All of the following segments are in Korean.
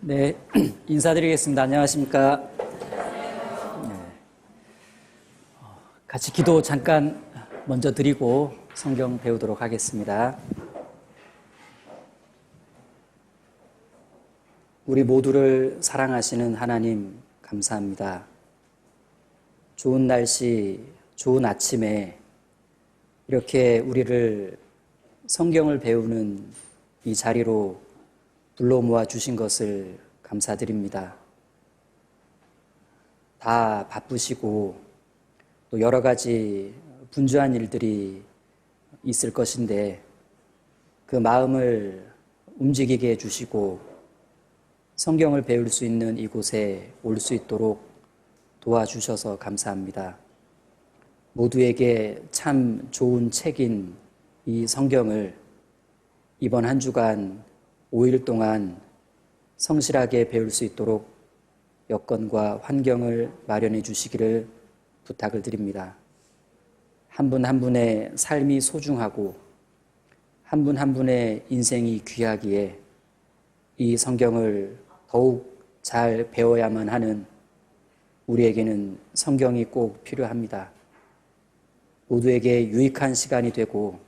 네, 인사드리겠습니다. 안녕하십니까. 네. 같이 기도 잠깐 먼저 드리고 성경 배우도록 하겠습니다. 우리 모두를 사랑하시는 하나님 감사합니다. 좋은 날씨, 좋은 아침에 이렇게 우리를 성경을 배우는 이 자리로 불러 모아 주신 것을 감사드립니다. 다 바쁘시고 또 여러 가지 분주한 일들이 있을 것인데 그 마음을 움직이게 해주시고 성경을 배울 수 있는 이곳에 올 수 있도록 도와주셔서 감사합니다. 모두에게 참 좋은 책인 이 성경을 이번 한 주간 5일 동안 성실하게 배울 수 있도록 여건과 환경을 마련해 주시기를 부탁을 드립니다. 한 분 한 분의 삶이 소중하고 한 분 한 분의 인생이 귀하기에 이 성경을 더욱 잘 배워야만 하는 우리에게는 성경이 꼭 필요합니다. 모두에게 유익한 시간이 되고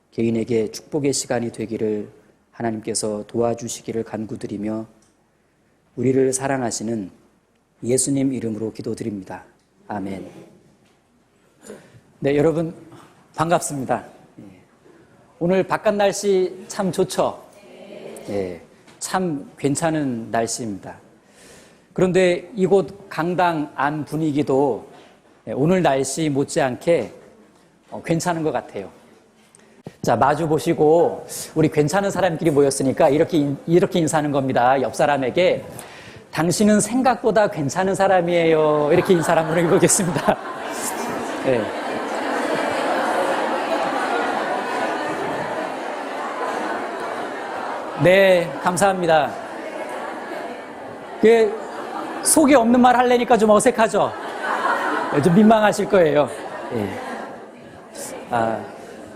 개인에게 축복의 시간이 되기를 하나님께서 도와주시기를 간구드리며 우리를 사랑하시는 예수님 이름으로 기도드립니다. 아멘. 네, 여러분 반갑습니다. 오늘 바깥 날씨 참 좋죠? 네, 참 괜찮은 날씨입니다. 그런데 이곳 강당 안 분위기도 오늘 날씨 못지않게 괜찮은 것 같아요. 자, 마주 보시고 우리 괜찮은 사람끼리 모였으니까 이렇게 인사하는 겁니다. 옆 사람에게 당신은 생각보다 괜찮은 사람이에요. 이렇게 인사를 한번 해보겠습니다. 네. 네, 감사합니다. 속이 없는 말 하려니까 좀 어색하죠? 좀 민망하실 거예요. 네.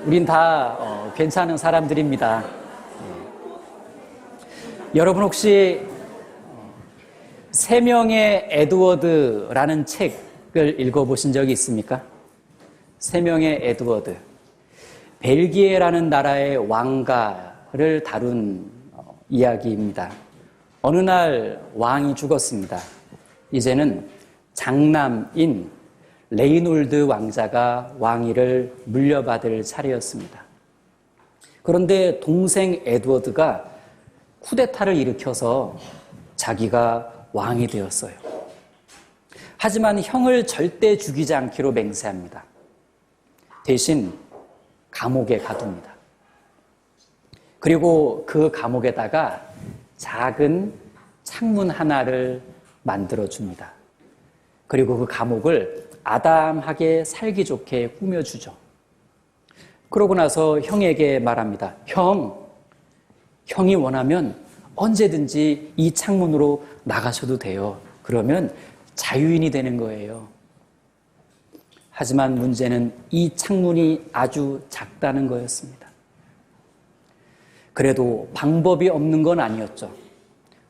우린 다 괜찮은 사람들입니다. 여러분 혹시 세 명의 에드워드라는 책을 읽어보신 적이 있습니까? 세 명의 에드워드. 벨기에라는 나라의 왕가를 다룬 이야기입니다. 어느 날 왕이 죽었습니다. 이제는 장남인 레이놀드 왕자가 왕위를 물려받을 차례였습니다. 그런데 동생 에드워드가 쿠데타를 일으켜서 자기가 왕이 되었어요. 하지만 형을 절대 죽이지 않기로 맹세합니다. 대신 감옥에 가둡니다. 그리고 그 감옥에다가 작은 창문 하나를 만들어줍니다. 그리고 그 감옥을 아담하게 살기 좋게 꾸며주죠. 그러고 나서 형에게 말합니다. 형이 원하면 언제든지 이 창문으로 나가셔도 돼요. 그러면 자유인이 되는 거예요. 하지만 문제는 이 창문이 아주 작다는 거였습니다. 그래도 방법이 없는 건 아니었죠.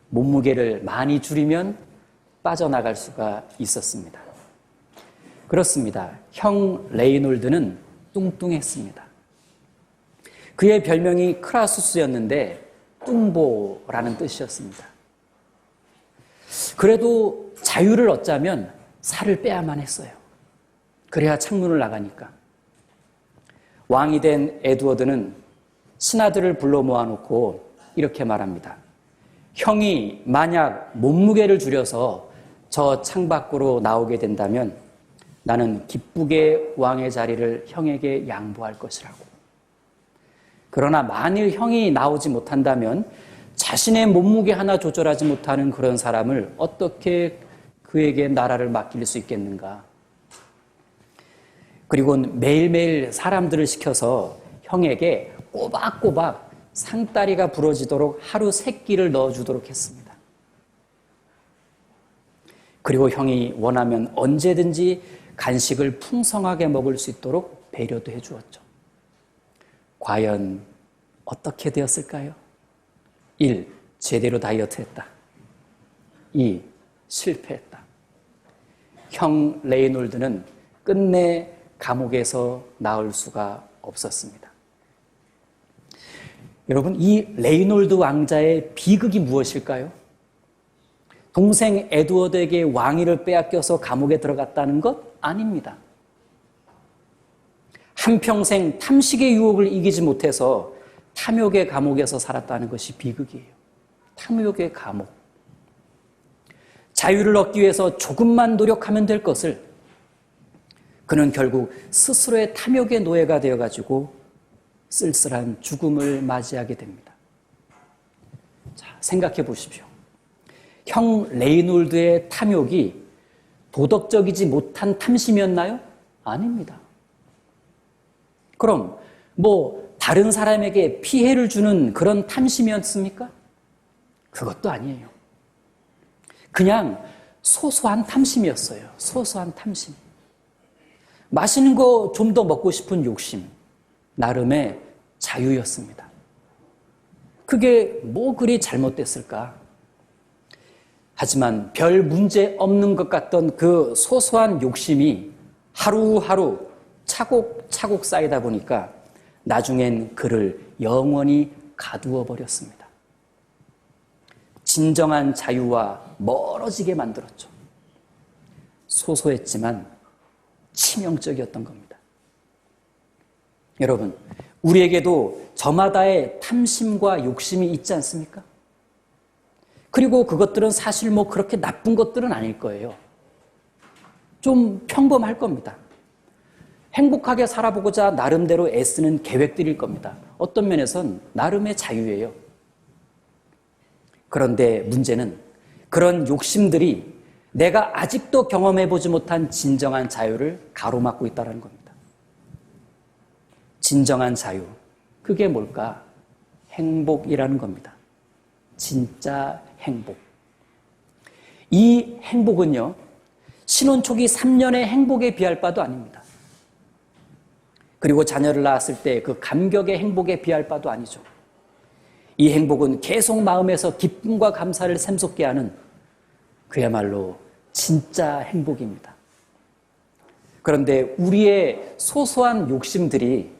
몸무게를 많이 줄이면 빠져나갈 수가 있었습니다. 그렇습니다. 형 레이놀드는 뚱뚱했습니다. 그의 별명이 크라수스였는데 뚱보라는 뜻이었습니다. 그래도 자유를 얻자면 살을 빼야만 했어요. 그래야 창문을 나가니까. 왕이 된 에드워드는 신하들을 불러 모아놓고 이렇게 말합니다. 형이 만약 몸무게를 줄여서 저 창밖으로 나오게 된다면 나는 기쁘게 왕의 자리를 형에게 양보할 것이라고. 그러나 만일 형이 나오지 못한다면 자신의 몸무게 하나 조절하지 못하는 그런 사람을 어떻게 그에게 나라를 맡길 수 있겠는가. 그리고 매일매일 사람들을 시켜서 형에게 꼬박꼬박 상다리가 부러지도록 하루 3끼를 넣어주도록 했습니다. 그리고 형이 원하면 언제든지 간식을 풍성하게 먹을 수 있도록 배려도 해주었죠. 과연 어떻게 되었을까요? 1. 제대로 다이어트했다. 실패했다. 형 레이놀드는 끝내 감옥에서 나올 수가 없었습니다. 여러분, 이 레이놀드 왕자의 비극이 무엇일까요? 동생 에드워드에게 왕위를 빼앗겨서 감옥에 들어갔다는 것? 아닙니다. 한평생 탐식의 유혹을 이기지 못해서 탐욕의 감옥에서 살았다는 것이 비극이에요. 탐욕의 감옥. 자유를 얻기 위해서 조금만 노력하면 될 것을 그는 결국 스스로의 탐욕의 노예가 되어가지고 쓸쓸한 죽음을 맞이하게 됩니다. 자, 생각해 보십시오. 형 레이놀드의 탐욕이 도덕적이지 못한 탐심이었나요? 아닙니다. 그럼 다른 사람에게 피해를 주는 그런 탐심이었습니까? 그것도 아니에요. 그냥 소소한 탐심이었어요. 소소한 탐심. 맛있는 거 좀 더 먹고 싶은 욕심, 나름의 자유였습니다. 그게 뭐 그리 잘못됐을까? 하지만 별 문제 없는 것 같던 그 소소한 욕심이 하루하루 차곡차곡 쌓이다 보니까 나중엔 그를 영원히 가두어 버렸습니다. 진정한 자유와 멀어지게 만들었죠. 소소했지만 치명적이었던 겁니다. 여러분, 우리에게도 저마다의 탐심과 욕심이 있지 않습니까? 그리고 그것들은 사실 그렇게 나쁜 것들은 아닐 거예요. 좀 평범할 겁니다. 행복하게 살아보고자 나름대로 애쓰는 계획들일 겁니다. 어떤 면에선 나름의 자유예요. 그런데 문제는 그런 욕심들이 내가 아직도 경험해보지 못한 진정한 자유를 가로막고 있다는 겁니다. 진정한 자유, 그게 뭘까? 행복이라는 겁니다. 진짜 행복. 이 행복은요, 신혼 초기 3년의 행복에 비할 바도 아닙니다. 그리고 자녀를 낳았을 때 그 감격의 행복에 비할 바도 아니죠. 이 행복은 계속 마음에서 기쁨과 감사를 샘솟게 하는 그야말로 진짜 행복입니다. 그런데 우리의 소소한 욕심들이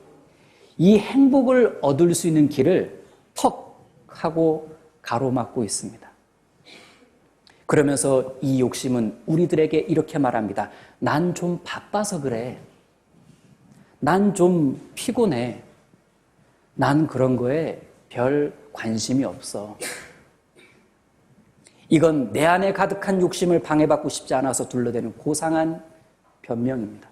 이 행복을 얻을 수 있는 길을 턱 하고 가로막고 있습니다. 그러면서 이 욕심은 우리들에게 이렇게 말합니다. 난 좀 바빠서 그래. 난 좀 피곤해. 난 그런 거에 별 관심이 없어. 이건 내 안에 가득한 욕심을 방해받고 싶지 않아서 둘러대는 고상한 변명입니다.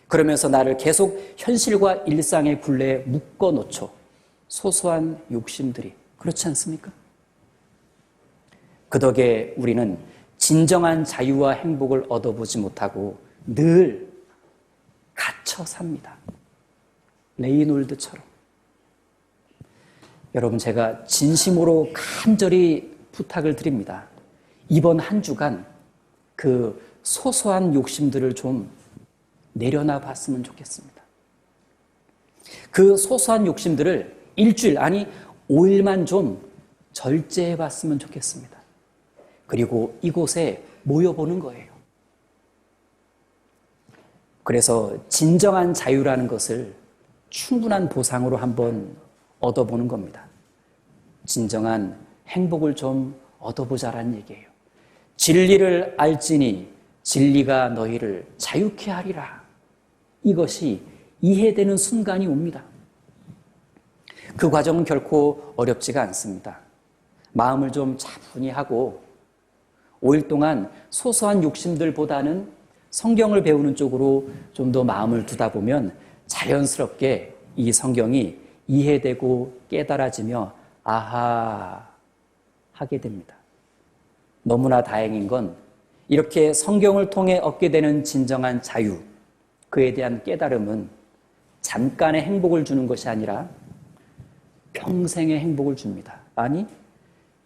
그러면서 나를 계속 현실과 일상의 굴레에 묶어놓죠. 소소한 욕심들이. 그렇지 않습니까? 그 덕에 우리는 진정한 자유와 행복을 얻어보지 못하고 늘 갇혀 삽니다. 레이놀드처럼. 여러분, 제가 진심으로 간절히 부탁을 드립니다. 이번 한 주간 그 소소한 욕심들을 좀 내려놔 봤으면 좋겠습니다. 그 소소한 욕심들을 일주일, 아니 5일만 좀 절제해 봤으면 좋겠습니다. 그리고 이곳에 모여보는 거예요. 그래서 진정한 자유라는 것을 충분한 보상으로 한번 얻어보는 겁니다. 진정한 행복을 좀 얻어보자라는 얘기예요. 진리를 알지니 진리가 너희를 자유케 하리라. 이것이 이해되는 순간이 옵니다. 그 과정은 결코 어렵지가 않습니다. 마음을 좀 차분히 하고 5일 동안 소소한 욕심들보다는 성경을 배우는 쪽으로 좀 더 마음을 두다 보면 자연스럽게 이 성경이 이해되고 깨달아지며 아하 하게 됩니다. 너무나 다행인 건 이렇게 성경을 통해 얻게 되는 진정한 자유, 그에 대한 깨달음은 잠깐의 행복을 주는 것이 아니라 평생의 행복을 줍니다. 아니,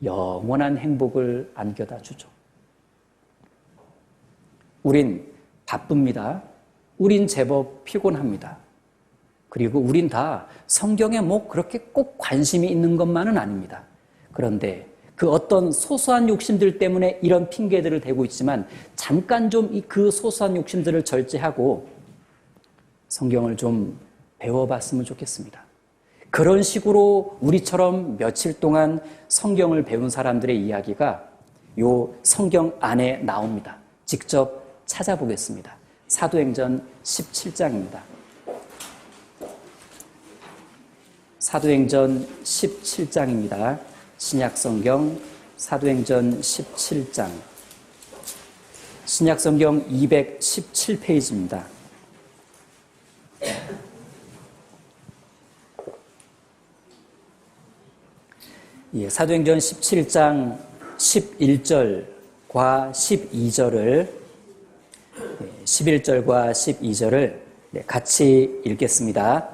영원한 행복을 안겨다 주죠. 우린 바쁩니다. 우린 제법 피곤합니다. 그리고 우린 다 성경에 그렇게 꼭 관심이 있는 것만은 아닙니다. 그런데 그 어떤 소소한 욕심들 때문에 이런 핑계들을 대고 있지만 잠깐 좀 그 소소한 욕심들을 절제하고 성경을 좀 배워봤으면 좋겠습니다. 그런 식으로 우리처럼 며칠 동안 성경을 배운 사람들의 이야기가 요 성경 안에 나옵니다. 직접 찾아보겠습니다. 사도행전 17장입니다. 사도행전 17장입니다. 신약성경 사도행전 17장. 신약성경 217페이지입니다. 예, 사도행전 17장 11절과 12절을 11절과 12절을 같이 읽겠습니다.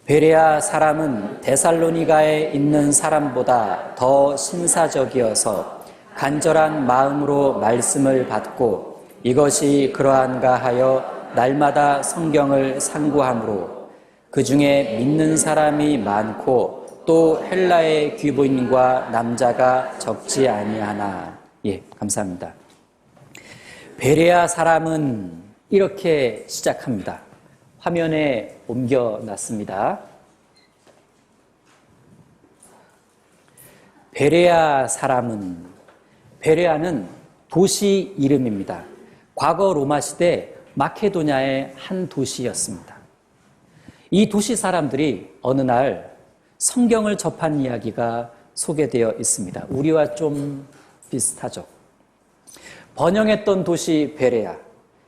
베레아 사람은 데살로니가에 있는 사람보다 더 신사적이어서 간절한 마음으로 말씀을 받고 이것이 그러한가 하여 날마다 성경을 상고하므로 그 중에 믿는 사람이 많고 또 헬라의 귀부인과 남자가 적지 아니하나. 예, 감사합니다. 베레아 사람은 이렇게 시작합니다. 화면에 옮겨놨습니다. 베레아 사람은, 베레아는 도시 이름입니다. 과거 로마 시대 마케도냐의 한 도시였습니다. 이 도시 사람들이 어느 날 성경을 접한 이야기가 소개되어 있습니다. 우리와 좀 비슷하죠. 번영했던 도시 베레아.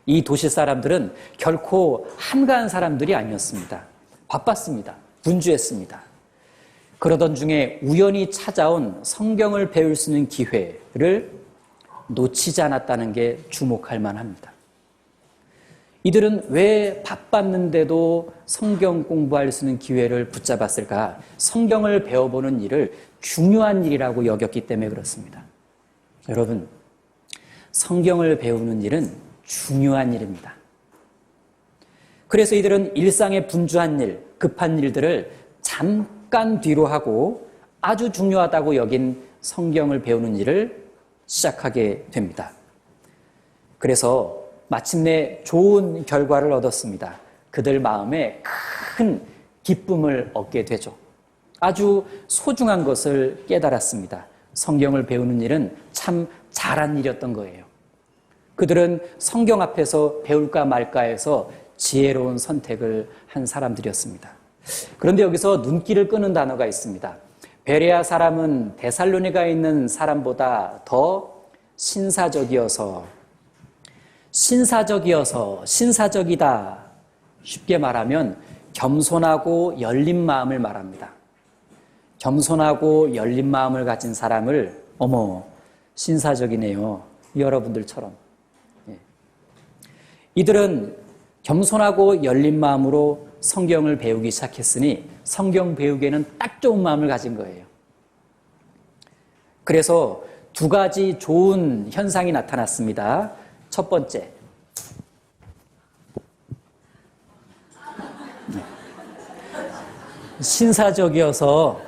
이 도시 사람들은 결코 한가한 사람들이 아니었습니다. 바빴습니다. 분주했습니다. 그러던 중에 우연히 찾아온 성경을 배울 수 있는 기회를 놓치지 않았다는 게 주목할 만합니다. 이들은 왜 바빴는데도 성경 공부할 수 있는 기회를 붙잡았을까? 성경을 배워보는 일을 중요한 일이라고 여겼기 때문에 그렇습니다. 여러분, 성경을 배우는 일은 중요한 일입니다. 그래서 이들은 일상의 분주한 일, 급한 일들을 잠깐 뒤로 하고 아주 중요하다고 여긴 성경을 배우는 일을 시작하게 됩니다. 그래서 마침내 좋은 결과를 얻었습니다. 그들 마음에 큰 기쁨을 얻게 되죠. 아주 소중한 것을 깨달았습니다. 성경을 배우는 일은 참 잘한 일이었던 거예요. 그들은 성경 앞에서 배울까 말까 해서 지혜로운 선택을 한 사람들이었습니다. 그런데 여기서 눈길을 끄는 단어가 있습니다. 베레아 사람은 데살로니가에 있는 사람보다 더 신사적이어서, 신사적이다. 쉽게 말하면 겸손하고 열린 마음을 말합니다. 겸손하고 열린 마음을 가진 사람을 어머, 신사적이네요. 여러분들처럼. 이들은 겸손하고 열린 마음으로 성경을 배우기 시작했으니 성경 배우기에는 딱 좋은 마음을 가진 거예요. 그래서 두 가지 좋은 현상이 나타났습니다. 첫 번째, 신사적이어서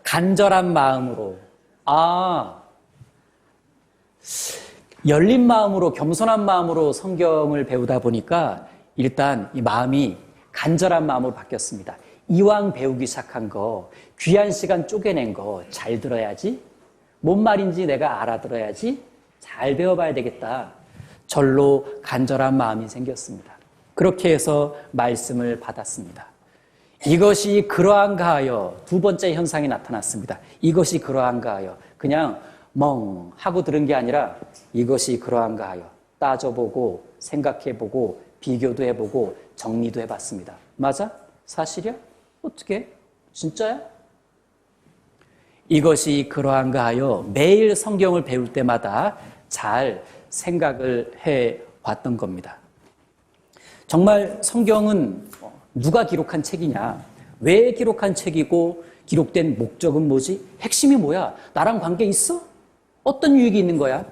간절한 마음으로, 열린 마음으로, 겸손한 마음으로 성경을 배우다 보니까 일단 이 마음이 간절한 마음으로 바뀌었습니다. 이왕 배우기 시작한 거, 귀한 시간 쪼개낸 거 잘 들어야지, 뭔 말인지 내가 알아들어야지, 잘 배워봐야 되겠다. 절로 간절한 마음이 생겼습니다. 그렇게 해서 말씀을 받았습니다. 이것이 그러한가 하여 두 번째 현상이 나타났습니다. 이것이 그러한가 하여 그냥 멍 하고 들은 게 아니라 이것이 그러한가 하여 따져보고 생각해보고 비교도 해보고 정리도 해봤습니다. 맞아? 사실이야? 어떻게? 진짜야? 이것이 그러한가 하여 매일 성경을 배울 때마다 잘 생각을 해왔던 겁니다. 정말 성경은 누가 기록한 책이냐? 왜 기록한 책이고 기록된 목적은 뭐지? 핵심이 뭐야? 나랑 관계 있어? 어떤 유익이 있는 거야?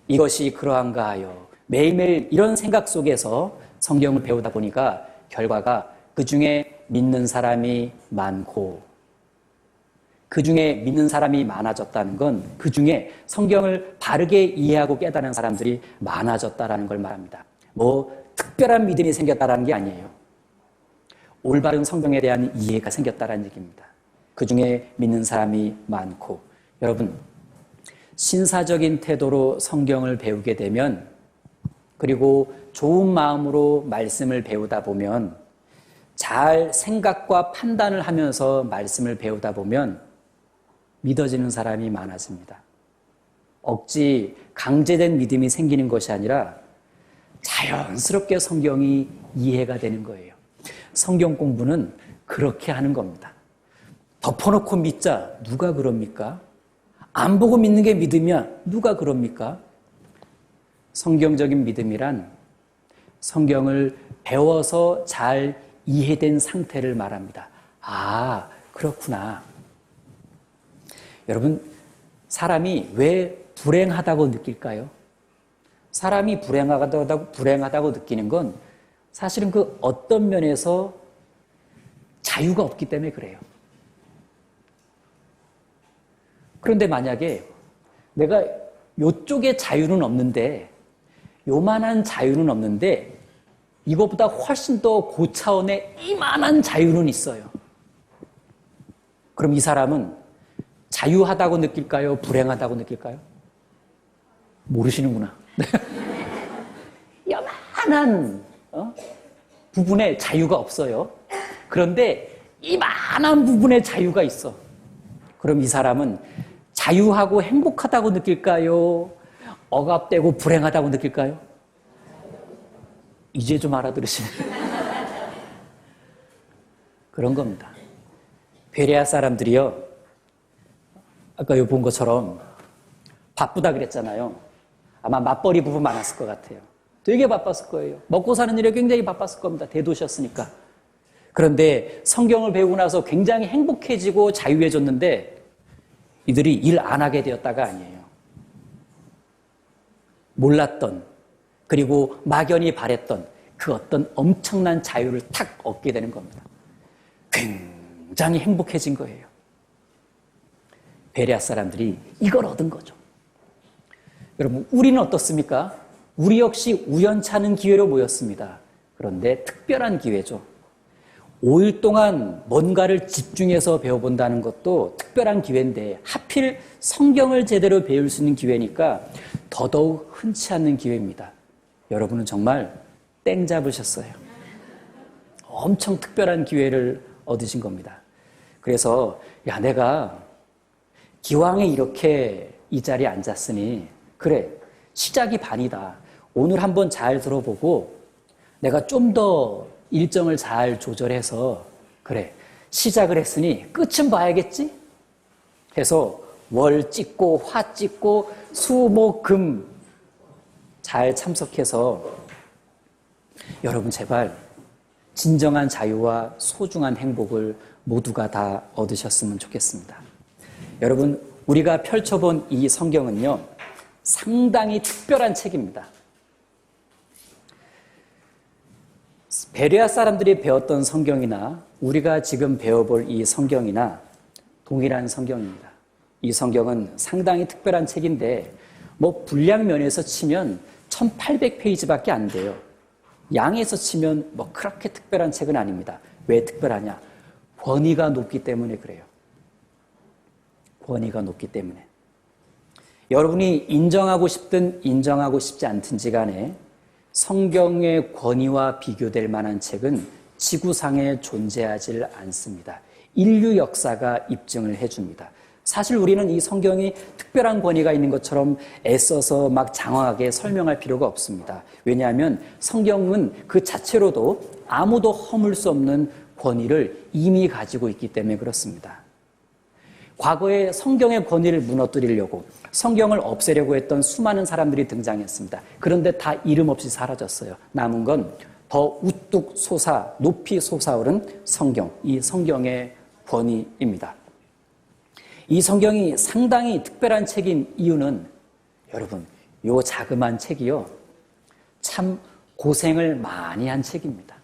이것이 그러한가 하여 매일매일 이런 생각 속에서 성경을 배우다 보니까 결과가 그 중에 믿는 사람이 많고 그 중에 믿는 사람이 많아졌다는 건 그 중에 성경을 바르게 이해하고 깨달은 사람들이 많아졌다라는 걸 말합니다. 뭐 특별한 믿음이 생겼다라는 게 아니에요. 올바른 성경에 대한 이해가 생겼다라는 얘기입니다. 그 중에 믿는 사람이 많고, 여러분, 신사적인 태도로 성경을 배우게 되면, 그리고 좋은 마음으로 말씀을 배우다 보면, 잘 생각과 판단을 하면서 말씀을 배우다 보면 믿어지는 사람이 많아집니다. 억지, 강제된 믿음이 생기는 것이 아니라 자연스럽게 성경이 이해가 되는 거예요. 성경 공부는 그렇게 하는 겁니다. 덮어놓고 믿자. 누가 그럽니까? 안 보고 믿는 게 믿음이야. 누가 그럽니까? 성경적인 믿음이란 성경을 배워서 잘 이해된 상태를 말합니다. 아, 그렇구나. 여러분, 사람이 왜 불행하다고 느낄까요? 사람이 불행하다고 느끼는 건 사실은 그 어떤 면에서 자유가 없기 때문에 그래요. 그런데 만약에 내가 요쪽에 자유는 없는데, 요만한 자유는 없는데, 이것보다 훨씬 더 고차원의 이만한 자유는 있어요. 그럼 이 사람은 자유하다고 느낄까요? 불행하다고 느낄까요? 모르시는구나. 요만한 부분에 자유가 없어요. 그런데 이만한 부분에 자유가 있어. 그럼 이 사람은 자유하고 행복하다고 느낄까요? 억압되고 불행하다고 느낄까요? 이제 좀 알아들으시네. 그런 겁니다. 베레아 사람들이요, 아까 요 본 것처럼 바쁘다 그랬잖아요. 아마 맞벌이 부부 많았을 것 같아요. 되게 바빴을 거예요. 먹고 사는 일에 굉장히 바빴을 겁니다. 대도시였으니까. 그런데 성경을 배우고 나서 굉장히 행복해지고 자유해졌는데 이들이 일 안 하게 되었다가 아니에요. 몰랐던, 그리고 막연히 바랬던 그 어떤 엄청난 자유를 탁 얻게 되는 겁니다. 굉장히 행복해진 거예요. 베레아 사람들이 이걸 얻은 거죠. 여러분, 우리는 어떻습니까? 우리 역시 우연찮은 기회로 모였습니다. 그런데 특별한 기회죠. 5일 동안 뭔가를 집중해서 배워본다는 것도 특별한 기회인데 하필 성경을 제대로 배울 수 있는 기회니까 더더욱 흔치 않는 기회입니다. 여러분은 정말 땡 잡으셨어요. 엄청 특별한 기회를 얻으신 겁니다. 그래서 내가 기왕에 이렇게 이 자리에 앉았으니 그래, 시작이 반이다. 오늘 한번 잘 들어보고 내가 좀 더 일정을 잘 조절해서 그래, 시작을 했으니 끝은 봐야겠지? 해서 월 찍고 화 찍고 수, 목, 금 잘 참석해서 여러분 제발 진정한 자유와 소중한 행복을 모두가 다 얻으셨으면 좋겠습니다. 여러분, 우리가 펼쳐본 이 성경은요, 상당히 특별한 책입니다. 베레아 사람들이 배웠던 성경이나 우리가 지금 배워볼 이 성경이나 동일한 성경입니다. 이 성경은 상당히 특별한 책인데 뭐 분량 면에서 치면 1800페이지밖에 안 돼요. 양에서 치면 뭐 그렇게 특별한 책은 아닙니다. 왜 특별하냐? 권위가 높기 때문에 그래요. 권위가 높기 때문에. 여러분이 인정하고 싶든 인정하고 싶지 않든지 간에 성경의 권위와 비교될 만한 책은 지구상에 존재하지 않습니다. 인류 역사가 입증을 해줍니다. 사실 우리는 이 성경이 특별한 권위가 있는 것처럼 애써서 막 장황하게 설명할 필요가 없습니다. 왜냐하면 성경은 그 자체로도 아무도 허물 수 없는 권위를 이미 가지고 있기 때문에 그렇습니다. 과거에 성경의 권위를 무너뜨리려고 성경을 없애려고 했던 수많은 사람들이 등장했습니다. 그런데 다 이름 없이 사라졌어요. 남은 건 더 우뚝 솟아 높이 솟아오른 성경, 이 성경의 권위입니다. 이 성경이 상당히 특별한 책인 이유는 여러분, 요 자그마한 책이요, 참 고생을 많이 한 책입니다.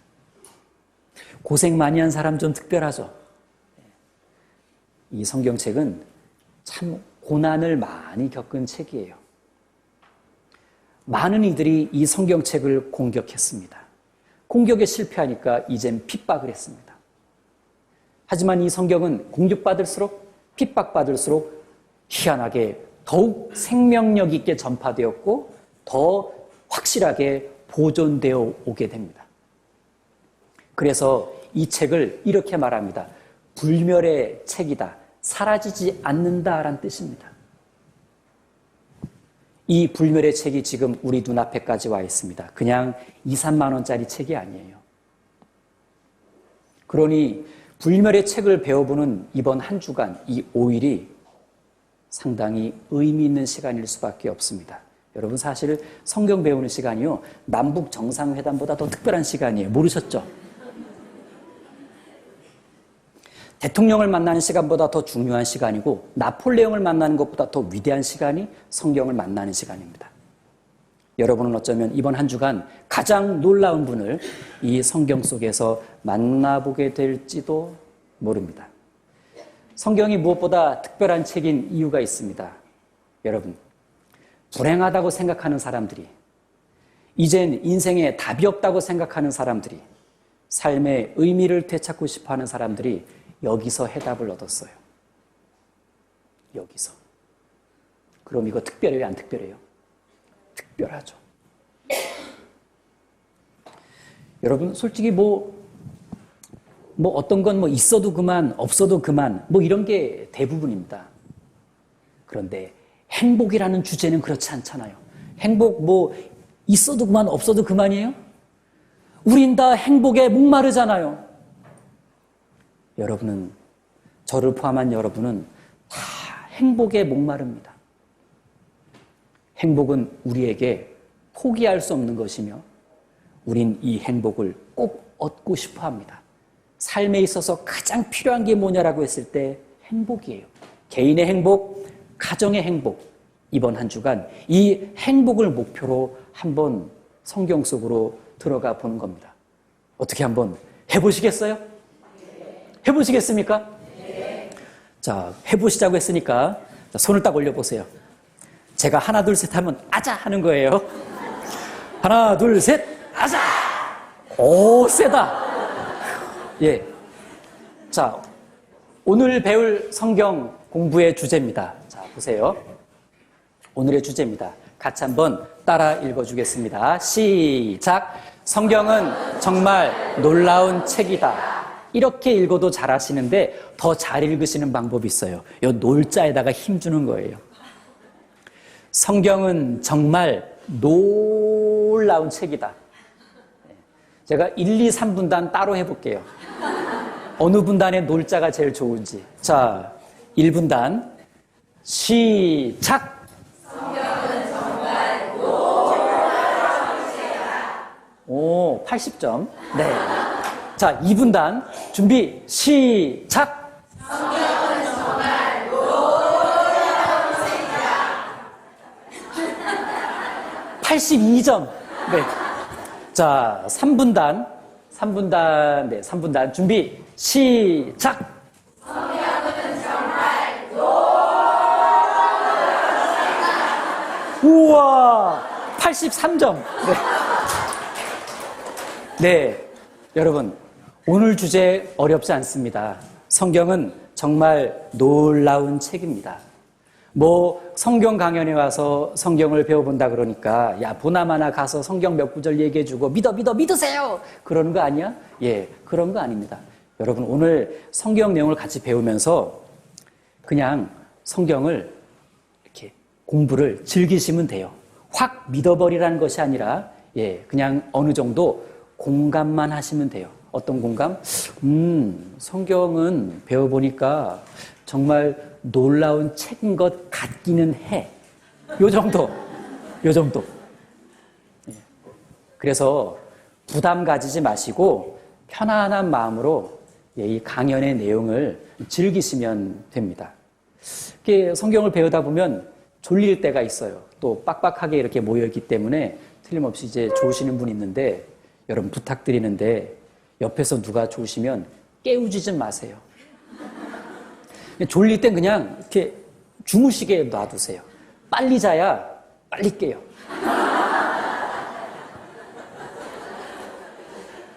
고생 많이 한 사람 좀 특별하죠. 이 성경책은 참 고난을 많이 겪은 책이에요. 많은 이들이 이 성경책을 공격했습니다. 공격에 실패하니까 이젠 핍박을 했습니다. 하지만 이 성경은 공격받을수록 핍박받을수록 희한하게 더욱 생명력 있게 전파되었고 더 확실하게 보존되어 오게 됩니다. 그래서 이 책을 이렇게 말합니다. 불멸의 책이다. 사라지지 않는다라는 뜻입니다. 이 불멸의 책이 지금 우리 눈앞에까지 와 있습니다. 그냥 2, 3만 원짜리 책이 아니에요. 그러니 불멸의 책을 배워보는 이번 한 주간, 이 5일이 상당히 의미 있는 시간일 수밖에 없습니다. 여러분 사실 성경 배우는 시간이요. 남북 정상회담보다 더 특별한 시간이에요. 모르셨죠? 대통령을 만나는 시간보다 더 중요한 시간이고 나폴레옹을 만나는 것보다 더 위대한 시간이 성경을 만나는 시간입니다. 여러분은 어쩌면 이번 한 주간 가장 놀라운 분을 이 성경 속에서 만나보게 될지도 모릅니다. 성경이 무엇보다 특별한 책인 이유가 있습니다. 여러분, 불행하다고 생각하는 사람들이, 이젠 인생에 답이 없다고 생각하는 사람들이, 삶의 의미를 되찾고 싶어하는 사람들이 여기서 해답을 얻었어요. 여기서. 그럼 이거 특별해요? 안 특별해요? 특별하죠. 여러분 솔직히 뭐 어떤 건 뭐 있어도 그만 없어도 그만 뭐 이런 게 대부분입니다. 그런데 행복이라는 주제는 그렇지 않잖아요. 행복 뭐 있어도 그만 없어도 그만이에요? 우린 다 행복에 목마르잖아요. 여러분은, 저를 포함한 여러분은 다 행복에 목마릅니다. 행복은 우리에게 포기할 수 없는 것이며 우린 이 행복을 꼭 얻고 싶어 합니다. 삶에 있어서 가장 필요한 게 뭐냐라고 했을 때 행복이에요. 개인의 행복, 가정의 행복. 이번 한 주간 이 행복을 목표로 한번 성경 속으로 들어가 보는 겁니다. 어떻게 한번 해보시겠어요? 해보시겠습니까? 자, 해보시자고 했으니까 손을 딱 올려보세요. 제가 하나 둘 셋 하면 아자 하는 거예요. 하나 둘 셋 아자. 오, 세다. 예. 자, 오늘 배울 성경 공부의 주제입니다. 자, 보세요. 오늘의 주제입니다. 같이 한번 따라 읽어주겠습니다. 시작. 성경은 정말 놀라운 책이다. 이렇게 읽어도 잘하시는데 더 잘 읽으시는 방법이 있어요. 이 놀자에다가 힘주는 거예요. 성경은 정말 놀라운 책이다. 제가 1, 2, 3분단 따로 해볼게요. 어느 분단의 놀자가 제일 좋은지. 자, 1분단 시작! 성경은 정말 놀라운 책이다. 오, 80점. 네. 자, 2분단 준비 시작! 성경은 정말 놀라운 책이다. 82점. 네. 자, 3분단 네, 3분단 준비 시작! 성경은 정말 놀라운 책이다. 우와! 83점. 네. 네. 여러분, 오늘 주제 어렵지 않습니다. 성경은 정말 놀라운 책입니다. 뭐 성경 강연에 와서 성경을 배워본다 그러니까 야 보나마나 가서 성경 몇 구절 얘기해주고 믿으세요 그러는 거 아니야? 예, 그런 거 아닙니다. 여러분 오늘 성경 내용을 같이 배우면서 그냥 성경을 이렇게 공부를 즐기시면 돼요. 확 믿어버리라는 것이 아니라 예, 그냥 어느 정도 공감만 하시면 돼요. 어떤 공감? 성경은 배워보니까 정말 놀라운 책인 것 같기는 해. 요 정도. 그래서 부담 가지지 마시고 편안한 마음으로 이 강연의 내용을 즐기시면 됩니다. 이렇게 성경을 배우다 보면 졸릴 때가 있어요. 또 빡빡하게 이렇게 모여있기 때문에 틀림없이 이제 좋으시는 분이 있는데 여러분 부탁드리는데 옆에서 누가 좋으시면 깨우지 좀 마세요. 졸릴 땐 그냥 이렇게 주무시게 놔두세요. 빨리 자야 빨리 깨요.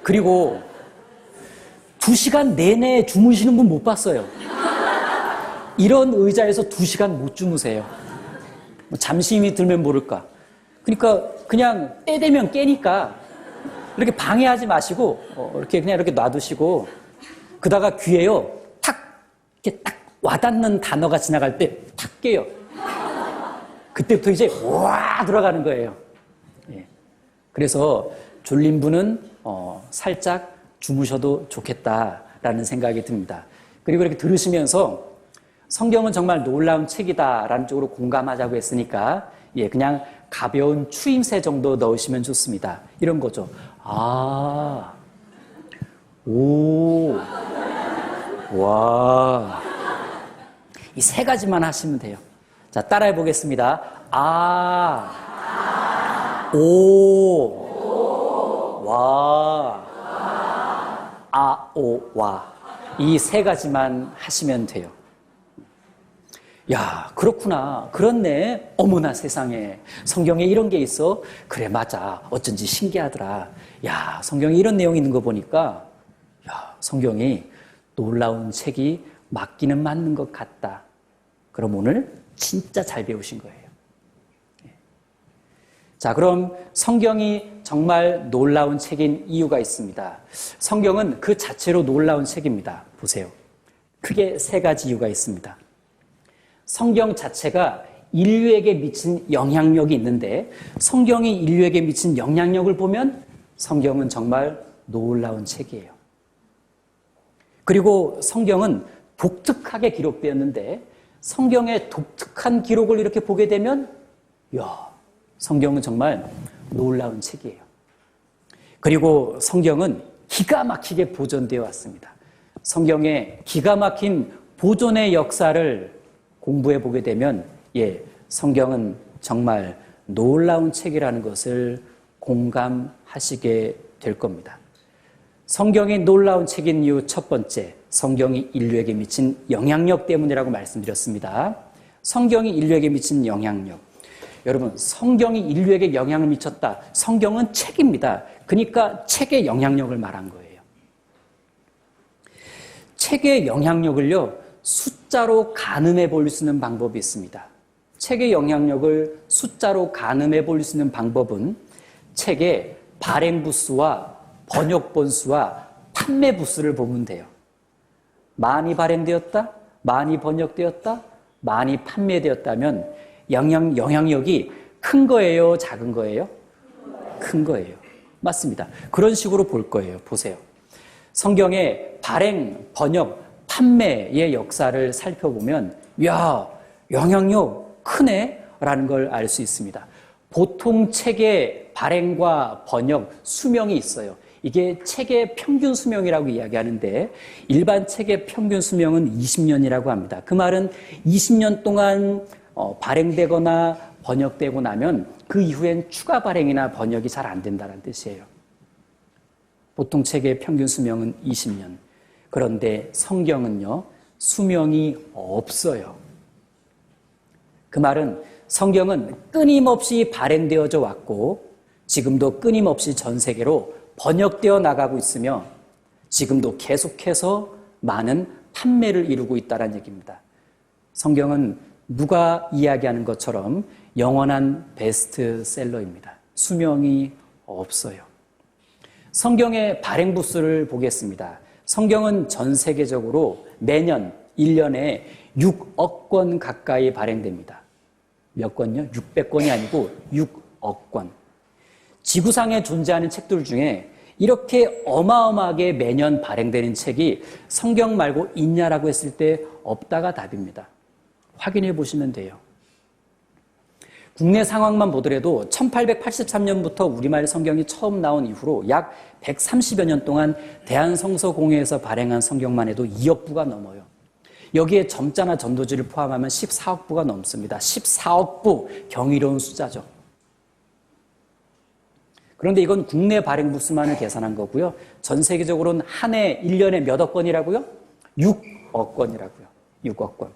그리고 2시간 내내 주무시는 분 못 봤어요. 이런 의자에서 2시간 못 주무세요. 잠시 힘이 들면 모를까. 그러니까 그냥 때 되면 깨니까 이렇게 방해하지 마시고 이렇게 그냥 이렇게 놔두시고 그다가 귀에요 이렇게 딱 와닿는 단어가 지나갈 때 탁 깨요. 그때부터 이제 와 들어가는 거예요. 예. 그래서 졸린 분은 살짝 주무셔도 좋겠다라는 생각이 듭니다. 그리고 이렇게 들으시면서 성경은 정말 놀라운 책이다라는 쪽으로 공감하자고 했으니까 예, 그냥 가벼운 추임새 정도 넣으시면 좋습니다. 이런 거죠. 아, 오, 와. 이 3가지만 하시면 돼요. 자, 따라해 보겠습니다. 아, 오, 와, 아, 오, 와. 이 3가지만 하시면 돼요. 야, 그렇구나. 그렇네. 어머나 세상에. 성경에 이런 게 있어? 그래, 맞아. 어쩐지 신기하더라. 야, 성경에 이런 내용이 있는 거 보니까, 야, 성경이 놀라운 책이 맞기는 맞는 것 같다. 그럼 오늘 진짜 잘 배우신 거예요. 자, 그럼 성경이 정말 놀라운 책인 이유가 있습니다. 성경은 그 자체로 놀라운 책입니다. 보세요. 크게 3가지 이유가 있습니다. 성경 자체가 인류에게 미친 영향력이 있는데 성경이 인류에게 미친 영향력을 보면 성경은 정말 놀라운 책이에요. 그리고 성경은 독특하게 기록되었는데 성경의 독특한 기록을 이렇게 보게 되면 야, 성경은 정말 놀라운 책이에요. 그리고 성경은 기가 막히게 보존되어 왔습니다. 성경의 기가 막힌 보존의 역사를 공부해 보게 되면 예, 성경은 정말 놀라운 책이라는 것을 공감하시게 될 겁니다. 성경이 놀라운 책인 이유 첫 번째, 성경이 인류에게 미친 영향력 때문이라고 말씀드렸습니다. 성경이 인류에게 미친 영향력. 여러분, 성경이 인류에게 영향을 미쳤다. 성경은 책입니다. 그러니까 책의 영향력을 말한 거예요. 책의 영향력을요, 숫자로 가늠해 볼 수 있는 방법이 있습니다. 책의 영향력을 숫자로 가늠해 볼 수 있는 방법은 책의 발행 부수와 번역 본수와 판매 부수를 보면 돼요. 많이 발행되었다, 많이 번역되었다, 많이 판매되었다면 영향력이 큰 거예요, 작은 거예요? 큰 거예요. 맞습니다. 그런 식으로 볼 거예요. 보세요. 성경의 발행, 번역, 판매의 역사를 살펴보면 야, 영향력 크네? 라는 걸 알 수 있습니다. 보통 책의 발행과 번역 수명이 있어요. 이게 책의 평균 수명이라고 이야기하는데 일반 책의 평균 수명은 20년이라고 합니다. 그 말은 20년 동안 발행되거나 번역되고 나면 그 이후엔 추가 발행이나 번역이 잘 안 된다는 뜻이에요. 보통 책의 평균 수명은 20년. 그런데 성경은요, 수명이 없어요. 그 말은 성경은 끊임없이 발행되어져 왔고 지금도 끊임없이 전 세계로 번역되어 나가고 있으며 지금도 계속해서 많은 판매를 이루고 있다는 얘기입니다. 성경은 누가 이야기하는 것처럼 영원한 베스트셀러입니다. 수명이 없어요. 성경의 발행 부수를 보겠습니다. 성경은 전 세계적으로 매년 1년에 6억 권 가까이 발행됩니다. 몇 권요? 600권이 아니고 6억 권. 지구상에 존재하는 책들 중에 이렇게 어마어마하게 매년 발행되는 책이 성경 말고 있냐라고 했을 때 없다가 답입니다. 확인해 보시면 돼요. 국내 상황만 보더라도 1883년부터 우리말 성경이 처음 나온 이후로 약 130여 년 동안 대한성서공회에서 발행한 성경만 해도 2억 부가 넘어요. 여기에 점자나 전도지를 포함하면 14억 부가 넘습니다. 14억 부, 경이로운 숫자죠. 그런데 이건 국내 발행 부수만을 계산한 거고요. 전 세계적으로는 한 해 1년에 몇억 건이라고요? 6억 건이라고요. 6억 권.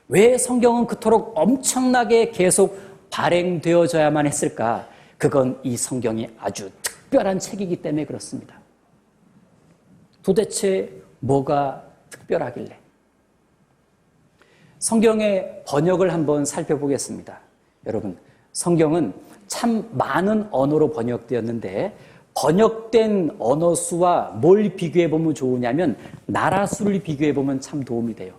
왜 성경은 그토록 엄청나게 계속 발행되어져야만 했을까? 그건 이 성경이 아주 특별한 책이기 때문에 그렇습니다. 도대체 뭐가 특별하길래? 성경의 번역을 한번 살펴보겠습니다. 여러분, 성경은 참 많은 언어로 번역되었는데 번역된 언어 수와 뭘 비교해 보면 좋으냐면 나라 수를 비교해 보면 참 도움이 돼요.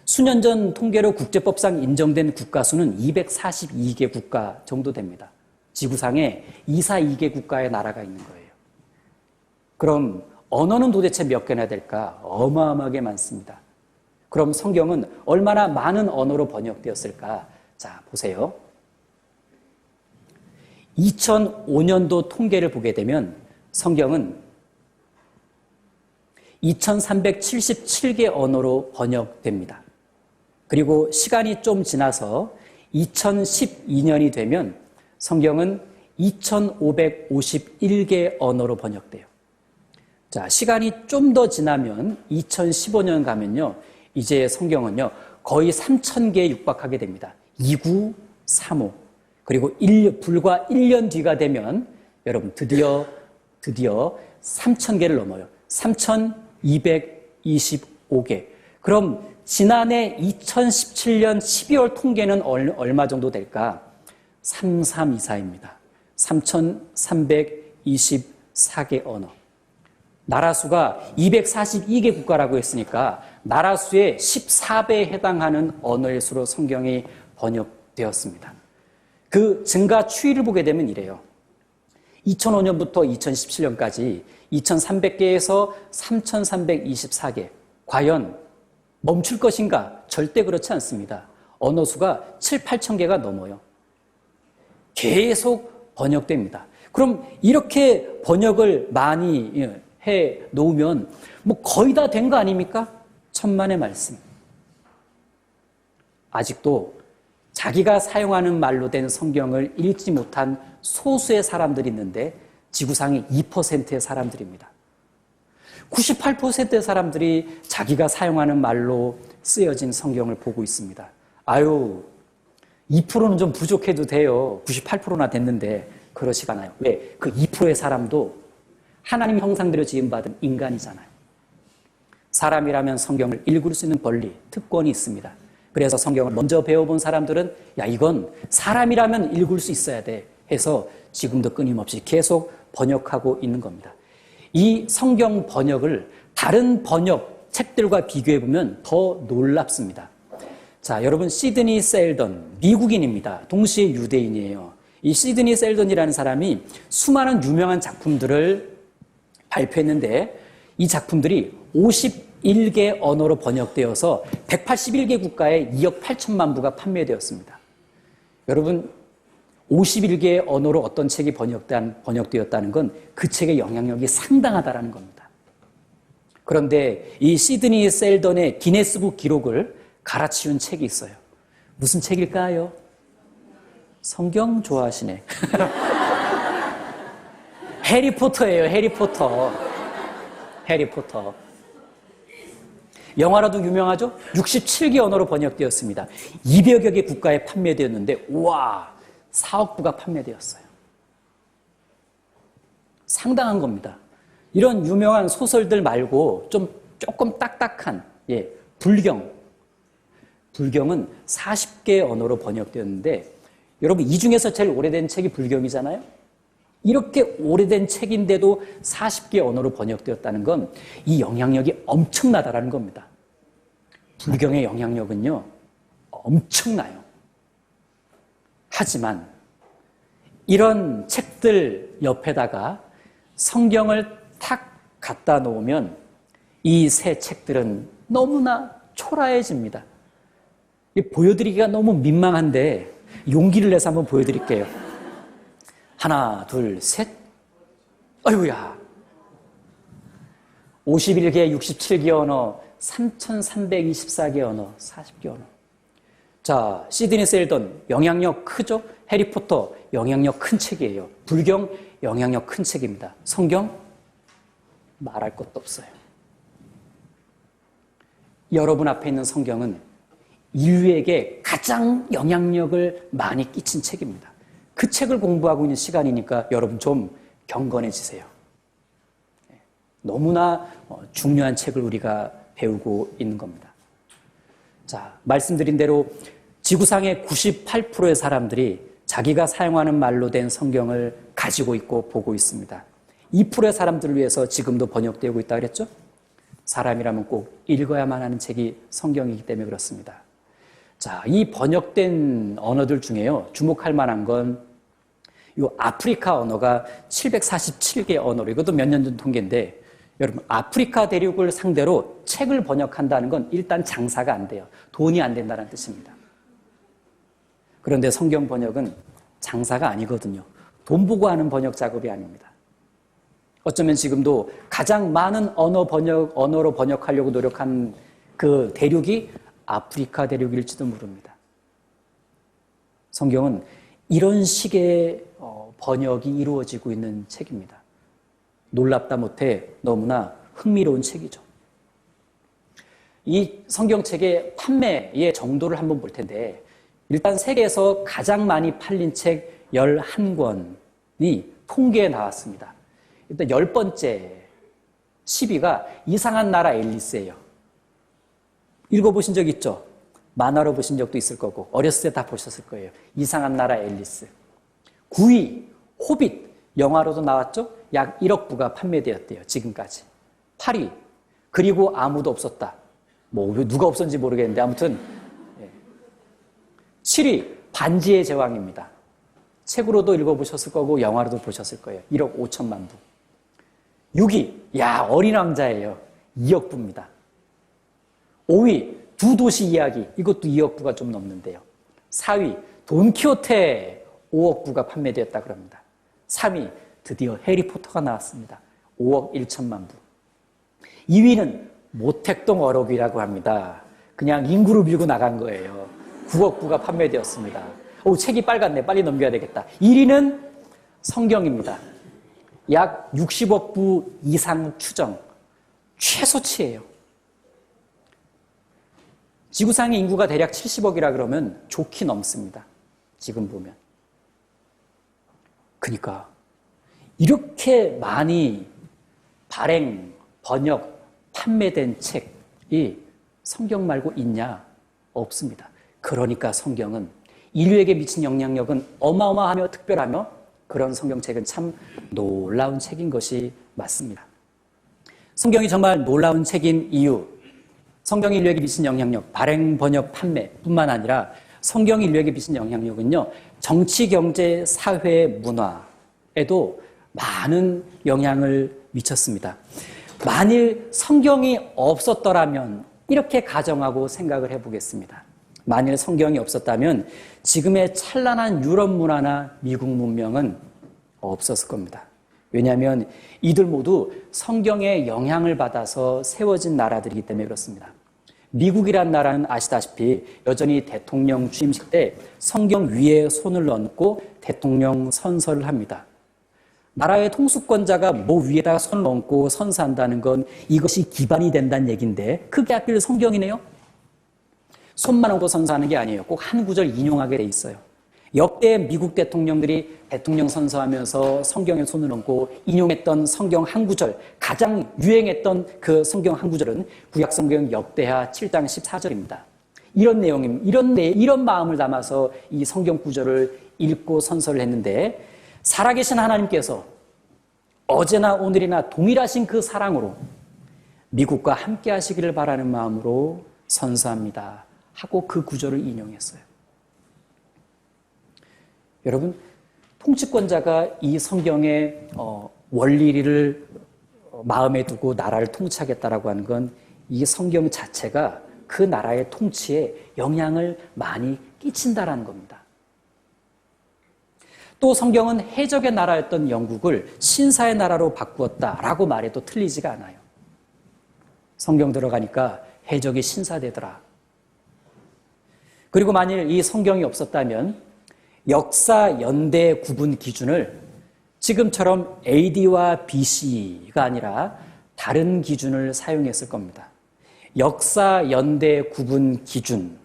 수년 전 통계로 국제법상 인정된 국가 수는 242개 국가 정도 됩니다. 지구상에 242개 국가의 나라가 있는 거예요. 그럼 언어는 도대체 몇 개나 될까? 어마어마하게 많습니다. 그럼 성경은 얼마나 많은 언어로 번역되었을까? 자, 보세요. 2005년도 통계를 보게 되면 성경은 2377개 언어로 번역됩니다. 그리고 시간이 좀 지나서 2012년이 되면 성경은 2551개 언어로 번역돼요. 자, 시간이 좀 더 지나면 2015년 가면요. 이제 성경은요. 거의 3000개에 육박하게 됩니다. 2935. 그리고 불과 1년 뒤가 되면 여러분 드디어 3000개를 넘어요. 3225개. 그럼 지난해 2017년 12월 통계는 얼마 정도 될까? 3324입니다. 3324개 언어. 나라 수가 242개 국가라고 했으니까 나라 수의 14배에 해당하는 언어의 수로 성경이 번역되었습니다. 그 증가 추이를 보게 되면 이래요. 2005년부터 2017년까지 2300개에서 3324개. 과연 멈출 것인가? 절대 그렇지 않습니다. 언어 수가 7, 8천 개가 넘어요. 계속 번역됩니다. 그럼 이렇게 번역을 많이 해 놓으면 뭐 거의 다 된 거 아닙니까? 천만의 말씀. 아직도 자기가 사용하는 말로 된 성경을 읽지 못한 소수의 사람들이 있는데 지구상의 2%의 사람들입니다. 98%의 사람들이 자기가 사용하는 말로 쓰여진 성경을 보고 있습니다. 아유, 2%는 좀 부족해도 돼요. 98%나 됐는데 그러지가 않아요. 왜? 그 2%의 사람도 하나님 형상대로 지음받은 인간이잖아요. 사람이라면 성경을 읽을 수 있는 권리, 특권이 있습니다. 그래서 성경을 먼저 배워본 사람들은 야, 이건 사람이라면 읽을 수 있어야 돼 해서 지금도 끊임없이 계속 번역하고 있는 겁니다. 이 성경 번역을 다른 번역 책들과 비교해보면 더 놀랍습니다. 자, 여러분, 시드니 셀던, 미국인입니다. 동시에 유대인이에요. 이 시드니 셀던이라는 사람이 수많은 유명한 작품들을 발표했는데 이 작품들이 51개 언어로 번역되어서 181개 국가에 2억 8천만 부가 판매되었습니다. 여러분, 51개의 언어로 어떤 책이 번역되었다는 건 그 책의 영향력이 상당하다는 겁니다. 그런데 이 시드니 셀던의 기네스북 기록을 갈아치운 책이 있어요. 무슨 책일까요? 성경 좋아하시네. 해리포터예요, 해리포터. 해리포터. 영화로도 유명하죠? 67개 언어로 번역되었습니다. 200여 개 국가에 판매되었는데 우와, 4억 부가 판매되었어요. 상당한 겁니다. 이런 유명한 소설들 말고 조금 딱딱한 불경은 40개 언어로 번역되었는데 여러분, 이 중에서 제일 오래된 책이 불경이잖아요? 이렇게 오래된 책인데도 40개 언어로 번역되었다는 건 이 영향력이 엄청나다라는 겁니다. 불경의 영향력은요, 엄청나요. 하지만 이런 책들 옆에다가 성경을 탁 갖다 놓으면 이 새 책들은 너무나 초라해집니다. 보여드리기가 너무 민망한데 용기를 내서 한번 보여드릴게요. 하나, 둘, 셋. 아이고야. 51개, 67개 언어, 3,324개 언어, 40개 언어. 자, 시드니 셀던 영향력 크죠? 해리포터 영향력 큰 책이에요. 불경 영향력 큰 책입니다. 성경 말할 것도 없어요. 여러분 앞에 있는 성경은 인류에게 가장 영향력을 많이 끼친 책입니다. 그 책을 공부하고 있는 시간이니까 여러분 좀 경건해지세요. 너무나 중요한 책을 우리가 배우고 있는 겁니다. 자, 말씀드린 대로 지구상의 98%의 사람들이 자기가 사용하는 말로 된 성경을 가지고 있고 보고 있습니다. 2%의 사람들을 위해서 지금도 번역되고 있다고 그랬죠? 사람이라면 꼭 읽어야만 하는 책이 성경이기 때문에 그렇습니다. 자, 이 번역된 언어들 중에요, 주목할 만한 건 이 아프리카 언어가 747개 언어로, 이것도 몇 년 전 통계인데, 여러분, 아프리카 대륙을 상대로 책을 번역한다는 건 일단 장사가 안 돼요. 돈이 안 된다는 뜻입니다. 그런데 성경 번역은 장사가 아니거든요. 돈 보고 하는 번역 작업이 아닙니다. 어쩌면 지금도 가장 많은 언어로 번역하려고 노력한 그 대륙이 아프리카 대륙일지도 모릅니다. 성경은 이런 식의 번역이 이루어지고 있는 책입니다. 놀랍다 못해 너무나 흥미로운 책이죠. 이 성경책의 판매의 정도를 한번 볼 텐데, 일단 세계에서 가장 많이 팔린 책 11권이 통계에 나왔습니다. 일단 10번째 10위가 이상한 나라 앨리스예요. 읽어보신 적 있죠? 만화로 보신 적도 있을 거고 어렸을 때 다 보셨을 거예요. 이상한 나라 앨리스. 9위 호빗, 영화로도 나왔죠? 약 1억 부가 판매되었대요. 지금까지. 8위 그리고 아무도 없었다. 뭐 누가 없었는지 모르겠는데 아무튼 7위 반지의 제왕입니다. 책으로도 읽어보셨을 거고 영화로도 보셨을 거예요. 1억 5천만 부. 6위, 어린 왕자예요. 2억 부입니다. 5위, 두 도시 이야기. 이것도 2억 부가 좀 넘는데요. 4위, 돈키호테. 5억 부가 판매되었다 그럽니다. 3위, 드디어 해리포터가 나왔습니다. 5억 1천만 부. 2위는 모택동 어록이라고 합니다. 그냥 인구를 밀고 나간 거예요. 9억 부가 판매되었습니다. 책이 빨갛네. 빨리 넘겨야 되겠다. 1위는 성경입니다. 약 60억 부 이상 추정. 최소치예요. 지구상의 인구가 대략 70억이라 그러면 좋게 넘습니다. 지금 보면. 그러니까 이렇게 많이 발행, 번역, 판매된 책이 성경 말고 있냐? 없습니다. 그러니까 성경은 인류에게 미친 영향력은 어마어마하며 특별하며 그런 성경책은 참 놀라운 책인 것이 맞습니다. 성경이 정말 놀라운 책인 이유, 성경이 인류에게 미친 영향력, 발행, 번역, 판매뿐만 아니라 성경이 인류에게 미친 영향력은요, 정치, 경제, 사회, 문화에도 많은 영향을 미쳤습니다. 만일 성경이 없었더라면, 이렇게 가정하고 생각을 해보겠습니다. 만일 성경이 없었다면 지금의 찬란한 유럽 문화나 미국 문명은 없었을 겁니다. 왜냐하면 이들 모두 성경의 영향을 받아서 세워진 나라들이기 때문에 그렇습니다. 미국이란 나라는 아시다시피 여전히 대통령 취임식 때 성경 위에 손을 얹고 대통령 선서를 합니다. 나라의 통수권자가 뭐 위에다가 손을 얹고 선서한다는 건 이것이 기반이 된다는 얘기인데 그게 하필 성경이네요. 손만 얹고 선서하는 게 아니에요. 꼭 한 구절 인용하게 돼 있어요. 역대 미국 대통령들이 대통령 선서하면서 성경에 손을 얹고 인용했던 성경 한 구절, 가장 유행했던 그 성경 한 구절은 구약성경 역대하 7장 14절입니다. 이런 내용입니다. 이런 마음을 담아서 이 성경 구절을 읽고 선서를 했는데, 살아계신 하나님께서 어제나 오늘이나 동일하신 그 사랑으로 미국과 함께 하시기를 바라는 마음으로 선서합니다 하고 그 구절을 인용했어요. 여러분, 통치권자가 이 성경의 원리를 마음에 두고 나라를 통치하겠다라고 하는 건 이 성경 자체가 그 나라의 통치에 영향을 많이 끼친다라는 겁니다. 또 성경은 해적의 나라였던 영국을 신사의 나라로 바꾸었다라고 말해도 틀리지가 않아요. 성경 들어가니까 해적이 신사되더라. 그리고 만일 이 성경이 없었다면 역사 연대 구분 기준을 지금처럼 AD와 BC가 아니라 다른 기준을 사용했을 겁니다. 역사 연대 구분 기준,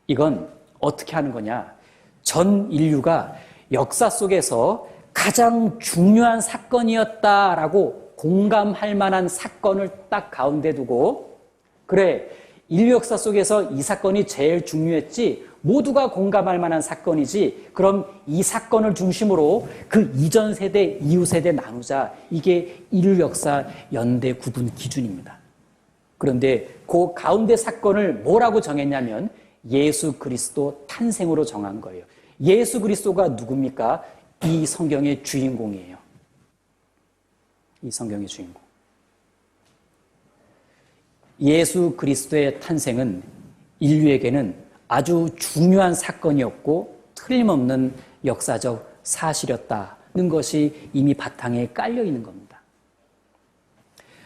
이건 어떻게 하는 거냐? 전 인류가 역사 속에서 가장 중요한 사건이었다라고 공감할 만한 사건을 딱 가운데 두고, 그래, 인류 역사 속에서 이 사건이 제일 중요했지, 모두가 공감할 만한 사건이지, 그럼 이 사건을 중심으로 그 이전 세대, 이후 세대 나누자. 이게 인류 역사 연대 구분 기준입니다. 그런데 그 가운데 사건을 뭐라고 정했냐면 예수 그리스도 탄생으로 정한 거예요. 예수 그리스도가 누굽니까? 이 성경의 주인공이에요. 이 성경의 주인공. 예수 그리스도의 탄생은 인류에게는 아주 중요한 사건이었고 틀림없는 역사적 사실이었다는 것이 이미 바탕에 깔려 있는 겁니다.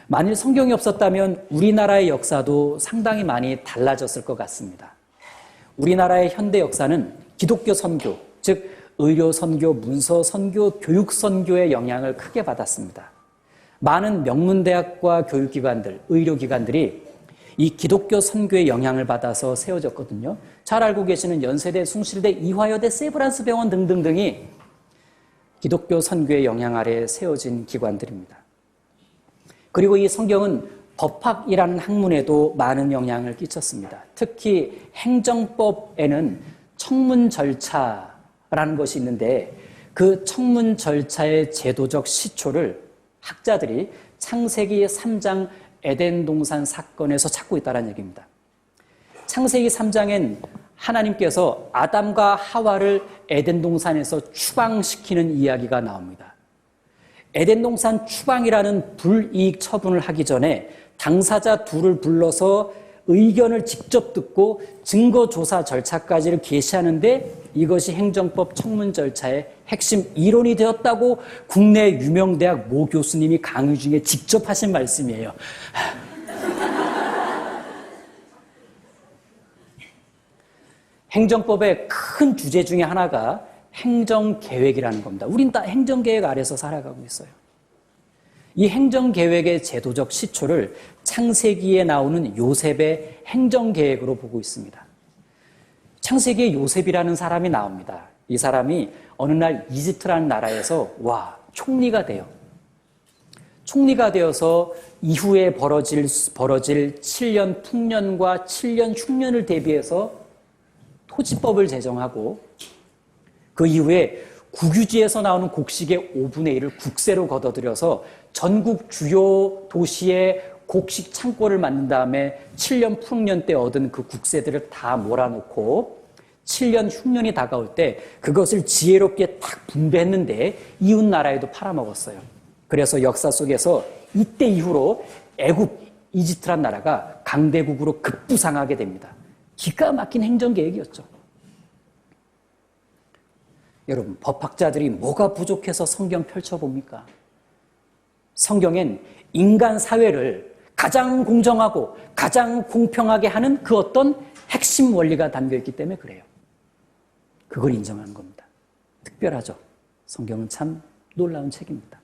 만일 성경이 없었다면 우리나라의 역사도 상당히 많이 달라졌을 것 같습니다. 우리나라의 현대 역사는 기독교 선교, 즉 의료 선교, 문서 선교, 교육 선교의 영향을 크게 받았습니다. 많은 명문대학과 교육기관들, 의료기관들이 이 기독교 선교의 영향을 받아서 세워졌거든요. 잘 알고 계시는 연세대, 숭실대, 이화여대, 세브란스 병원 등등등이 기독교 선교의 영향 아래 세워진 기관들입니다. 그리고 이 성경은 법학이라는 학문에도 많은 영향을 끼쳤습니다. 특히 행정법에는 청문 절차라는 것이 있는데 그 청문 절차의 제도적 시초를 학자들이 창세기 3장 에덴 동산 사건에서 찾고 있다는 얘기입니다. 창세기 3장엔 하나님께서 아담과 하와를 에덴 동산에서 추방시키는 이야기가 나옵니다. 에덴 동산 추방이라는 불이익 처분을 하기 전에 당사자 둘을 불러서 의견을 직접 듣고 증거조사 절차까지를 게시하는데 이것이 행정법 청문 절차의 핵심 이론이 되었다고 국내 유명 대학 모 교수님이 강의 중에 직접 하신 말씀이에요. 행정법의 큰 주제 중에 하나가 행정계획이라는 겁니다. 우린 다 행정계획 아래서 살아가고 있어요. 이 행정계획의 제도적 시초를 창세기에 나오는 요셉의 행정계획으로 보고 있습니다. 창세기에 요셉이라는 사람이 나옵니다. 이 사람이 어느 날 이집트라는 나라에서 총리가 돼요. 총리가 되어서 이후에 벌어질 7년 풍년과 7년 흉년을 대비해서 토지법을 제정하고 그 이후에 국유지에서 나오는 곡식의 5분의 1을 국세로 걷어들여서 전국 주요 도시에 곡식 창고를 만든 다음에 7년 풍년 때 얻은 그 국세들을 다 몰아놓고 7년 흉년이 다가올 때 그것을 지혜롭게 딱 분배했는데 이웃 나라에도 팔아먹었어요. 그래서 역사 속에서 이때 이후로 애굽, 이집트란 나라가 강대국으로 급부상하게 됩니다. 기가 막힌 행정계획이었죠. 여러분, 법학자들이 뭐가 부족해서 성경 펼쳐봅니까? 성경엔 인간 사회를 가장 공정하고 가장 공평하게 하는 그 어떤 핵심 원리가 담겨있기 때문에 그래요. 그걸 인정하는 겁니다. 특별하죠. 성경은 참 놀라운 책입니다.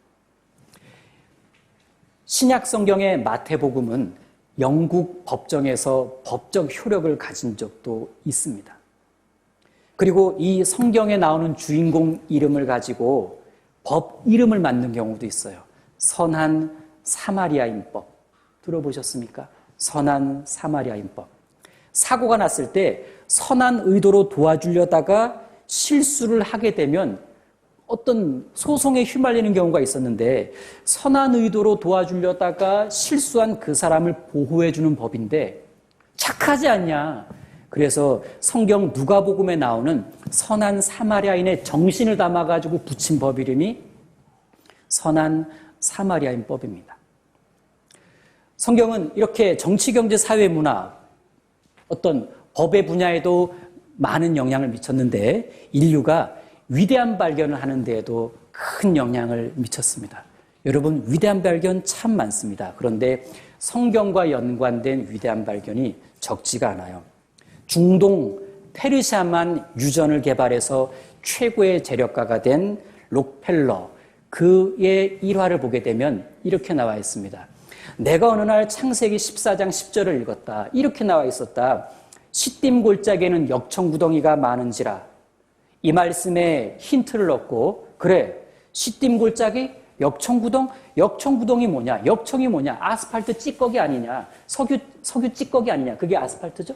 신약 성경의 마태복음은 영국 법정에서 법적 효력을 가진 적도 있습니다. 그리고 이 성경에 나오는 주인공 이름을 가지고 법 이름을 만든 경우도 있어요. 선한 사마리아인법. 들어보셨습니까? 선한 사마리아인법. 사고가 났을 때 선한 의도로 도와주려다가 실수를 하게 되면 어떤 소송에 휘말리는 경우가 있었는데 선한 의도로 도와주려다가 실수한 그 사람을 보호해주는 법인데 착하지 않냐. 그래서 성경 누가복음에 나오는 선한 사마리아인의 정신을 담아가지고 붙인 법 이름이 선한 사마리아인법입니다. 성경은 이렇게 정치, 경제, 사회, 문화 어떤 법의 분야에도 많은 영향을 미쳤는데 인류가 위대한 발견을 하는 데에도 큰 영향을 미쳤습니다. 여러분, 위대한 발견 참 많습니다. 그런데 성경과 연관된 위대한 발견이 적지가 않아요. 중동 페르시아만 유전을 개발해서 최고의 재력가가 된 록펠러, 그의 일화를 보게 되면 이렇게 나와 있습니다. 내가 어느 날 창세기 14장 10절을 읽었다. 이렇게 나와 있었다. 시딤 골짜기에는 역청구덩이가 많은지라. 이 말씀에 힌트를 얻고, 그래, 시딤 골짜기, 역청구덩이 뭐냐? 역청이 뭐냐? 아스팔트 찌꺼기 아니냐? 석유 찌꺼기 아니냐? 그게 아스팔트죠?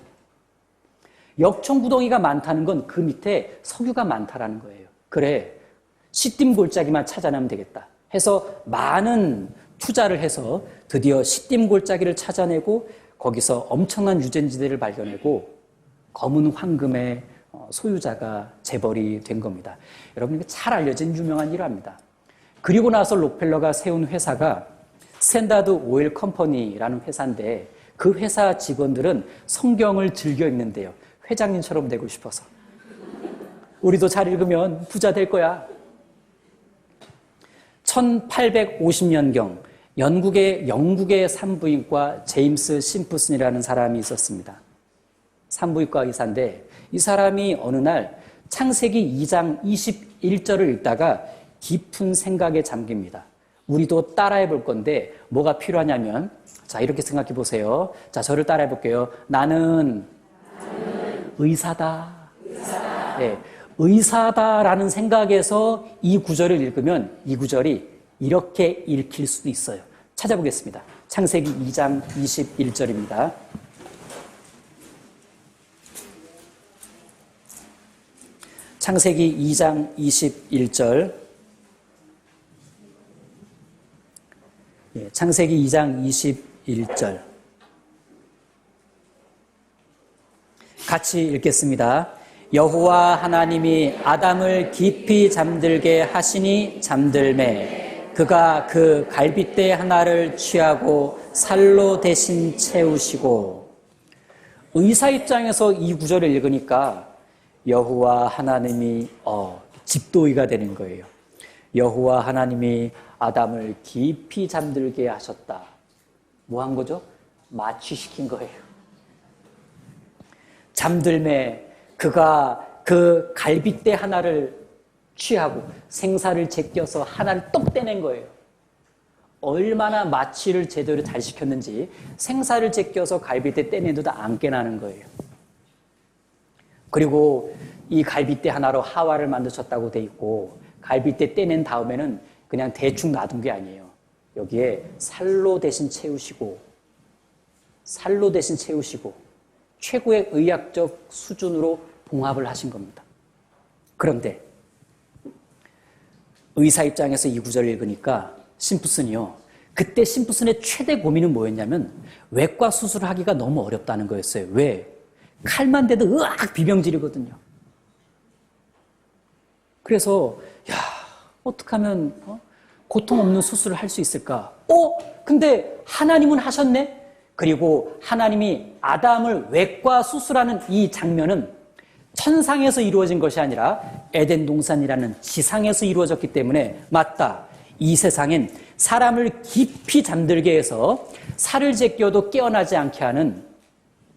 역청구덩이가 많다는 건 그 밑에 석유가 많다라는 거예요. 그래, 시딤 골짜기만 찾아내면 되겠다 해서 많은 투자를 해서 드디어 시딤 골짜기를 찾아내고 거기서 엄청난 유전지대를 발견하고 검은 황금의 소유자가 재벌이 된 겁니다. 여러분, 이거 잘 알려진 유명한 일화입니다. 그리고 나서 록펠러가 세운 회사가 스탠다드 오일 컴퍼니라는 회사인데 그 회사 직원들은 성경을 즐겨 읽는데요. 회장님처럼 되고 싶어서. 우리도 잘 읽으면 부자 될 거야. 1850년경 영국의 산부인과 제임스 심프슨이라는 사람이 있었습니다. 산부인과 의사인데 이 사람이 어느 날 창세기 2장 21절을 읽다가 깊은 생각에 잠깁니다. 우리도 따라해 볼 건데 뭐가 필요하냐면, 자, 이렇게 생각해 보세요. 자, 저를 따라해 볼게요. 나는 의사다. 네, 의사다라는 생각에서 이 구절을 읽으면 이 구절이 이렇게 읽힐 수도 있어요. 찾아보겠습니다. 창세기 2장 21절입니다. 창세기 2장 21절. 창세기 2장 21절. 같이 읽겠습니다. 여호와 하나님이 아담을 깊이 잠들게 하시니 잠들매 그가 그 갈빗대 하나를 취하고 살로 대신 채우시고. 의사 입장에서 이 구절을 읽으니까 여호와 하나님이 집도의가 되는 거예요. 여호와 하나님이 아담을 깊이 잠들게 하셨다. 뭐 한 거죠? 마취시킨 거예요. 잠들매 그가 그 갈빗대 하나를 취하고 생사를 제껴서 하나를 똑 떼낸 거예요. 얼마나 마취를 제대로 잘 시켰는지 생사를 제껴서 갈빗대 떼내도 안 깨나는 거예요. 그리고 이 갈빗대 하나로 하와를 만드셨다고 돼 있고, 갈빗대 떼낸 다음에는 그냥 대충 놔둔 게 아니에요. 여기에 살로 대신 채우시고 최고의 의학적 수준으로 봉합을 하신 겁니다. 그런데 의사 입장에서 이 구절을 읽으니까 심프슨이요. 그때 심프슨의 최대 고민은 뭐였냐면 외과 수술을 하기가 너무 어렵다는 거였어요. 왜? 칼만 대도 으악 비명지르거든요. 그래서 어떻게 하면 고통 없는 수술을 할 수 있을까? 근데 하나님은 하셨네? 그리고 하나님이 아담을 외과 수술하는 이 장면은 천상에서 이루어진 것이 아니라 에덴 동산이라는 지상에서 이루어졌기 때문에 맞다. 이 세상엔 사람을 깊이 잠들게 해서 살을 제껴도 깨어나지 않게 하는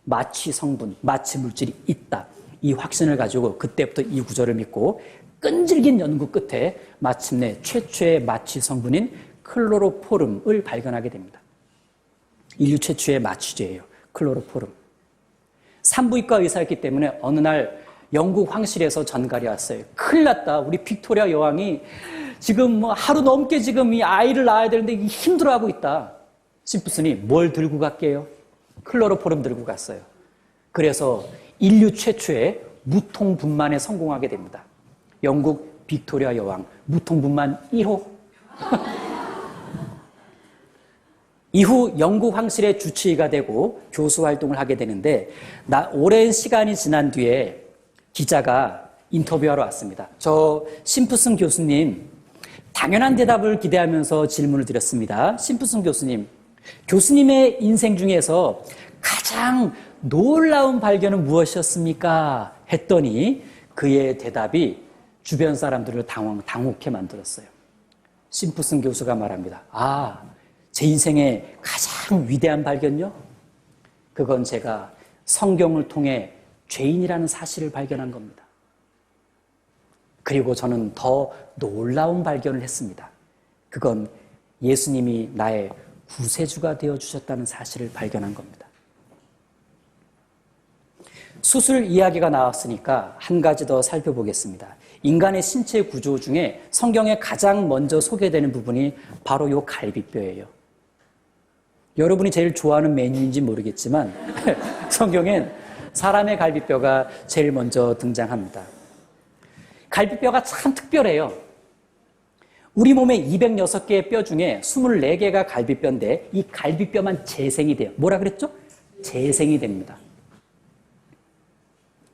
마취 성분, 마취 물질이 있다. 이 확신을 가지고 그때부터 이 구절을 믿고 끈질긴 연구 끝에 마침내 최초의 마취 성분인 클로로포름을 발견하게 됩니다. 인류 최초의 마취제예요. 클로로포름. 산부인과 의사였기 때문에 어느 날 영국 황실에서 전갈이 왔어요. 큰일 났다. 우리 빅토리아 여왕이 지금 하루 넘게 지금 이 아이를 낳아야 되는데 힘들어하고 있다. 심프슨이 뭘 들고 갈게요? 클로로포름 들고 갔어요. 그래서 인류 최초의 무통분만에 성공하게 됩니다. 영국 빅토리아 여왕 무통분만 1호. 이후 영국 황실의 주치의가 되고 교수 활동을 하게 되는데 오랜 시간이 지난 뒤에 기자가 인터뷰하러 왔습니다. 저 심프슨 교수님 당연한 대답을 기대하면서 질문을 드렸습니다. 심프슨 교수님, 교수님의 인생 중에서 가장 놀라운 발견은 무엇이었습니까? 했더니 그의 대답이 주변 사람들을 당혹해 만들었어요. 심프슨 교수가 말합니다. 제 인생의 가장 위대한 발견요? 그건 제가 성경을 통해 죄인이라는 사실을 발견한 겁니다. 그리고 저는 더 놀라운 발견을 했습니다. 그건 예수님이 나의 구세주가 되어주셨다는 사실을 발견한 겁니다. 수술 이야기가 나왔으니까 한 가지 더 살펴보겠습니다. 인간의 신체 구조 중에 성경에 가장 먼저 소개되는 부분이 바로 이 갈비뼈예요. 여러분이 제일 좋아하는 메뉴인지 모르겠지만 성경엔 사람의 갈비뼈가 제일 먼저 등장합니다. 갈비뼈가 참 특별해요. 우리 몸의 206개의 뼈 중에 24개가 갈비뼈인데 이 갈비뼈만 재생이 돼요. 뭐라 그랬죠? 재생이 됩니다.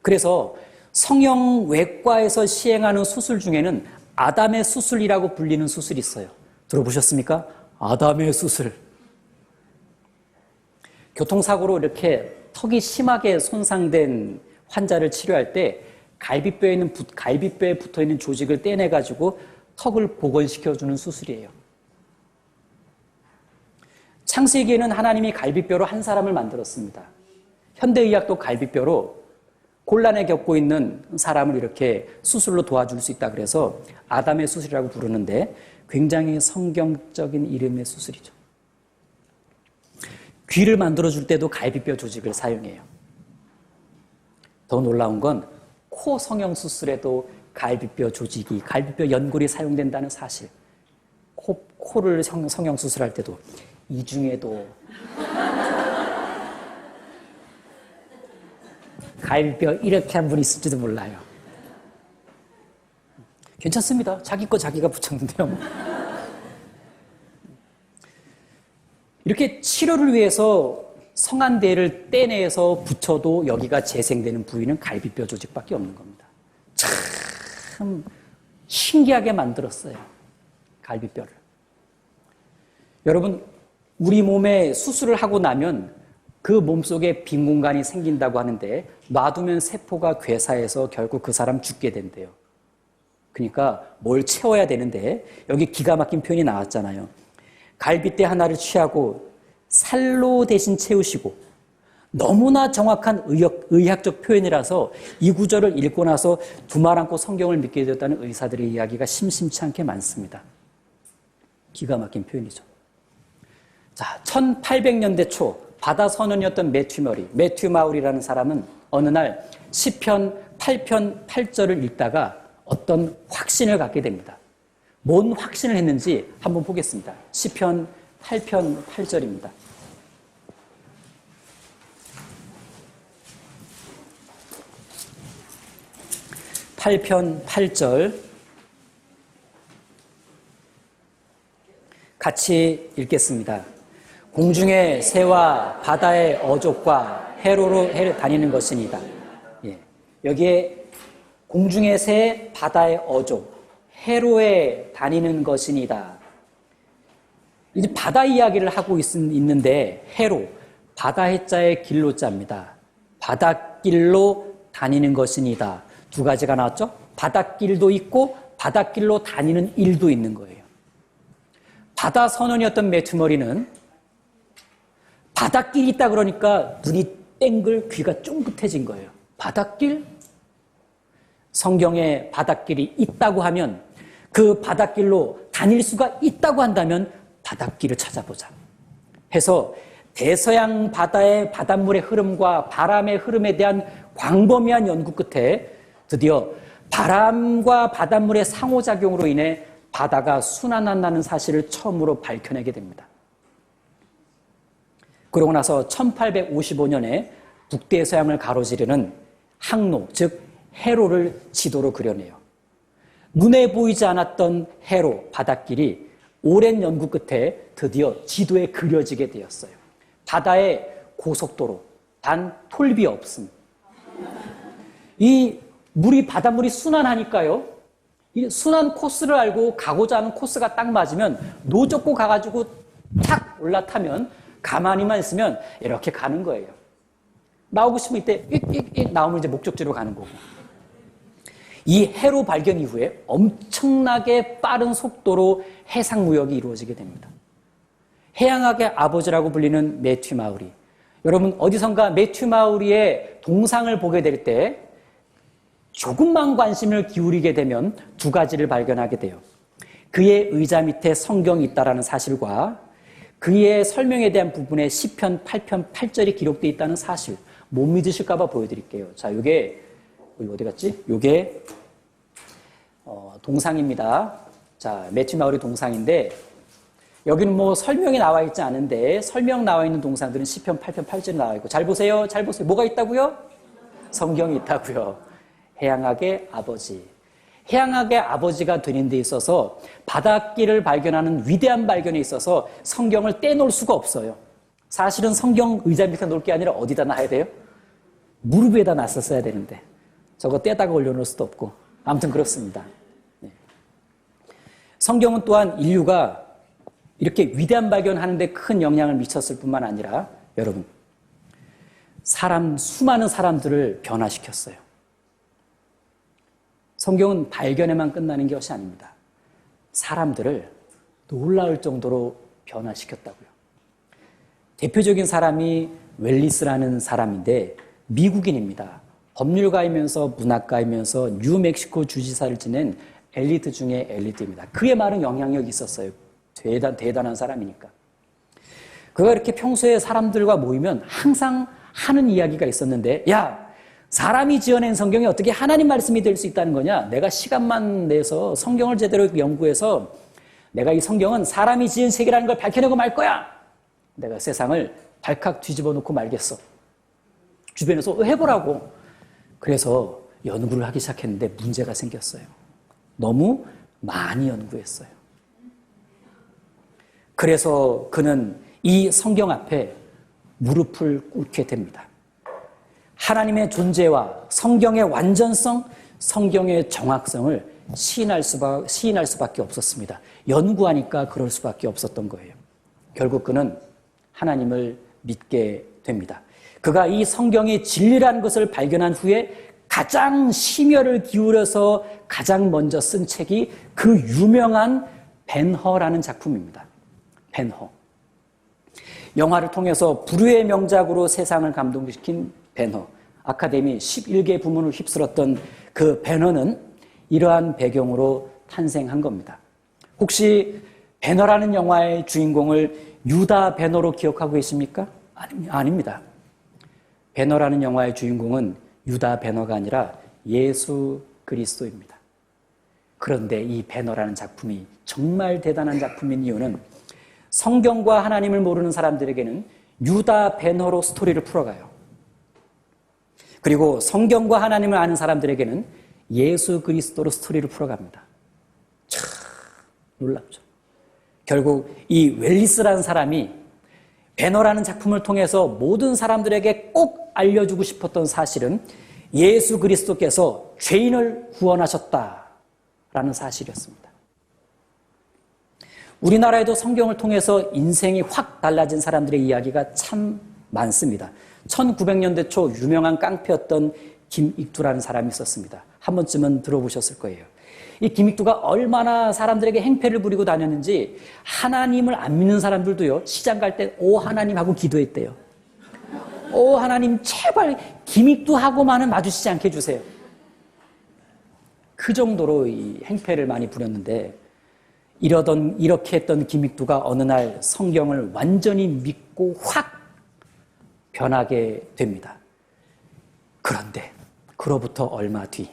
그래서 성형외과에서 시행하는 수술 중에는 아담의 수술이라고 불리는 수술이 있어요. 들어보셨습니까? 아담의 수술. 교통사고로 이렇게 턱이 심하게 손상된 환자를 치료할 때 갈비뼈에 붙어있는 조직을 떼내가지고 턱을 복원시켜주는 수술이에요. 창세기에는 하나님이 갈비뼈로 한 사람을 만들었습니다. 현대의학도 갈비뼈로 곤란에 겪고 있는 사람을 이렇게 수술로 도와줄 수 있다 그래서 아담의 수술이라고 부르는데 굉장히 성경적인 이름의 수술이죠. 귀를 만들어줄 때도 갈비뼈 조직을 사용해요. 더 놀라운 건 코 성형 수술에도 갈비뼈 조직이, 갈비뼈 연골이 사용된다는 사실. 코를 성형 수술할 때도 이 중에도 갈비뼈 이렇게 한 분 있을지도 몰라요. 괜찮습니다. 자기 거 자기가 붙였는데요. 이렇게 치료를 위해서 성안대를 떼내서 붙여도 여기가 재생되는 부위는 갈비뼈 조직밖에 없는 겁니다. 참 신기하게 만들었어요. 갈비뼈를. 여러분, 우리 몸에 수술을 하고 나면 그 몸속에 빈 공간이 생긴다고 하는데 놔두면 세포가 괴사해서 결국 그 사람 죽게 된대요. 그러니까 뭘 채워야 되는데 여기 기가 막힌 표현이 나왔잖아요. 갈비뼈 하나를 취하고 살로 대신 채우시고, 너무나 정확한 의학적 표현이라서 이 구절을 읽고 나서 두 말 안고 성경을 믿게 되었다는 의사들의 이야기가 심심치 않게 많습니다. 기가 막힌 표현이죠. 자, 1800년대 초 바다 선원이었던 매튜 마울이라는 사람은 어느 날 시편 8편 8절을 읽다가 어떤 확신을 갖게 됩니다. 뭔 확신을 했는지 한번 보겠습니다. 시편 8편 8절입니다. (8편 8절) 같이 읽겠습니다. 공중의 새와 바다의 어족과 해로 다니는 것이니이다. 예. 여기에 공중의 새, 바다의 어족, 해로에 다니는 것이니이다. 이제 바다 이야기를 하고 있는데 해로, 바다 해자의 길로자입니다. 바닷길로 다니는 것이니이다. 두 가지가 나왔죠? 바닷길도 있고 바닷길로 다니는 일도 있는 거예요. 바다 선원이었던 매튜머리는 바닷길이 있다 그러니까 눈이 땡글 귀가 쫑긋해진 거예요. 바닷길? 성경에 바닷길이 있다고 하면 그 바닷길로 다닐 수가 있다고 한다면 바닷길을 찾아보자 해서 대서양 바다의 바닷물의 흐름과 바람의 흐름에 대한 광범위한 연구 끝에 드디어 바람과 바닷물의 상호작용으로 인해 바다가 순환한다는 사실을 처음으로 밝혀내게 됩니다. 그러고 나서 1855년에 북대서양을 가로지르는 항로, 즉 해로를 지도로 그려내요. 눈에 보이지 않았던 해로, 바닷길이 오랜 연구 끝에 드디어 지도에 그려지게 되었어요. 바다의 고속도로, 단 톨비 없음. 이 바닷물이 순환하니까요. 이 순환 코스를 알고 가고자 하는 코스가 딱 맞으면 노젓고 가가지고 탁 올라타면 가만히만 있으면 이렇게 가는 거예요. 나오고 싶으면 이때 익익익 나오면 이제 목적지로 가는 거고. 이 해로 발견 이후에 엄청나게 빠른 속도로 해상 무역이 이루어지게 됩니다. 해양학의 아버지라고 불리는 매튜 마우리. 여러분 어디선가 매튜 마우리의 동상을 보게 될 때 조금만 관심을 기울이게 되면 두 가지를 발견하게 돼요. 그의 의자 밑에 성경이 있다라는 사실과 그의 설명에 대한 부분에 시편 8편 8절이 기록되어 있다는 사실, 못 믿으실까 봐 보여드릴게요. 자, 이게 어디 갔지? 이게 동상입니다. 자, 매튜 마을의 동상인데 여기는 뭐 설명이 나와 있지 않은데 설명 나와 있는 동상들은 시편 8편 8절에 나와 있고, 잘 보세요. 잘 보세요. 뭐가 있다고요? 성경이 있다고요. 해양학의 아버지. 해양학의 아버지가 되는 데 있어서 바닷길을 발견하는 위대한 발견에 있어서 성경을 떼놓을 수가 없어요. 사실은 성경 의자 밑에 놓을 게 아니라 어디다 놔야 돼요? 무릎 위에다 놨었어야 되는데 저거 떼다가 올려놓을 수도 없고, 아무튼 그렇습니다. 네. 성경은 또한 인류가 이렇게 위대한 발견하는 데 큰 영향을 미쳤을 뿐만 아니라 여러분, 수많은 사람들을 변화시켰어요. 성경은 발견에만 끝나는 것이 아닙니다. 사람들을 놀라울 정도로 변화시켰다고요. 대표적인 사람이 웰리스라는 사람인데 미국인입니다. 법률가이면서 문학가이면서 뉴멕시코 주지사를 지낸 엘리트 중에 엘리트입니다. 그의 말은 영향력이 있었어요. 대단한 사람이니까. 그가 이렇게 평소에 사람들과 모이면 항상 하는 이야기가 있었는데, 야, 사람이 지어낸 성경이 어떻게 하나님 말씀이 될 수 있다는 거냐? 내가 시간만 내서 성경을 제대로 연구해서 내가 이 성경은 사람이 지은 세계라는 걸 밝혀내고 말 거야. 내가 세상을 발칵 뒤집어 놓고 말겠어. 주변에서 해보라고. 그래서 연구를 하기 시작했는데 문제가 생겼어요. 너무 많이 연구했어요. 그래서 그는 이 성경 앞에 무릎을 꿇게 됩니다. 하나님의 존재와 성경의 완전성, 성경의 정확성을 시인할 수밖에 없었습니다. 연구하니까 그럴 수밖에 없었던 거예요. 결국 그는 하나님을 믿게 됩니다. 그가 이 성경의 진리라는 것을 발견한 후에 가장 심혈을 기울여서 가장 먼저 쓴 책이 그 유명한 벤허라는 작품입니다. 벤허. 영화를 통해서 불후의 명작으로 세상을 감동시킨 벤허. 아카데미 11개 부문을 휩쓸었던 그 벤허는 이러한 배경으로 탄생한 겁니다. 혹시 벤허라는 영화의 주인공을 유다 벤허로 기억하고 계십니까? 아닙니다. 벤허라는 영화의 주인공은 유다 벤허가 아니라 예수 그리스도입니다. 그런데 이 벤허라는 작품이 정말 대단한 작품인 이유는 성경과 하나님을 모르는 사람들에게는 유다 벤허로 스토리를 풀어가요. 그리고 성경과 하나님을 아는 사람들에게는 예수 그리스도로 스토리를 풀어갑니다. 참 놀랍죠. 결국 이 웰리스라는 사람이 벤허라는 작품을 통해서 모든 사람들에게 꼭 알려주고 싶었던 사실은 예수 그리스도께서 죄인을 구원하셨다라는 사실이었습니다. 우리나라에도 성경을 통해서 인생이 확 달라진 사람들의 이야기가 참 많습니다. 1900년대 초 유명한 깡패였던 김익두라는 사람이 있었습니다. 한 번쯤은 들어보셨을 거예요. 이 김익두가 얼마나 사람들에게 행패를 부리고 다녔는지 하나님을 안 믿는 사람들도요, 시장 갈 때 오 하나님 하고 기도했대요. 오 하나님 제발 김익두하고만은 마주치지 않게 해주세요. 그 정도로 이 행패를 많이 부렸는데 이렇게 했던 김익두가 어느 날 성경을 완전히 믿고 확 변하게 됩니다. 그런데 그로부터 얼마 뒤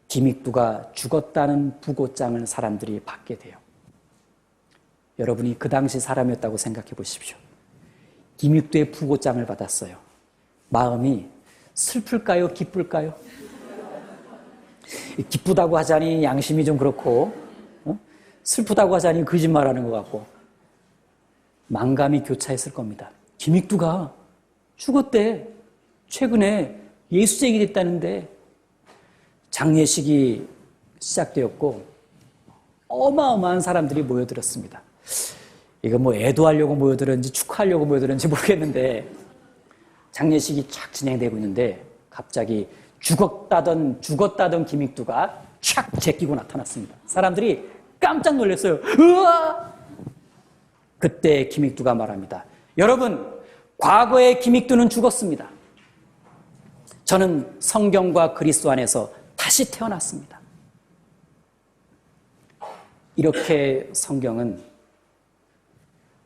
김익두가 죽었다는 부고장을 사람들이 받게 돼요. 여러분이 그 당시 사람이었다고 생각해 보십시오. 김익두의 부고장을 받았어요. 마음이 슬플까요? 기쁠까요? 기쁘다고 하자니 양심이 좀 그렇고, 슬프다고 하자니 거짓말하는 것 같고, 만감이 교차했을 겁니다. 김익두가 죽었대. 최근에 예수쟁이 됐다는데. 장례식이 시작되었고 어마어마한 사람들이 모여들었습니다. 이거 뭐 애도하려고 모여들었는지 축하하려고 모여들었는지 모르겠는데 장례식이 쫙 진행되고 있는데 갑자기 죽었다던 김익두가 촥 제끼고 나타났습니다. 사람들이 깜짝 놀랐어요. 으아! 그때 김익두가 말합니다. 여러분, 과거의 김익두는 죽었습니다. 저는 성경과 그리스도 안에서 다시 태어났습니다. 이렇게 성경은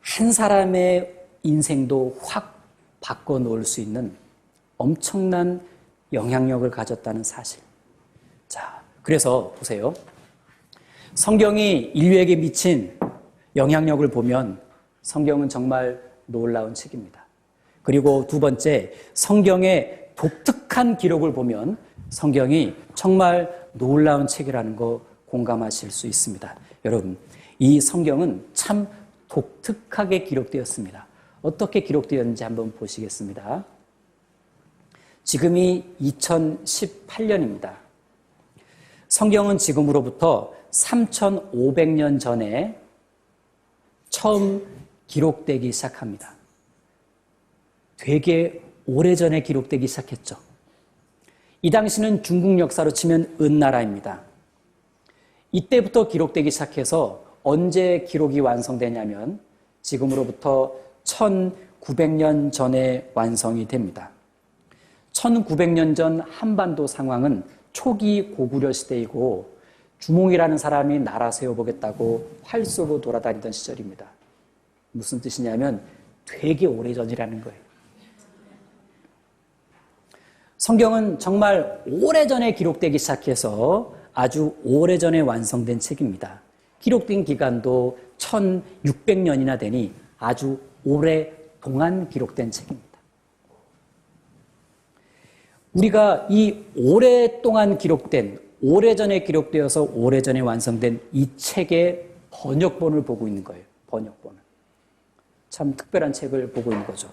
한 사람의 인생도 확 바꿔놓을 수 있는 엄청난 영향력을 가졌다는 사실. 자, 그래서 보세요. 성경이 인류에게 미친 영향력을 보면 성경은 정말 놀라운 책입니다. 그리고 두 번째, 성경의 독특한 기록을 보면 성경이 정말 놀라운 책이라는 거 공감하실 수 있습니다. 여러분, 이 성경은 참 독특하게 기록되었습니다. 어떻게 기록되었는지 한번 보시겠습니다. 지금이 2018년입니다. 성경은 지금으로부터 3,500년 전에 처음 기록되기 시작합니다. 되게 오래전에 기록되기 시작했죠. 이 당시는 중국 역사로 치면 은나라입니다. 이때부터 기록되기 시작해서 언제 기록이 완성되냐면 지금으로부터 1900년 전에 완성이 됩니다. 1900년 전 한반도 상황은 초기 고구려 시대이고 주몽이라는 사람이 나라 세워보겠다고 활 쏘고 돌아다니던 시절입니다. 무슨 뜻이냐면 되게 오래전이라는 거예요. 성경은 정말 오래전에 기록되기 시작해서 아주 오래전에 완성된 책입니다. 기록된 기간도 1600년이나 되니 아주 오랫동안 기록된 책입니다. 우리가 이 오랫동안 기록된, 오래전에 기록되어서 오래전에 완성된 이 책의 번역본을 보고 있는 거예요. 번역본을. 참 특별한 책을 보고 있는 거죠.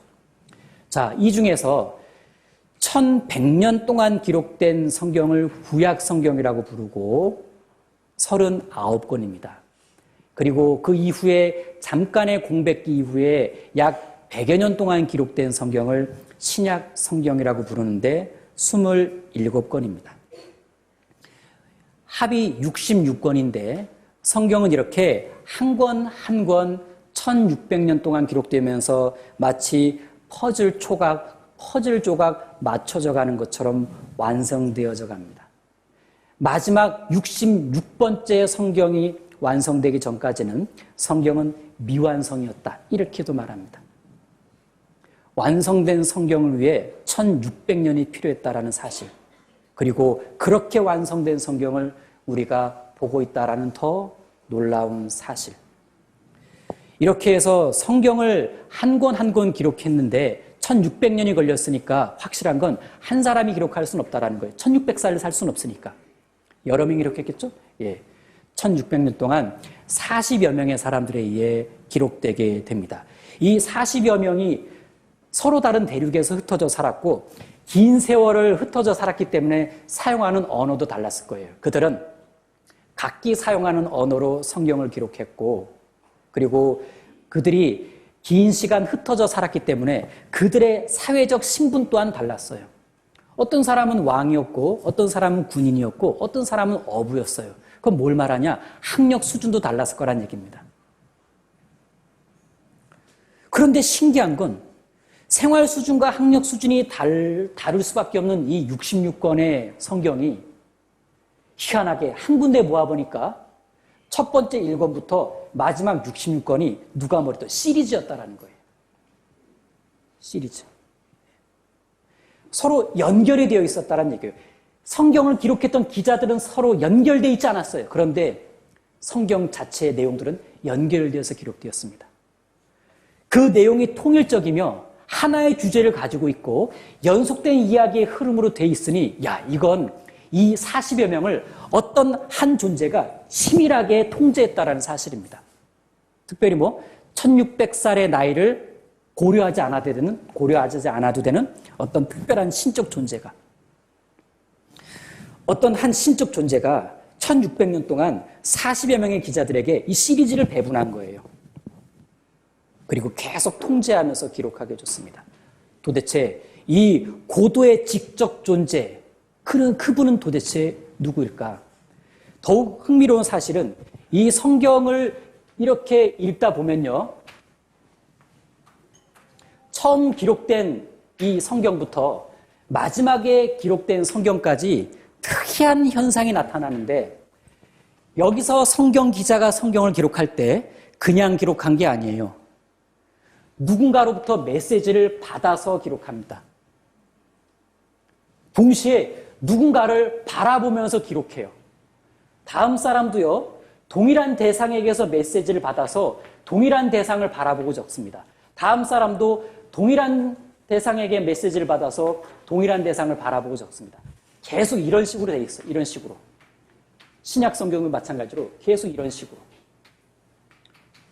자, 이 중에서 1100년 동안 기록된 성경을 구약 성경이라고 부르고 39권입니다. 그리고 그 이후에 잠깐의 공백기 이후에 약 100여 년 동안 기록된 성경을 신약 성경이라고 부르는데 27권입니다. 합이 66권인데 성경은 이렇게 한 권 한 권 1600년 동안 기록되면서 마치 퍼즐 조각 맞춰져 가는 것처럼 완성되어져 갑니다. 마지막 66번째 성경이 완성되기 전까지는 성경은 미완성이었다. 이렇게도 말합니다. 완성된 성경을 위해 1600년이 필요했다라는 사실. 그리고 그렇게 완성된 성경을 우리가 보고 있다라는 더 놀라운 사실. 이렇게 해서 성경을 한 권 한 권 기록했는데 1600년이 걸렸으니까 확실한 건 한 사람이 기록할 수는 없다라는 거예요. 1600살을 살 수는 없으니까. 여러 명이 기록했겠죠? 예. 1600년 동안 40여 명의 사람들에 의해 기록되게 됩니다. 이 40여 명이 서로 다른 대륙에서 흩어져 살았고 긴 세월을 흩어져 살았기 때문에 사용하는 언어도 달랐을 거예요. 그들은 각기 사용하는 언어로 성경을 기록했고 그리고 그들이 긴 시간 흩어져 살았기 때문에 그들의 사회적 신분 또한 달랐어요. 어떤 사람은 왕이었고 어떤 사람은 군인이었고 어떤 사람은 어부였어요. 그건 뭘 말하냐? 학력 수준도 달랐을 거란 얘기입니다. 그런데 신기한 건 생활 수준과 학력 수준이 다를 수밖에 없는 이 66권의 성경이 희한하게 한 군데 모아보니까 첫 번째 1권부터 마지막 66권이 누가 뭐래도 시리즈였다라는 거예요. 시리즈. 서로 연결이 되어 있었다는 얘기예요. 성경을 기록했던 기자들은 서로 연결되어 있지 않았어요. 그런데 성경 자체의 내용들은 연결되어서 기록되었습니다. 그 내용이 통일적이며 하나의 주제를 가지고 있고 연속된 이야기의 흐름으로 돼 있으니 이건 이 40여 명을 어떤 한 존재가 치밀하게 통제했다라는 사실입니다. 특별히 1600살의 나이를 고려하지 않아도 되는 어떤 특별한 신적 존재가 어떤 한 신적 존재가 1600년 동안 40여 명의 기자들에게 이 시리즈를 배분한 거예요. 그리고 계속 통제하면서 기록하게 해줬습니다. 도대체 이 고도의 지적 존재, 그분은 도대체 누구일까? 더욱 흥미로운 사실은 이 성경을 이렇게 읽다 보면요. 처음 기록된 이 성경부터 마지막에 기록된 성경까지 특이한 현상이 나타나는데 여기서 성경 기자가 성경을 기록할 때 그냥 기록한 게 아니에요. 누군가로부터 메시지를 받아서 기록합니다. 동시에 누군가를 바라보면서 기록해요. 다음 사람도요, 동일한 대상에게서 메시지를 받아서 동일한 대상을 바라보고 적습니다. 다음 사람도 동일한 대상에게 메시지를 받아서 동일한 대상을 바라보고 적습니다. 계속 이런 식으로 돼 있어요. 이런 식으로. 신약 성경은 마찬가지로 계속 이런 식으로.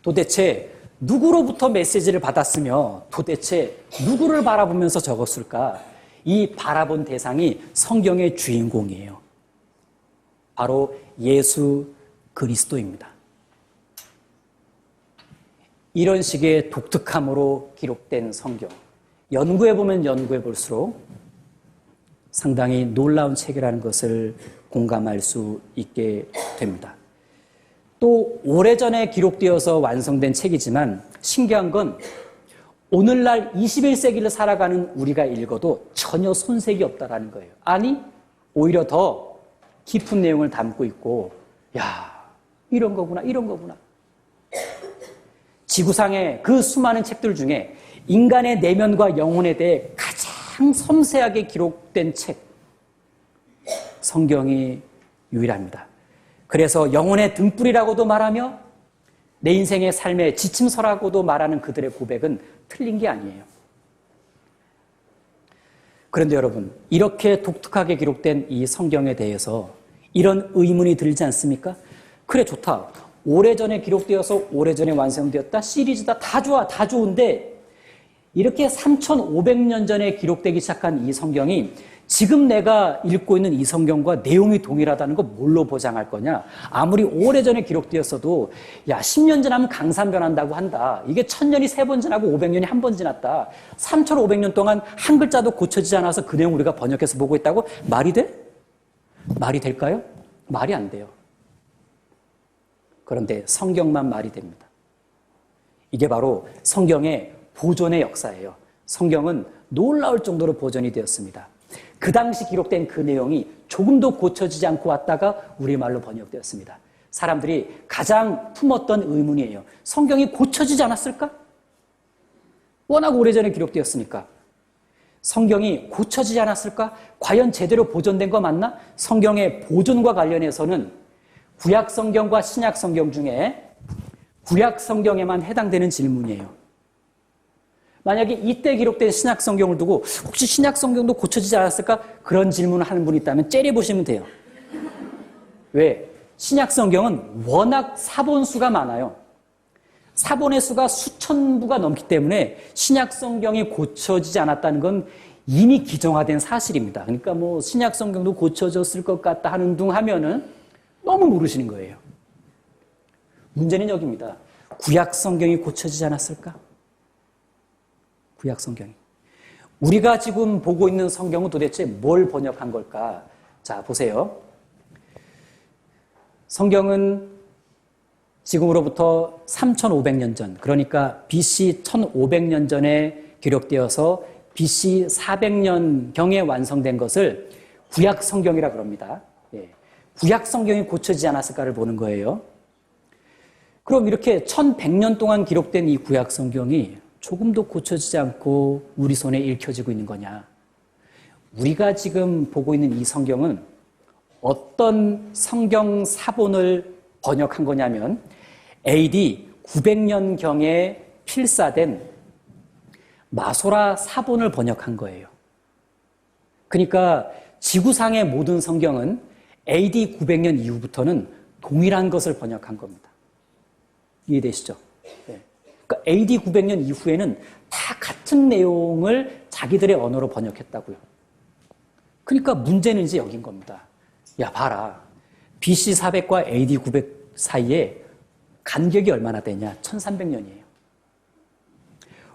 도대체 누구로부터 메시지를 받았으며 도대체 누구를 바라보면서 적었을까? 이 바라본 대상이 성경의 주인공이에요. 바로 예수 그리스도입니다. 이런 식의 독특함으로 기록된 성경. 연구해보면 연구해볼수록 상당히 놀라운 책이라는 것을 공감할 수 있게 됩니다. 또 오래전에 기록되어서 완성된 책이지만 신기한 건 오늘날 21세기를 살아가는 우리가 읽어도 전혀 손색이 없다라는 거예요. 아니, 오히려 더 깊은 내용을 담고 있고, 야, 이런 거구나, 이런 거구나. 지구상의 그 수많은 책들 중에 인간의 내면과 영혼에 대해 가장 섬세하게 기록된 책, 성경이 유일합니다. 그래서 영혼의 등불이라고도 말하며 내 인생의 삶의 지침서라고도 말하는 그들의 고백은 틀린 게 아니에요. 그런데 여러분, 이렇게 독특하게 기록된 이 성경에 대해서 이런 의문이 들지 않습니까? 그래, 좋다. 오래전에 기록되어서 오래전에 완성되었다. 시리즈다. 다 좋아. 다 좋은데 이렇게 3,500년 전에 기록되기 시작한 이 성경이 지금 내가 읽고 있는 이 성경과 내용이 동일하다는 거 뭘로 보장할 거냐? 아무리 오래전에 기록되었어도 야, 10년 지나면 강산 변한다고 한다. 이게 1000년이 3번 지나고 500년이 1번 지났다. 3,500년 동안 한 글자도 고쳐지지 않아서 그 내용 우리가 번역해서 보고 있다고? 말이 돼? 말이 될까요? 말이 안 돼요. 그런데 성경만 말이 됩니다. 이게 바로 성경의 보존의 역사예요. 성경은 놀라울 정도로 보존이 되었습니다. 그 당시 기록된 그 내용이 조금도 고쳐지지 않고 왔다가 우리말로 번역되었습니다. 사람들이 가장 품었던 의문이에요. 성경이 고쳐지지 않았을까? 워낙 오래전에 기록되었으니까. 성경이 고쳐지지 않았을까? 과연 제대로 보존된 거 맞나? 성경의 보존과 관련해서는 구약 성경과 신약 성경 중에 구약 성경에만 해당되는 질문이에요. 만약에 이때 기록된 신약 성경을 두고 혹시 신약 성경도 고쳐지지 않았을까? 그런 질문을 하는 분이 있다면 째려보시면 돼요. 왜? 신약 성경은 워낙 사본 수가 많아요. 사본의 수가 수천 부가 넘기 때문에 신약 성경이 고쳐지지 않았다는 건 이미 기정화된 사실입니다. 그러니까 뭐 신약 성경도 고쳐졌을 것 같다 하는 둥 하면은 너무 모르시는 거예요. 문제는 여기입니다. 구약 성경이 고쳐지지 않았을까? 구약 성경이. 우리가 지금 보고 있는 성경은 도대체 뭘 번역한 걸까? 자, 보세요. 성경은 지금으로부터 3,500년 전, 그러니까 BC 1,500년 전에 기록되어서 BC 400년경에 완성된 것을 구약 성경이라 그럽니다. 예. 구약 성경이 고쳐지지 않았을까를 보는 거예요. 그럼 이렇게 1,100년 동안 기록된 이 구약 성경이 조금도 고쳐지지 않고 우리 손에 읽혀지고 있는 거냐? 우리가 지금 보고 있는 이 성경은 어떤 성경 사본을 번역한 거냐면 AD 900년경에 필사된 마소라 사본을 번역한 거예요. 그러니까 지구상의 모든 성경은 AD 900년 이후부터는 동일한 것을 번역한 겁니다. 이해되시죠? 네. 그러니까 AD 900년 이후에는 다 같은 내용을 자기들의 언어로 번역했다고요. 그러니까 문제는 이제 여긴 겁니다. 야, 봐라. BC 400과 AD 900 사이에 간격이 얼마나 되냐? 1300년이에요.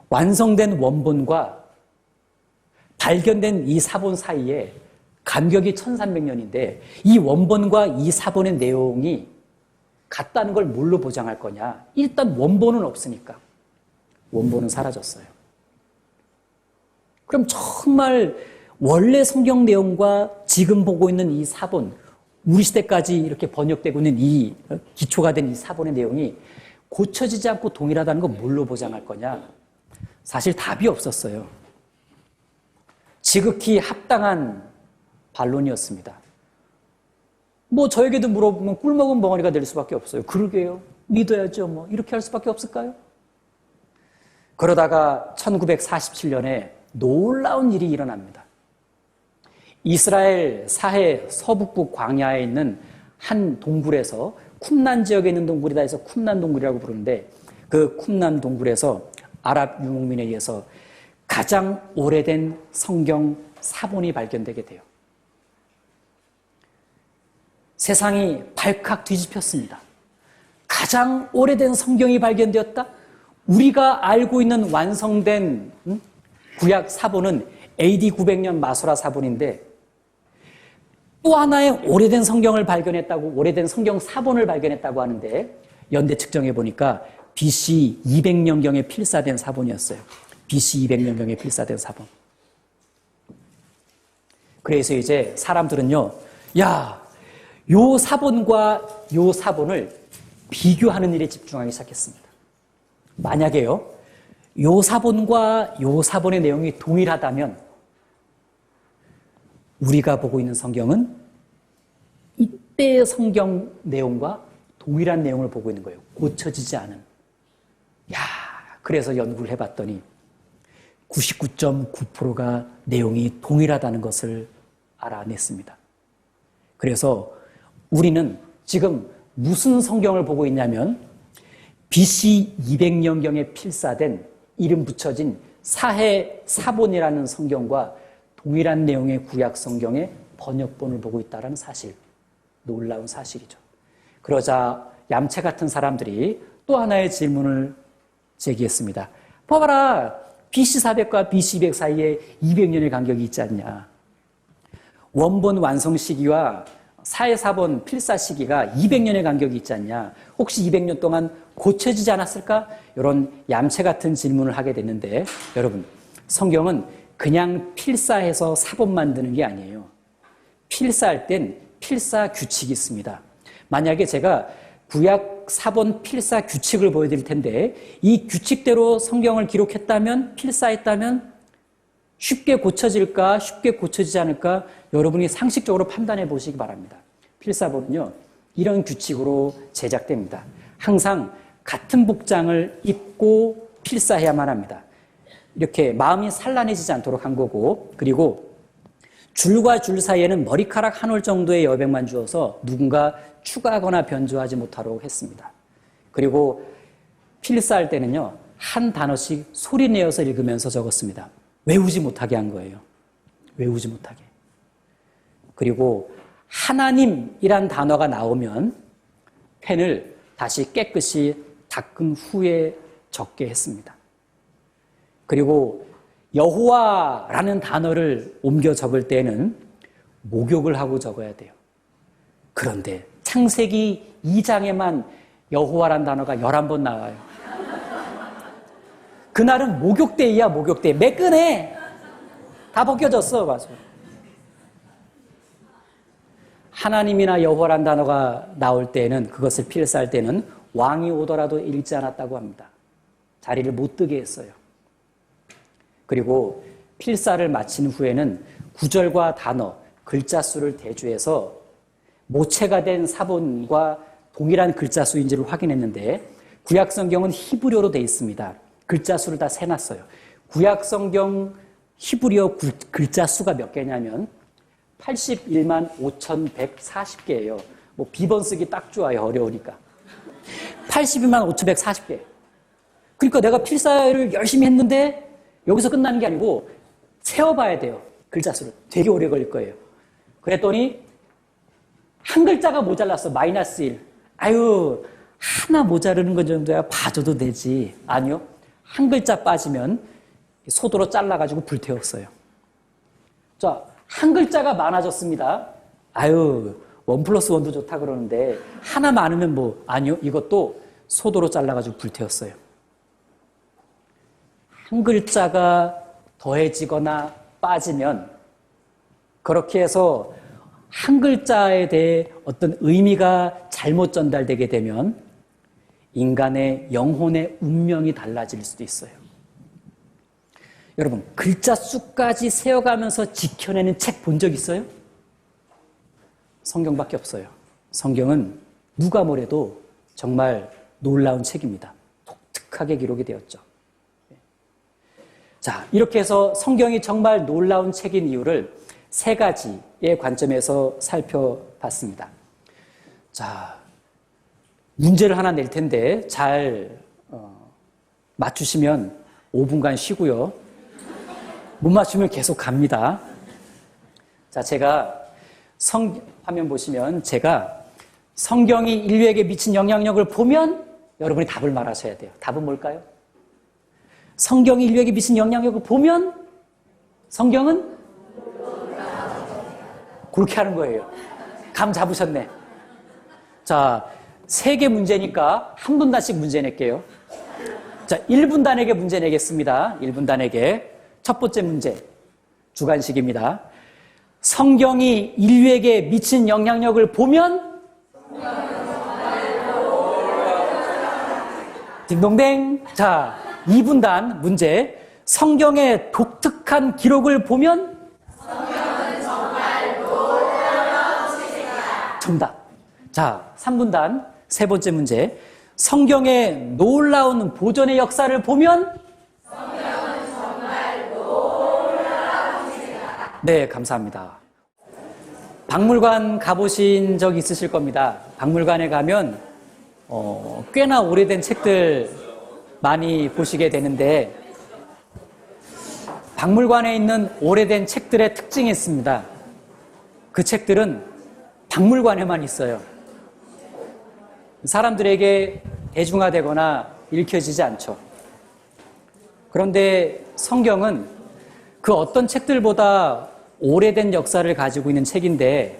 완성된 원본과 발견된 이 사본 사이에 간격이 1300년인데 이 원본과 이 사본의 내용이 같다는 걸 뭘로 보장할 거냐? 일단 원본은 없으니까. 원본은 사라졌어요. 그럼 정말 원래 성경 내용과 지금 보고 있는 이 사본, 우리 시대까지 이렇게 번역되고 있는 이 기초가 된 이 사본의 내용이 고쳐지지 않고 동일하다는 건 뭘로 보장할 거냐? 사실 답이 없었어요. 지극히 합당한 반론이었습니다. 뭐 저에게도 물어보면 꿀먹은 벙어리가 될 수밖에 없어요. 그러게요. 믿어야죠. 뭐 이렇게 할 수밖에 없을까요? 그러다가 1947년에 놀라운 일이 일어납니다. 이스라엘 사해 서북부 광야에 있는 한 동굴에서 쿰난 지역에 있는 동굴이다 해서 쿰난 동굴이라고 부르는데 그 쿰난 동굴에서 아랍 유목민에 의해서 가장 오래된 성경 사본이 발견되게 돼요. 세상이 발칵 뒤집혔습니다. 가장 오래된 성경이 발견되었다? 우리가 알고 있는 완성된 구약 사본은 AD 900년 마소라 사본인데 또 하나의 오래된 성경을 발견했다고, 오래된 성경 사본을 발견했다고 하는데 연대 측정해 보니까 BC 200년경에 필사된 사본이었어요. BC 200년경에 필사된 사본. 그래서 이제 사람들은요, 야, 요 사본과 요 사본을 비교하는 일에 집중하기 시작했습니다. 만약에요, 요 사본과 요 사본의 내용이 동일하다면 우리가 보고 있는 성경은 이때의 성경 내용과 동일한 내용을 보고 있는 거예요. 고쳐지지 않은. 야, 그래서 연구를 해봤더니 99.9%가 내용이 동일하다는 것을 알아냈습니다. 그래서 우리는 지금 무슨 성경을 보고 있냐면 BC 200년경에 필사된 이름 붙여진 사해 사본이라는 성경과 동일한 내용의 구약 성경의 번역본을 보고 있다는 사실, 놀라운 사실이죠. 그러자 얌체 같은 사람들이 또 하나의 질문을 제기했습니다. 봐봐라, BC 400과 BC 200 사이에 200년의 간격이 있지 않냐. 원본 완성 시기와 사해 사본 필사 시기가 200년의 간격이 있지 않냐. 혹시 200년 동안 고쳐지지 않았을까? 이런 얌체 같은 질문을 하게 됐는데 여러분, 성경은 그냥 필사해서 사본 만드는 게 아니에요. 필사할 땐 필사 규칙이 있습니다. 만약에 제가 구약 사본 필사 규칙을 보여드릴 텐데 이 규칙대로 성경을 기록했다면, 필사했다면 쉽게 고쳐질까, 쉽게 고쳐지지 않을까 여러분이 상식적으로 판단해 보시기 바랍니다. 필사본은요, 이런 규칙으로 제작됩니다. 항상 같은 복장을 입고 필사해야만 합니다. 이렇게 마음이 산란해지지 않도록 한 거고, 그리고 줄과 줄 사이에는 머리카락 한 올 정도의 여백만 주어서 누군가 추가하거나 변조하지 못하도록 했습니다. 그리고 필사할 때는요, 한 단어씩 소리 내어서 읽으면서 적었습니다. 외우지 못하게 한 거예요. 외우지 못하게. 그리고 하나님이란 단어가 나오면 펜을 다시 깨끗이 닦은 후에 적게 했습니다. 그리고 여호와라는 단어를 옮겨 적을 때는 목욕을 하고 적어야 돼요. 그런데 창세기 2장에만 여호와란 단어가 11번 나와요. 그날은 목욕데이야, 목욕데이. 매끈해. 다 벗겨졌어, 맞아. 하나님이나 여호와란 단어가 나올 때는, 그것을 필사할 때는 왕이 오더라도 읽지 않았다고 합니다. 자리를 못 뜨게 했어요. 그리고 필사를 마친 후에는 구절과 단어, 글자 수를 대조해서 모체가 된 사본과 동일한 글자 수인지를 확인했는데 구약 성경은 히브리어로 되어 있습니다. 글자 수를 다 세놨어요. 구약 성경 히브리어 글자 수가 몇 개냐면 81만 5,140개예요. 뭐 비번 쓰기 딱 좋아요. 어려우니까. 82만 5,140개. 그러니까 내가 필사를 열심히 했는데 여기서 끝나는 게 아니고 세어봐야 돼요. 글자 수를. 되게 오래 걸릴 거예요. 그랬더니 한 글자가 모자랐어. -1. 아유, 하나 모자르는 것 정도야 봐줘도 되지. 아니요. 한 글자 빠지면 소도로 잘라가지고 불태웠어요. 자, 한 글자가 많아졌습니다. 아유, 1+1도 좋다 그러는데 하나 많으면 뭐, 아니요. 이것도 소도로 잘라가지고 불태웠어요. 한 글자가 더해지거나 빠지면 그렇게 해서 한 글자에 대해 어떤 의미가 잘못 전달되게 되면 인간의 영혼의 운명이 달라질 수도 있어요. 여러분, 글자 수까지 세어가면서 지켜내는 책 본 적 있어요? 성경밖에 없어요. 성경은 누가 뭐래도 정말 놀라운 책입니다. 독특하게 기록이 되었죠. 자, 이렇게 해서 성경이 정말 놀라운 책인 이유를 세 가지의 관점에서 살펴봤습니다. 자, 문제를 하나 낼 텐데 잘 맞추시면 5분간 쉬고요. 못 맞추면 계속 갑니다. 자, 제가 화면 보시면 제가 성경이 인류에게 미친 영향력을 보면 여러분이 답을 말하셔야 돼요. 답은 뭘까요? 성경이 인류에게 미친 영향력을 보면 성경은 그렇게 하는 거예요. 감 잡으셨네. 자, 3개 문제니까 한 분단씩 문제 낼게요. 자, 1분단에게 문제 내겠습니다. 1분단에게. 첫 번째 문제, 주관식입니다. 성경이 인류에게 미친 영향력을 보면 딩동댕. 자, 2분단 문제, 성경의 독특한 기록을 보면 성경은 정말 놀라운 책이다. 정답. 자, 3분단 세 번째 문제, 성경의 놀라운 보존의 역사를 보면 성경은 정말 놀라운 책이다. 네, 감사합니다. 박물관 가보신 적 있으실 겁니다. 박물관에 가면 꽤나 오래된 책들 많이 보시게 되는데 박물관에 있는 오래된 책들의 특징이 있습니다. 그 책들은 박물관에만 있어요. 사람들에게 대중화되거나 읽혀지지 않죠. 그런데 성경은 그 어떤 책들보다 오래된 역사를 가지고 있는 책인데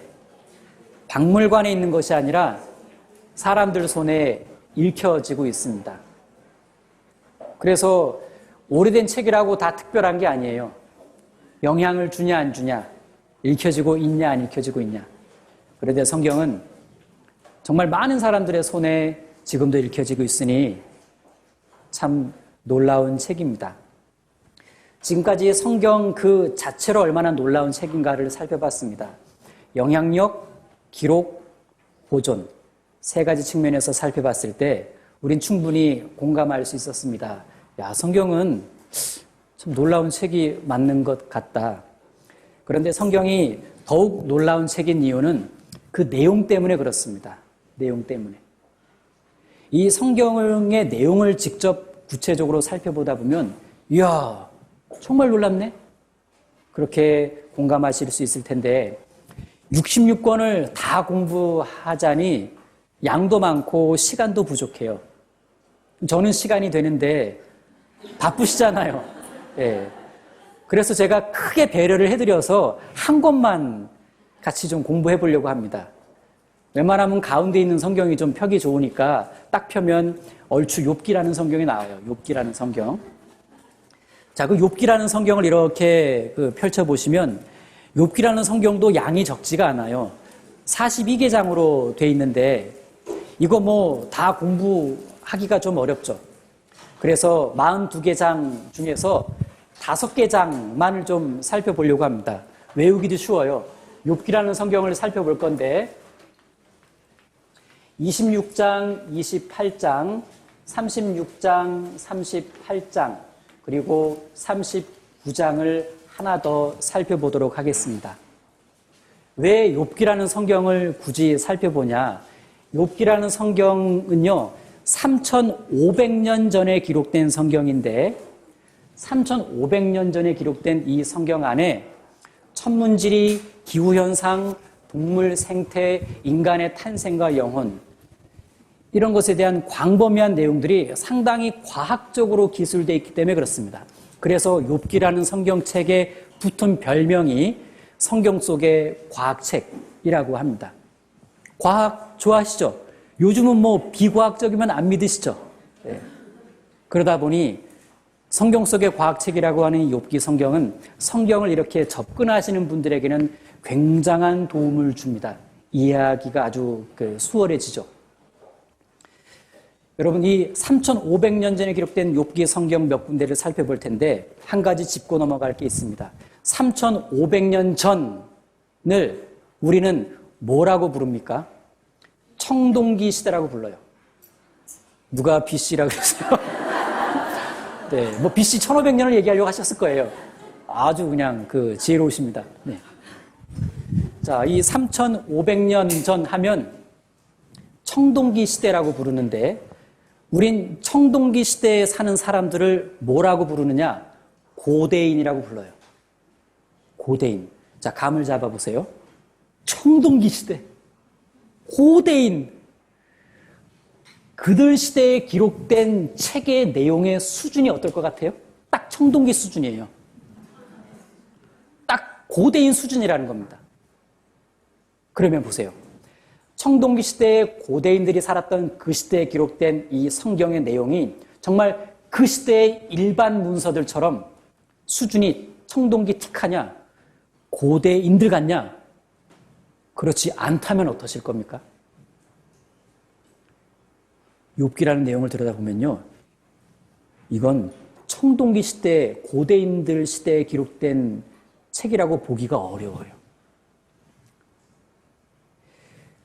박물관에 있는 것이 아니라 사람들 손에 읽혀지고 있습니다. 그래서 오래된 책이라고 다 특별한 게 아니에요. 영향을 주냐 안 주냐, 읽혀지고 있냐 안 읽혀지고 있냐. 그런데 성경은 정말 많은 사람들의 손에 지금도 읽혀지고 있으니 참 놀라운 책입니다. 지금까지 성경 그 자체로 얼마나 놀라운 책인가를 살펴봤습니다. 영향력, 기록, 보존, 세 가지 측면에서 살펴봤을 때 우린 충분히 공감할 수 있었습니다. 야, 성경은 참 놀라운 책이 맞는 것 같다. 그런데 성경이 더욱 놀라운 책인 이유는 그 내용 때문에 그렇습니다. 내용 때문에. 이 성경의 내용을 직접 구체적으로 살펴보다 보면 이야, 정말 놀랍네? 그렇게 공감하실 수 있을 텐데 66권을 다 공부하자니 양도 많고 시간도 부족해요. 저는 시간이 되는데 바쁘시잖아요. 예. 그래서 제가 크게 배려를 해드려서 한 권만 같이 좀 공부해 보려고 합니다. 웬만하면 가운데 있는 성경이 좀 펴기 좋으니까 딱 펴면 얼추 욥기라는 성경이 나와요. 욥기라는 성경. 자, 그 욥기라는 성경을 이렇게 펼쳐보시면 욥기라는 성경도 양이 적지가 않아요. 42개장으로 돼 있는데 이거 뭐 다 공부하기가 좀 어렵죠. 그래서 42개장 중에서 5개장만을 좀 살펴보려고 합니다. 외우기도 쉬워요. 욥기라는 성경을 살펴볼 건데 26장, 28장, 36장, 38장, 그리고 39장을 하나 더 살펴보도록 하겠습니다. 왜 욥기라는 성경을 굳이 살펴보냐? 욥기라는 성경은요, 3,500년 전에 기록된 성경인데 3,500년 전에 기록된 이 성경 안에 천문지리, 기후현상, 동물 생태, 인간의 탄생과 영혼, 이런 것에 대한 광범위한 내용들이 상당히 과학적으로 기술되어 있기 때문에 그렇습니다. 그래서 욥기라는 성경책에 붙은 별명이 성경 속의 과학책이라고 합니다. 과학 좋아하시죠? 요즘은 뭐 비과학적이면 안 믿으시죠? 네. 그러다 보니 성경 속의 과학책이라고 하는 욥기 성경은 성경을 이렇게 접근하시는 분들에게는 굉장한 도움을 줍니다. 이해하기가 아주 수월해지죠. 여러분, 이 3,500년 전에 기록된 욥기 성경 몇 군데를 살펴볼 텐데 한 가지 짚고 넘어갈 게 있습니다. 3,500년 전을 우리는 뭐라고 부릅니까? 청동기 시대라고 불러요. 누가 BC라고 그랬어요? 네, 뭐 BC 1500년을 얘기하려고 하셨을 거예요. 아주 그냥 지혜로우십니다. 네. 자, 이 3,500년 전 하면 청동기 시대라고 부르는데 우린 청동기 시대에 사는 사람들을 뭐라고 부르느냐? 고대인이라고 불러요. 고대인. 자, 감을 잡아보세요. 청동기 시대. 고대인. 그들 시대에 기록된 책의 내용의 수준이 어떨 것 같아요? 딱 청동기 수준이에요. 딱 고대인 수준이라는 겁니다. 그러면 보세요. 청동기 시대에 고대인들이 살았던 그 시대에 기록된 이 성경의 내용이 정말 그 시대의 일반 문서들처럼 수준이 청동기 틱하냐? 고대인들 같냐? 그렇지 않다면 어떠실 겁니까? 욥기라는 내용을 들여다보면요. 이건 청동기 시대, 고대인들 시대에 기록된 책이라고 보기가 어려워요.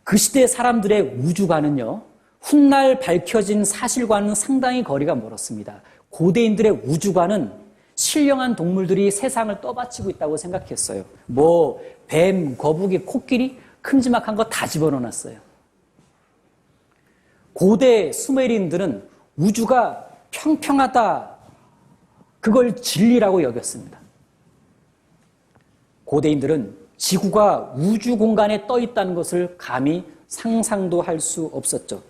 그 시대 사람들의 우주관은요, 훗날 밝혀진 사실과는 상당히 거리가 멀었습니다. 고대인들의 우주관은 신령한 동물들이 세상을 떠받치고 있다고 생각했어요. 뭐 뱀, 거북이, 코끼리, 큼지막한 거 다 집어넣어놨어요. 고대 수메리인들은 우주가 평평하다, 그걸 진리라고 여겼습니다. 고대인들은 지구가 우주 공간에 떠 있다는 것을 감히 상상도 할 수 없었죠.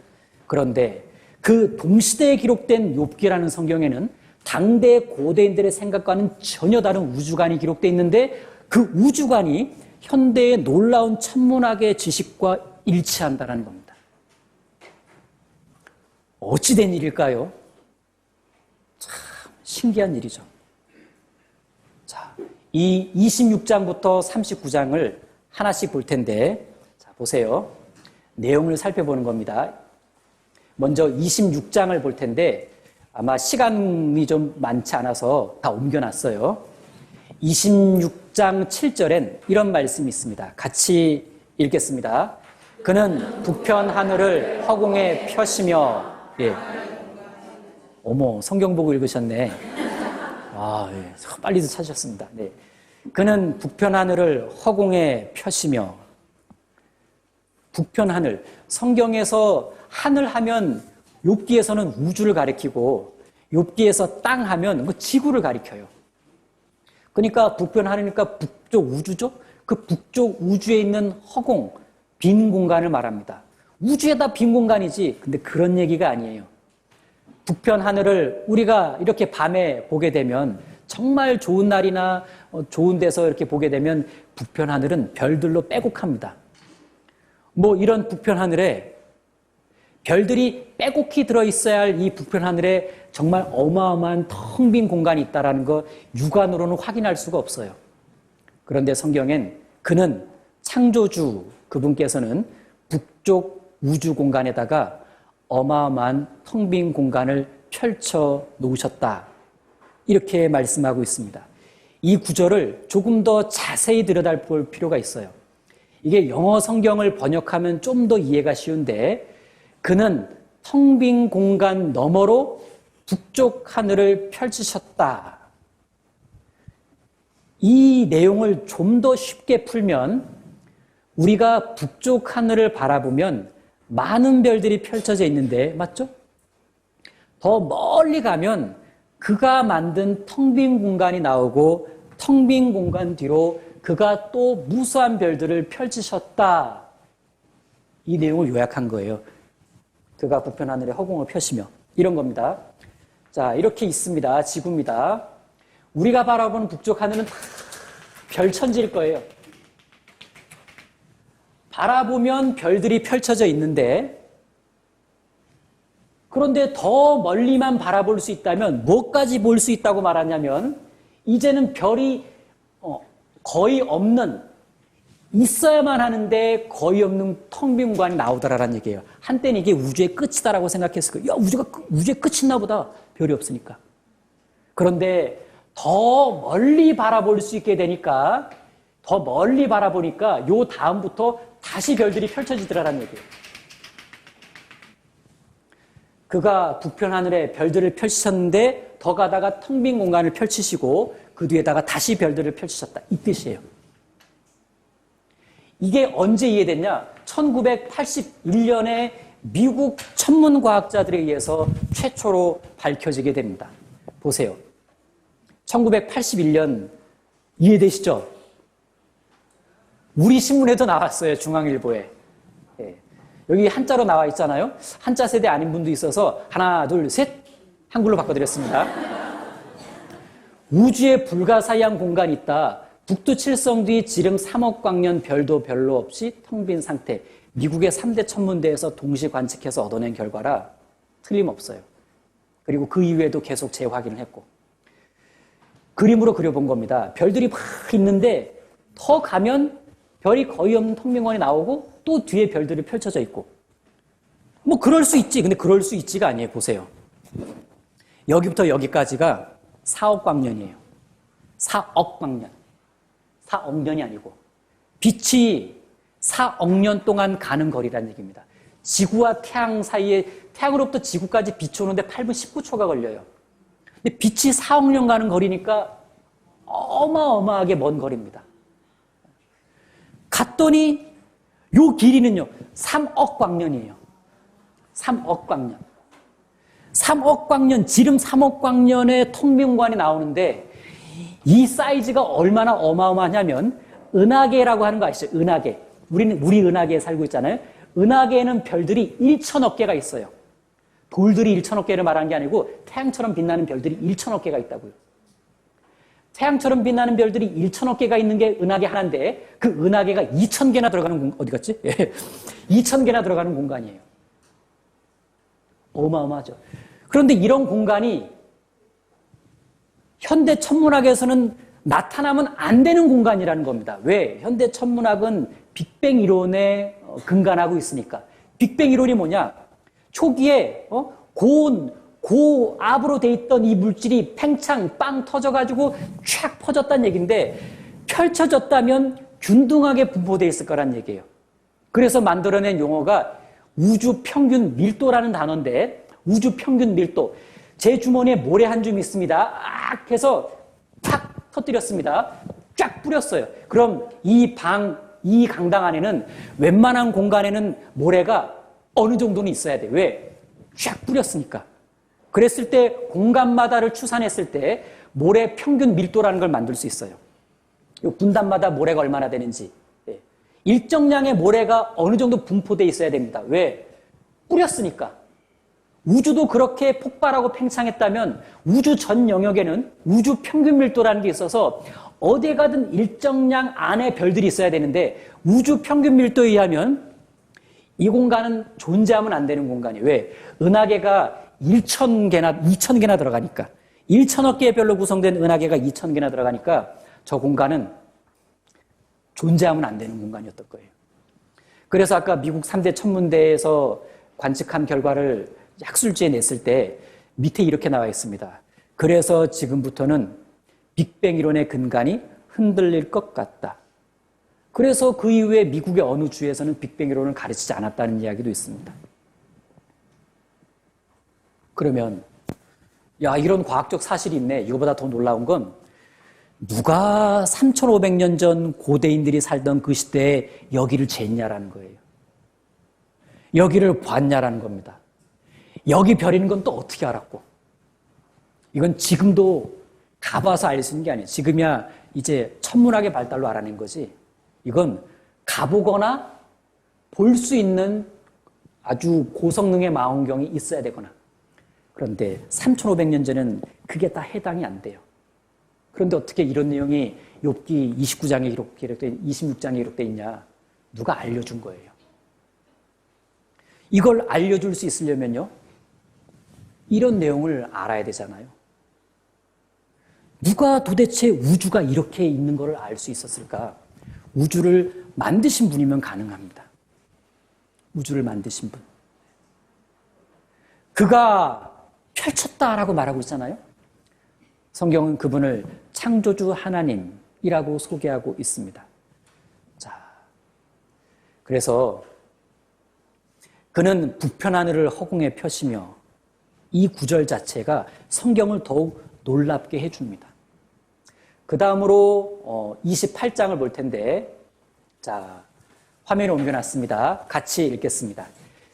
그런데 그 동시대에 기록된 욥기라는 성경에는 당대 고대인들의 생각과는 전혀 다른 우주관이 기록되어 있는데 그 우주관이 현대의 놀라운 천문학의 지식과 일치한다는 겁니다. 어찌된 일일까요? 참 신기한 일이죠. 자, 이 26장부터 39장을 하나씩 볼 텐데, 자, 보세요. 내용을 살펴보는 겁니다. 먼저 26장을 볼 텐데, 아마 시간이 좀 많지 않아서 다 옮겨놨어요. 26장 7절엔 이런 말씀이 있습니다. 같이 읽겠습니다. 그는 북편 하늘을 허공에 펴시며, 예. 어머, 성경 보고 읽으셨네. 아, 예. 빨리도 찾으셨습니다. 네. 그는 북편 하늘을 허공에 펴시며. 북편 하늘. 성경에서 하늘 하면 욥기에서는 우주를 가리키고 욥기에서 땅 하면 그 지구를 가리켜요. 그러니까 북편 하늘이니까 북쪽 우주죠? 그 북쪽 우주에 있는 허공, 빈 공간을 말합니다. 우주에다 빈 공간이지. 근데 그런 얘기가 아니에요. 북편 하늘을 우리가 이렇게 밤에 보게 되면 정말 좋은 날이나 좋은 데서 이렇게 보게 되면 북편 하늘은 별들로 빼곡합니다. 뭐 이런 북편 하늘에 별들이 빼곡히 들어있어야 할 이 북편 하늘에 정말 어마어마한 텅 빈 공간이 있다는 거 육안으로는 확인할 수가 없어요. 그런데 성경엔 그는 창조주 그분께서는 북쪽 우주 공간에다가 어마어마한 텅 빈 공간을 펼쳐 놓으셨다. 이렇게 말씀하고 있습니다. 이 구절을 조금 더 자세히 들여다볼 필요가 있어요. 이게 영어 성경을 번역하면 좀 더 이해가 쉬운데 그는 텅 빈 공간 너머로 북쪽 하늘을 펼치셨다. 이 내용을 좀 더 쉽게 풀면 우리가 북쪽 하늘을 바라보면 많은 별들이 펼쳐져 있는데 맞죠? 더 멀리 가면 그가 만든 텅 빈 공간이 나오고 텅 빈 공간 뒤로 그가 또 무수한 별들을 펼치셨다. 이 내용을 요약한 거예요. 그가 북편 하늘에 허공을 펴시며 이런 겁니다. 자, 이렇게 있습니다. 지구입니다. 우리가 바라보는 북쪽 하늘은 다 별천지일 거예요. 바라보면 별들이 펼쳐져 있는데 그런데 더 멀리만 바라볼 수 있다면 뭐까지 볼 수 있다고 말하냐면 이제는 별이 거의 없는 있어야만 하는데 거의 없는 텅 빈 공간이 나오더라라는 얘기예요. 한때는 이게 우주의 끝이다라고 생각했을 거예요. 야, 우주의 끝이 있나 보다. 별이 없으니까. 그런데 더 멀리 바라볼 수 있게 되니까, 더 멀리 바라보니까 요 다음부터 다시 별들이 펼쳐지더라라는 얘기예요. 그가 북편 하늘에 별들을 펼치셨는데 더 가다가 텅 빈 공간을 펼치시고 그 뒤에다가 다시 별들을 펼치셨다. 이 뜻이에요. 이게 언제 이해됐냐? 1981년에 미국 천문과학자들에 의해서 최초로 밝혀지게 됩니다. 보세요. 1981년 이해되시죠? 우리 신문에도 나왔어요. 중앙일보에. 예. 여기 한자로 나와 있잖아요. 한자 세대 아닌 분도 있어서 하나, 둘, 셋 한글로 바꿔드렸습니다. 우주에 불가사의한 공간이 있다. 북두 칠성 뒤 지름 3억 광년 별도 별로 없이 텅 빈 상태. 미국의 3대 천문대에서 동시 관측해서 얻어낸 결과라 틀림없어요. 그리고 그 이후에도 계속 재확인을 했고. 그림으로 그려본 겁니다. 별들이 막 있는데 더 가면 별이 거의 없는 텅 빈 공간이 나오고 또 뒤에 별들이 펼쳐져 있고. 뭐 그럴 수 있지. 근데 그럴 수 있지가 아니에요. 보세요. 여기부터 여기까지가 4억 광년이에요. 4억 광년. 4억 년이 아니고 빛이 4억 년 동안 가는 거리라는 얘기입니다. 지구와 태양 사이에 태양으로부터 지구까지 빛이 오는데 8분 19초가 걸려요. 근데 빛이 4억 년 가는 거리니까 어마어마하게 먼 거리입니다. 갔더니 요 길이는요 3억 광년이에요. 3억 광년. 3억 광년, 지름 3억 광년의 텅 빈 공간이 나오는데 이 사이즈가 얼마나 어마어마하냐면 은하계라고 하는 거 아시죠? 은하계. 우리 은하계에 살고 있잖아요. 은하계에는 별들이 1천억 개가 있어요. 돌들이 1천억 개를 말하는 게 아니고 태양처럼 빛나는 별들이 1천억 개가 있다고요. 태양처럼 빛나는 별들이 1천억 개가 있는 게 은하계 하나인데 그 은하계가 2천 개나 들어가는 어디 갔지? 2천 개나 들어가는 공간이에요. 어마어마하죠. 그런데 이런 공간이 현대 천문학에서는 나타나면 안 되는 공간이라는 겁니다. 왜? 현대 천문학은 빅뱅 이론에 근간하고 있으니까. 빅뱅 이론이 뭐냐? 초기에 고압으로 돼 있던 이 물질이 팽창 빵 터져가지고 촥 퍼졌다는 얘기인데 펼쳐졌다면 균등하게 분포되어 있을 거란 얘기예요. 그래서 만들어낸 용어가 우주 평균 밀도라는 단어인데 우주 평균 밀도. 제 주머니에 모래 한 줌 있습니다. 악 해서 팍 터뜨렸습니다. 쫙 뿌렸어요. 그럼 이 강당 안에는 웬만한 공간에는 모래가 어느 정도는 있어야 돼. 왜? 쫙 뿌렸으니까. 그랬을 때 공간마다를 추산했을 때 모래 평균 밀도라는 걸 만들 수 있어요. 이 분단마다 모래가 얼마나 되는지. 일정량의 모래가 어느 정도 분포되어 있어야 됩니다. 왜? 뿌렸으니까. 우주도 그렇게 폭발하고 팽창했다면 우주 전 영역에는 우주 평균 밀도라는 게 있어서 어디에 가든 일정량 안에 별들이 있어야 되는데 우주 평균 밀도에 의하면 이 공간은 존재하면 안 되는 공간이에요. 왜? 은하계가 1,000개나 2,000개나 들어가니까 1천억 개의 별로 구성된 은하계가 2,000개나 들어가니까 저 공간은 존재하면 안 되는 공간이었던 거예요. 그래서 아까 미국 3대 천문대에서 관측한 결과를 학술지에 냈을 때 밑에 이렇게 나와 있습니다. 그래서 지금부터는 빅뱅 이론의 근간이 흔들릴 것 같다. 그래서 그 이후에 미국의 어느 주에서는 빅뱅 이론을 가르치지 않았다는 이야기도 있습니다. 그러면 야 이런 과학적 사실이 있네. 이거보다 더 놀라운 건 누가 3,500년 전 고대인들이 살던 그 시대에 여기를 쟀냐라는 거예요. 여기를 봤냐라는 겁니다. 여기 별인 건 또 어떻게 알았고? 이건 지금도 가봐서 알 수 있는 게 아니에요. 지금이야 이제 천문학의 발달로 알아낸 거지. 이건 가보거나 볼 수 있는 아주 고성능의 망원경이 있어야 되거나. 그런데 3,500년 전에는 그게 다 해당이 안 돼요. 그런데 어떻게 이런 내용이 욥기 29장에 기록돼 26장에 기록돼 있냐? 누가 알려준 거예요. 이걸 알려줄 수 있으려면요. 이런 내용을 알아야 되잖아요. 누가 도대체 우주가 이렇게 있는 걸 알 수 있었을까? 우주를 만드신 분이면 가능합니다. 우주를 만드신 분. 그가 펼쳤다라고 말하고 있잖아요. 성경은 그분을 창조주 하나님이라고 소개하고 있습니다. 자, 그래서 그는 북편 하늘을 허공에 펴시며 이 구절 자체가 성경을 더욱 놀랍게 해줍니다. 그 다음으로 28장을 볼 텐데, 자, 화면에 옮겨놨습니다. 같이 읽겠습니다.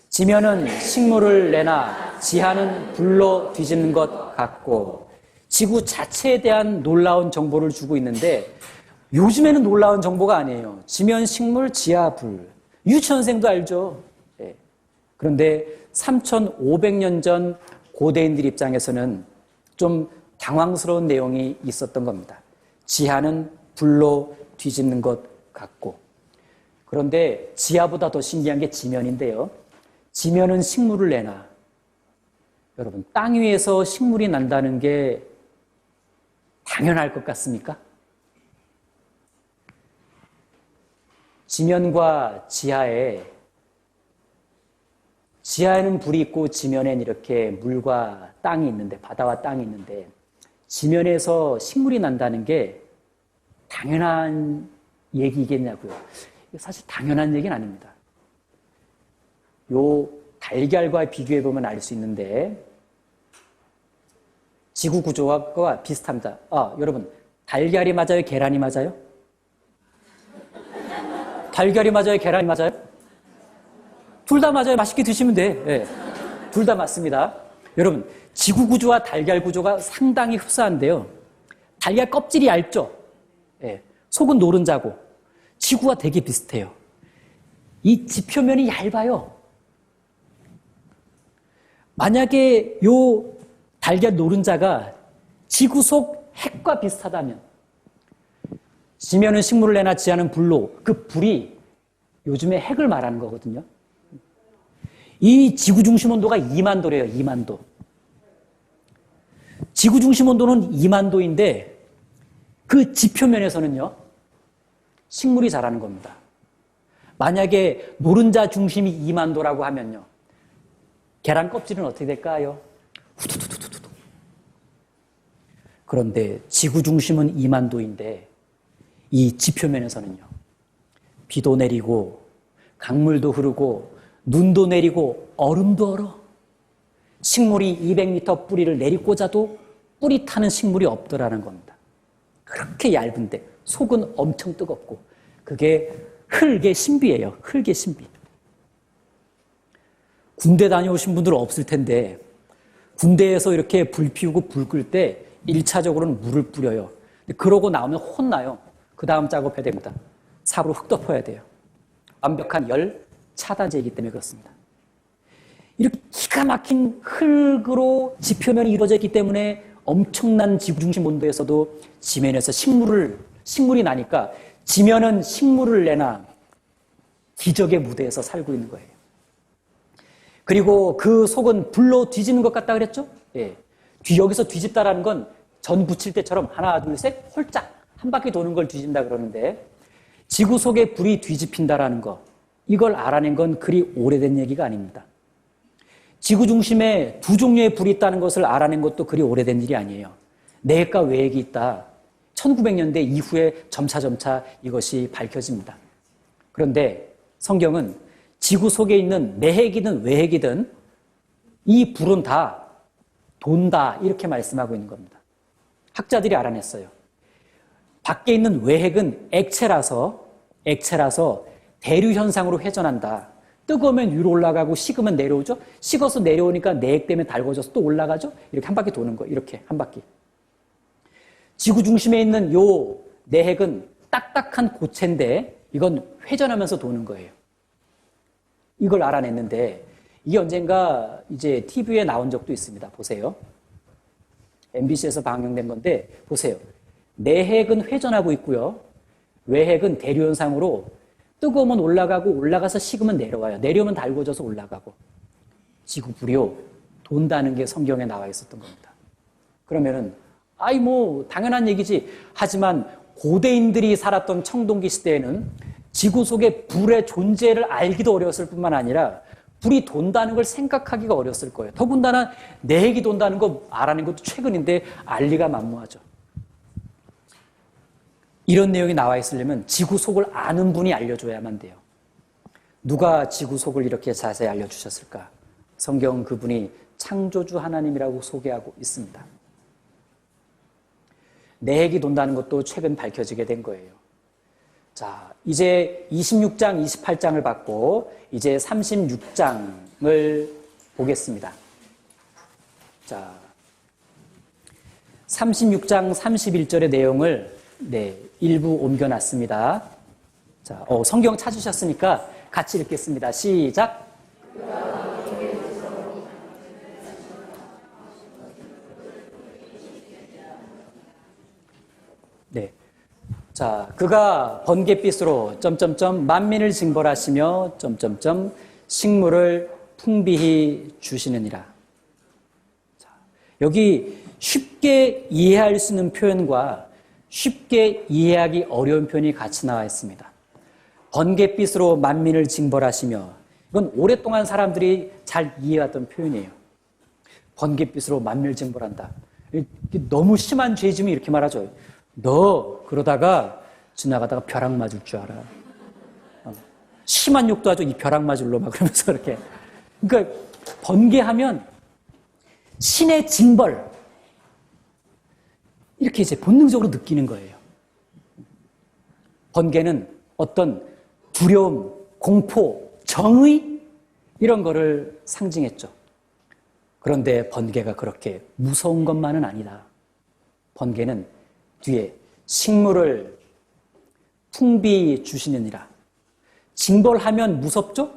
지면은 식물을 내나 지하는 불로 뒤집는 것 같고, 지구 자체에 대한 놀라운 정보를 주고 있는데, 요즘에는 놀라운 정보가 아니에요. 지면 식물, 지하 불. 유치원생도 알죠. 네. 그런데 3,500년 전 고대인들 입장에서는 좀 당황스러운 내용이 있었던 겁니다. 지하는 불로 뒤집는 것 같고. 그런데 지하보다 더 신기한 게 지면인데요. 지면은 식물을 내나. 여러분, 땅 위에서 식물이 난다는 게 당연할 것 같습니까? 지면과 지하에는 불이 있고 지면엔 이렇게 물과 땅이 있는데, 바다와 땅이 있는데, 지면에서 식물이 난다는 게 당연한 얘기겠냐고요. 사실 당연한 얘기는 아닙니다. 요 달걀과 비교해보면 알 수 있는데, 지구 구조와 비슷합니다. 여러분, 달걀이 맞아요? 계란이 맞아요? 달걀이 맞아요? 계란이 맞아요? 둘 다 맞아요. 맛있게 드시면 돼. 네. 둘 다 맞습니다. 여러분, 지구 구조와 달걀 구조가 상당히 흡사한데요. 달걀 껍질이 얇죠? 네. 속은 노른자고, 지구와 되게 비슷해요. 이 지표면이 얇아요. 만약에 요 달걀 노른자가 지구 속 핵과 비슷하다면, 지면은 식물을 내나 지하는 불로, 그 불이 요즘에 핵을 말하는 거거든요. 이 지구 중심 온도가 2만 도래요. 2만 도. 지구 중심 온도는 2만 도인데 그 지표면에서는요, 식물이 자라는 겁니다. 만약에 노른자 중심이 2만 도라고 하면요, 계란 껍질은 어떻게 될까요? 후두두두두두. 그런데 지구 중심은 2만 도인데 이 지표면에서는요, 비도 내리고 강물도 흐르고 눈도 내리고 얼음도 얼어. 식물이 200m 뿌리를 내리꽂아도 뿌리 타는 식물이 없더라는 겁니다. 그렇게 얇은데 속은 엄청 뜨겁고, 그게 흙의 신비예요. 흙의 신비. 군대 다녀오신 분들은 없을 텐데, 군대에서 이렇게 불 피우고 불 끌 때 1차적으로는 물을 뿌려요. 그러고 나오면 혼나요. 그 다음 작업해야 됩니다. 삽으로 흙 덮어야 돼요. 완벽한 열 차단제이기 때문에 그렇습니다. 이렇게 기가 막힌 흙으로 지표면이 이루어져 있기 때문에 엄청난 지구 중심 온도에서도 지면에서 식물이 나니까 지면은 식물을 내나 기적의 무대에서 살고 있는 거예요. 그리고 그 속은 불로 뒤지는 것 같다 그랬죠? 예. 여기서 뒤집다라는 건 전 부칠 때처럼 하나, 둘, 셋, 홀짝 한 바퀴 도는 걸 뒤진다 그러는데, 지구 속에 불이 뒤집힌다라는 거, 이걸 알아낸 건 그리 오래된 얘기가 아닙니다. 지구 중심에 두 종류의 불이 있다는 것을 알아낸 것도 그리 오래된 일이 아니에요. 내핵과 외핵이 있다. 1900년대 이후에 점차 이것이 밝혀집니다. 그런데 성경은 지구 속에 있는 내핵이든 외핵이든 이 불은 다 돈다, 이렇게 말씀하고 있는 겁니다. 학자들이 알아냈어요. 밖에 있는 외핵은 액체라서 대류 현상으로 회전한다. 뜨거우면 위로 올라가고 식으면 내려오죠. 식어서 내려오니까 내핵 때문에 달궈져서 또 올라가죠. 이렇게 한 바퀴 도는 거예요. 이렇게 한 바퀴. 지구 중심에 있는 요 내핵은 딱딱한 고체인데 이건 회전하면서 도는 거예요. 이걸 알아냈는데 이게 언젠가 이제 TV에 나온 적도 있습니다. 보세요. MBC에서 방영된 건데 보세요. 내핵은 회전하고 있고요. 외핵은 대류 현상으로 뜨거우면 올라가고 올라가서 식으면 내려와요. 내려오면 달궈져서 올라가고. 지구 불이요, 돈다는 게 성경에 나와 있었던 겁니다. 그러면은 당연한 얘기지. 하지만 고대인들이 살았던 청동기 시대에는 지구 속에 불의 존재를 알기도 어려웠을 뿐만 아니라 불이 돈다는 걸 생각하기가 어려웠을 거예요. 더군다나 내핵이 돈다는 거 알아낸 것도 최근인데 알리가 만무하죠. 이런 내용이 나와 있으려면 지구 속을 아는 분이 알려줘야만 돼요. 누가 지구 속을 이렇게 자세히 알려주셨을까? 성경은 그분이 창조주 하나님이라고 소개하고 있습니다. 내핵이 돈다는 것도 최근 밝혀지게 된 거예요. 자, 이제 26장, 28장을 받고 이제 36장을 보겠습니다. 자, 36장 31절의 내용을 일부 옮겨놨습니다. 자, 성경 찾으셨으니까 같이 읽겠습니다. 시작. 네. 자, 그가 번갯빛으로 만민을 징벌하시며 식물을 풍비히 주시느니라. 자, 여기 쉽게 이해할 수 있는 표현과 쉽게 이해하기 어려운 표현이 같이 나와 있습니다. 번갯빛으로 만민을 징벌하시며, 이건 오랫동안 사람들이 잘 이해했던 표현이에요. 번갯빛으로 만민을 징벌한다. 너무 심한 죄짐이 이렇게 말하죠. 너 그러다가 지나가다가 벼락 맞을 줄 알아. 심한 욕도 하죠. 이 벼락 맞을로 막 그러면서 그렇게. 그러니까 번개하면 신의 징벌, 이렇게 이제 본능적으로 느끼는 거예요. 번개는 어떤 두려움, 공포, 정의, 이런 거를 상징했죠. 그런데 번개가 그렇게 무서운 것만은 아니다. 번개는 뒤에 식물을 풍비 주시느니라. 징벌하면 무섭죠?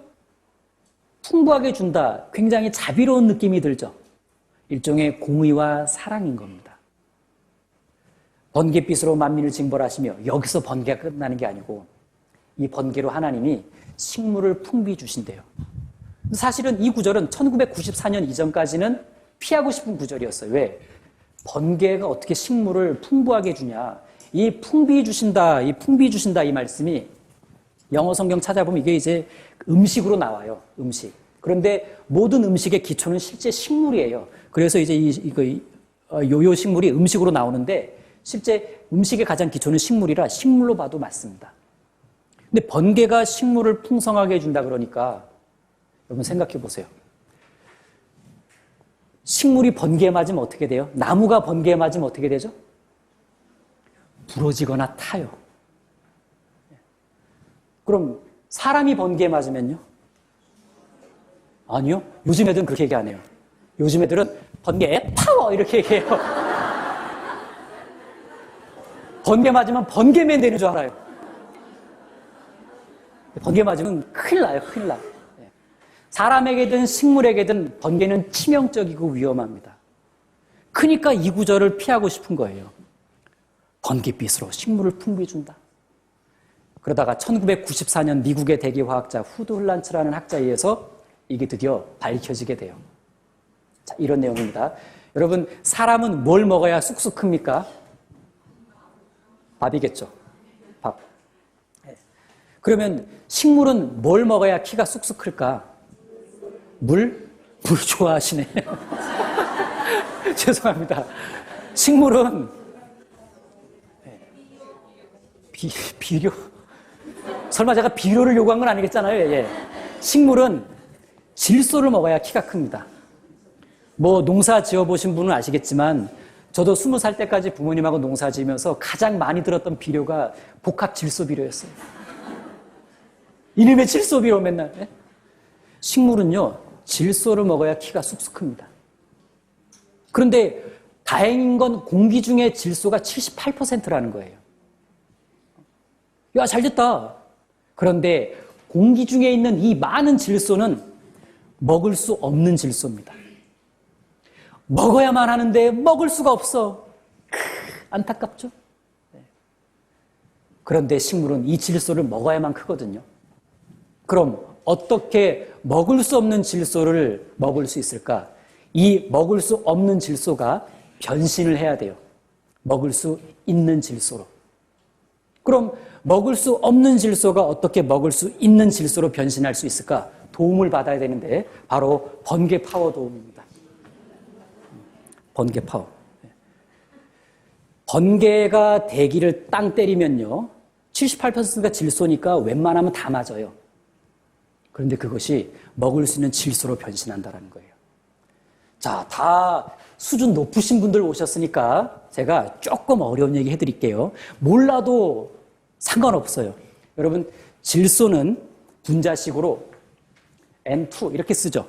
풍부하게 준다. 굉장히 자비로운 느낌이 들죠. 일종의 공의와 사랑인 겁니다. 번갯빛으로 만민을 징벌하시며, 여기서 번개가 끝나는 게 아니고 이 번개로 하나님이 식물을 풍비 주신대요. 사실은 이 구절은 1994년 이전까지는 피하고 싶은 구절이었어요. 왜? 번개가 어떻게 식물을 풍부하게 주냐. 이 풍비 주신다 이 말씀이 영어 성경 찾아보면 이게 이제 음식으로 나와요. 음식. 그런데 모든 음식의 기초는 실제 식물이에요. 그래서 이제 요 식물이 음식으로 나오는데 실제 음식의 가장 기초는 식물이라 식물로 봐도 맞습니다. 근데 번개가 식물을 풍성하게 해준다 그러니까 여러분 생각해 보세요. 식물이 번개에 맞으면 어떻게 돼요? 나무가 번개에 맞으면 어떻게 되죠? 부러지거나 타요. 그럼 사람이 번개에 맞으면요? 아니요. 요즘 애들은 그렇게 얘기 안 해요. 요즘 애들은 번개에 파워 이렇게 얘기해요. 번개 맞으면 번개맨 되는 줄 알아요. 번개 맞으면 큰일 나요. 큰일 나요. 사람에게든 식물에게든 번개는 치명적이고 위험합니다. 그러니까 이 구절을 피하고 싶은 거예요. 번개빛으로 식물을 풍비준다. 그러다가 1994년 미국의 대기화학자 후드 훌란츠라는 학자에 의해서 이게 드디어 밝혀지게 돼요. 자, 이런 내용입니다. 여러분, 사람은 뭘 먹어야 쑥쑥 큽니까? 밥이겠죠. 밥. 그러면 식물은 뭘 먹어야 키가 쑥쑥 클까? 물? 물 좋아하시네. 죄송합니다. 식물은 비료? 설마 제가 비료를 요구한 건 아니겠잖아요. 예. 식물은 질소를 먹어야 키가 큽니다. 뭐 농사 지어보신 분은 아시겠지만 저도 20살 때까지 부모님하고 농사 지으면서 가장 많이 들었던 비료가 복합 질소 비료였어요. 이름에 질소 비료 맨날. 예? 식물은요, 질소를 먹어야 키가 쑥쑥 큽니다. 그런데 다행인 건 공기 중에 질소가 78%라는 거예요. 야, 잘 됐다. 그런데 공기 중에 있는 이 많은 질소는 먹을 수 없는 질소입니다. 먹어야만 하는데 먹을 수가 없어. 안타깝죠? 그런데 식물은 이 질소를 먹어야만 크거든요. 그럼 어떻게 먹을 수 없는 질소를 먹을 수 있을까? 이 먹을 수 없는 질소가 변신을 해야 돼요. 먹을 수 있는 질소로. 그럼 먹을 수 없는 질소가 어떻게 먹을 수 있는 질소로 변신할 수 있을까? 도움을 받아야 되는데 바로 번개 파워 도움입니다. 번개 파워. 번개가 대기를 땅 때리면요. 78%가 질소니까 웬만하면 다 맞아요. 그런데 그것이 먹을 수 있는 질소로 변신한다는 거예요. 자, 다 수준 높으신 분들 오셨으니까 제가 조금 어려운 얘기 해드릴게요. 몰라도 상관없어요. 여러분, 질소는 분자식으로 N2 이렇게 쓰죠.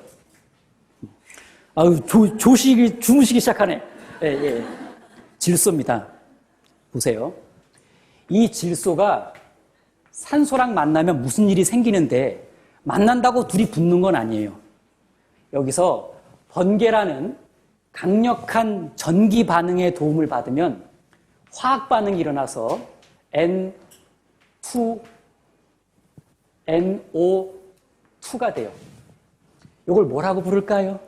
아유, 주무시기 시작하네. 예, 예. 질소입니다. 보세요. 이 질소가 산소랑 만나면 무슨 일이 생기는데 만난다고 둘이 붙는 건 아니에요. 여기서 번개라는 강력한 전기 반응의 도움을 받으면 화학 반응이 일어나서 NO2가 돼요. 이걸 뭐라고 부를까요?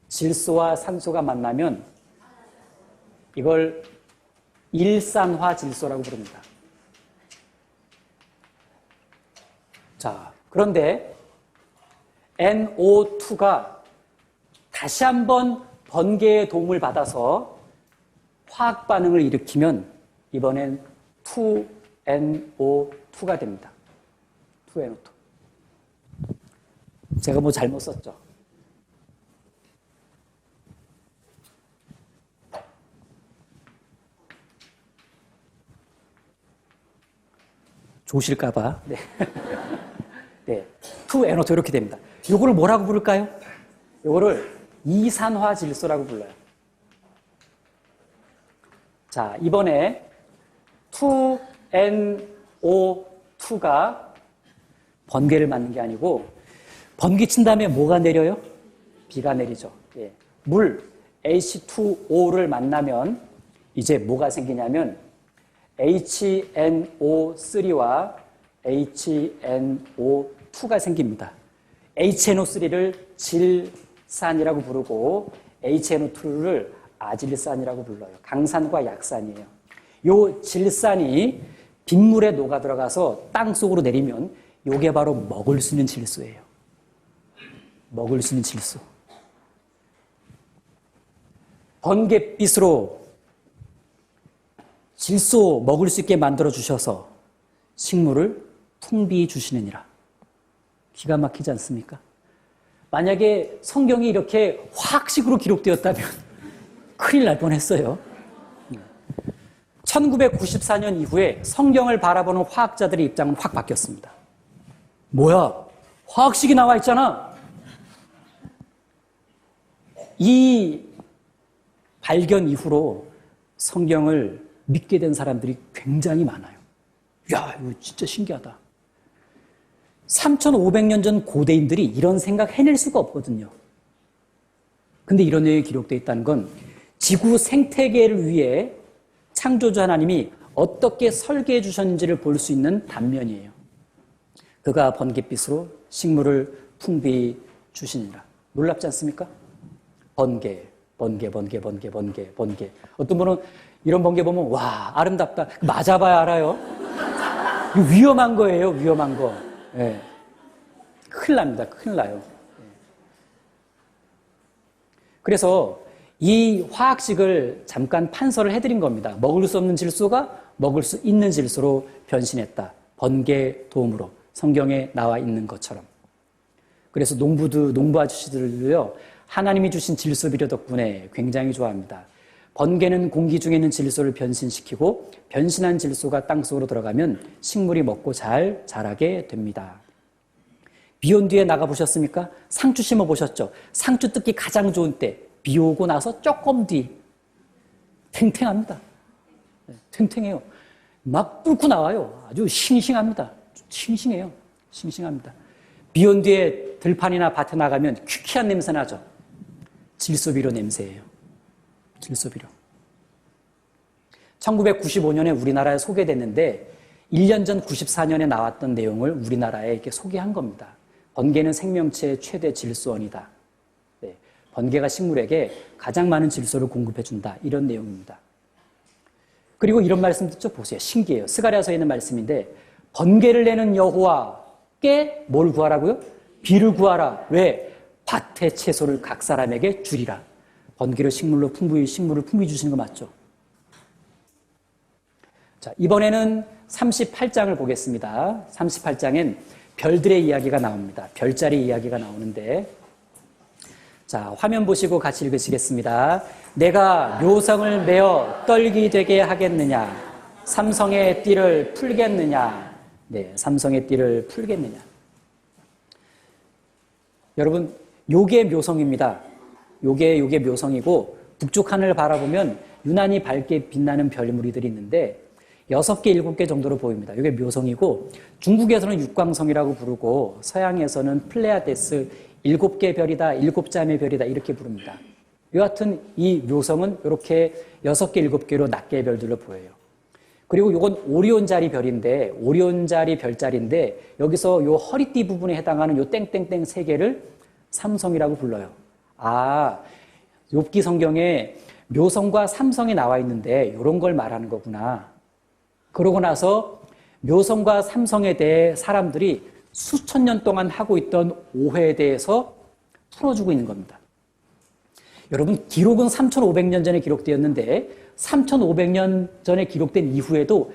질소와 산소가 만나면 이걸 일산화질소라고 부릅니다. 자, 그런데 NO2가 다시 한번 번개의 도움을 받아서 화학 반응을 일으키면 이번엔 2NO2가 됩니다. 2NO2. 제가 뭐 잘못 썼죠? 조실까봐. 네. 네. 2NO2 이렇게 됩니다. 이거를 뭐라고 부를까요? 이거를 이산화질소라고 불러요. 자, 이번에 2NO2가 번개를 맞는 게 아니고 번개 친 다음에 뭐가 내려요? 비가 내리죠. 예. 물 H2O를 만나면 이제 뭐가 생기냐면 HNO3와 HNO2가 생깁니다. HNO3를 질산이라고 부르고 HNO2를 아질산이라고 불러요. 강산과 약산이에요. 요 질산이 빗물에 녹아 들어가서 땅 속으로 내리면 요게 바로 먹을 수 있는 질소예요. 먹을 수 있는 질소. 번갯빛으로 질소 먹을 수 있게 만들어 주셔서 식물을 풍비해 주시느니라. 기가 막히지 않습니까? 만약에 성경이 이렇게 화학식으로 기록되었다면 큰일 날 뻔했어요. 1994년 이후에 성경을 바라보는 화학자들의 입장은 확 바뀌었습니다. 뭐야? 화학식이 나와 있잖아. 이 발견 이후로 성경을 믿게 된 사람들이 굉장히 많아요. 야, 이거 진짜 신기하다. 3,500년 전 고대인들이 이런 생각 해낼 수가 없거든요. 근데 이런 내용이 기록되어 있다는 건 지구 생태계를 위해 창조주 하나님이 어떻게 설계해 주셨는지를 볼 수 있는 단면이에요. 그가 번갯빛으로 식물을 풍비해 주시니라. 놀랍지 않습니까? 번개. 어떤 분은 이런 번개 보면 와, 아름답다. 맞아봐야 알아요. 위험한 거예요, 위험한 거. 네. 큰일 납니다, 큰일 나요. 그래서 이 화학식을 잠깐 판서를 해드린 겁니다. 먹을 수 없는 질소가 먹을 수 있는 질소로 변신했다. 번개 도움으로 성경에 나와 있는 것처럼. 그래서 농부 아저씨들도요, 하나님이 주신 질소 비료 덕분에 굉장히 좋아합니다. 번개는 공기 중에 있는 질소를 변신시키고 변신한 질소가 땅속으로 들어가면 식물이 먹고 잘 자라게 됩니다. 비 온 뒤에 나가보셨습니까? 상추 심어보셨죠? 상추 뜯기 가장 좋은 때, 비 오고 나서 조금 뒤. 탱탱합니다. 탱탱해요. 막 뚫고 나와요. 아주 싱싱합니다. 싱싱해요. 싱싱합니다. 비 온 뒤에 들판이나 밭에 나가면 퀴퀴한 냄새 나죠? 질소비료 냄새예요. 질소비료. 1995년에 우리나라에 소개됐는데 1년 전 94년에 나왔던 내용을 우리나라에 이렇게 소개한 겁니다. 번개는 생명체의 최대 질소원이다. 네, 번개가 식물에게 가장 많은 질소를 공급해준다. 이런 내용입니다. 그리고 이런 말씀 듣죠? 보세요. 신기해요. 스가랴서에 있는 말씀인데 번개를 내는 여호와께 뭘 구하라고요? 비를 구하라. 왜? 밭의 채소를 각 사람에게 주리라. 번개로 식물을 풍부히 주시는 거 맞죠? 자, 이번에는 38장을 보겠습니다. 38장엔 별들의 이야기가 나옵니다. 별자리 이야기가 나오는데, 자, 화면 보시고 같이 읽으시겠습니다. 내가 묘성을 메어 떨기 되게 하겠느냐? 삼성의 띠를 풀겠느냐? 네, 삼성의 띠를 풀겠느냐? 여러분, 요게 묘성입니다. 요게 묘성이고, 북쪽 하늘을 바라보면 유난히 밝게 빛나는 별무리들이 있는데 6개, 7개 정도로 보입니다. 이게 묘성이고, 중국에서는 육광성이라고 부르고 서양에서는 플레아데스 7개 별이다, 7잠의 별이다 이렇게 부릅니다. 여하튼 이 묘성은 이렇게 6개, 7개로 낱개의 별들로 보여요. 그리고 이건 오리온자리 별인데, 오리온자리 별자리인데 여기서 요 허리띠 부분에 해당하는 요 땡땡땡 3개를 삼성이라고 불러요. 아, 욥기 성경에 묘성과 삼성이 나와 있는데 이런 걸 말하는 거구나. 그러고 나서 묘성과 삼성에 대해 사람들이 수천 년 동안 하고 있던 오해에 대해서 풀어주고 있는 겁니다. 여러분, 기록은 3,500년 전에 기록되었는데 3,500년 전에 기록된 이후에도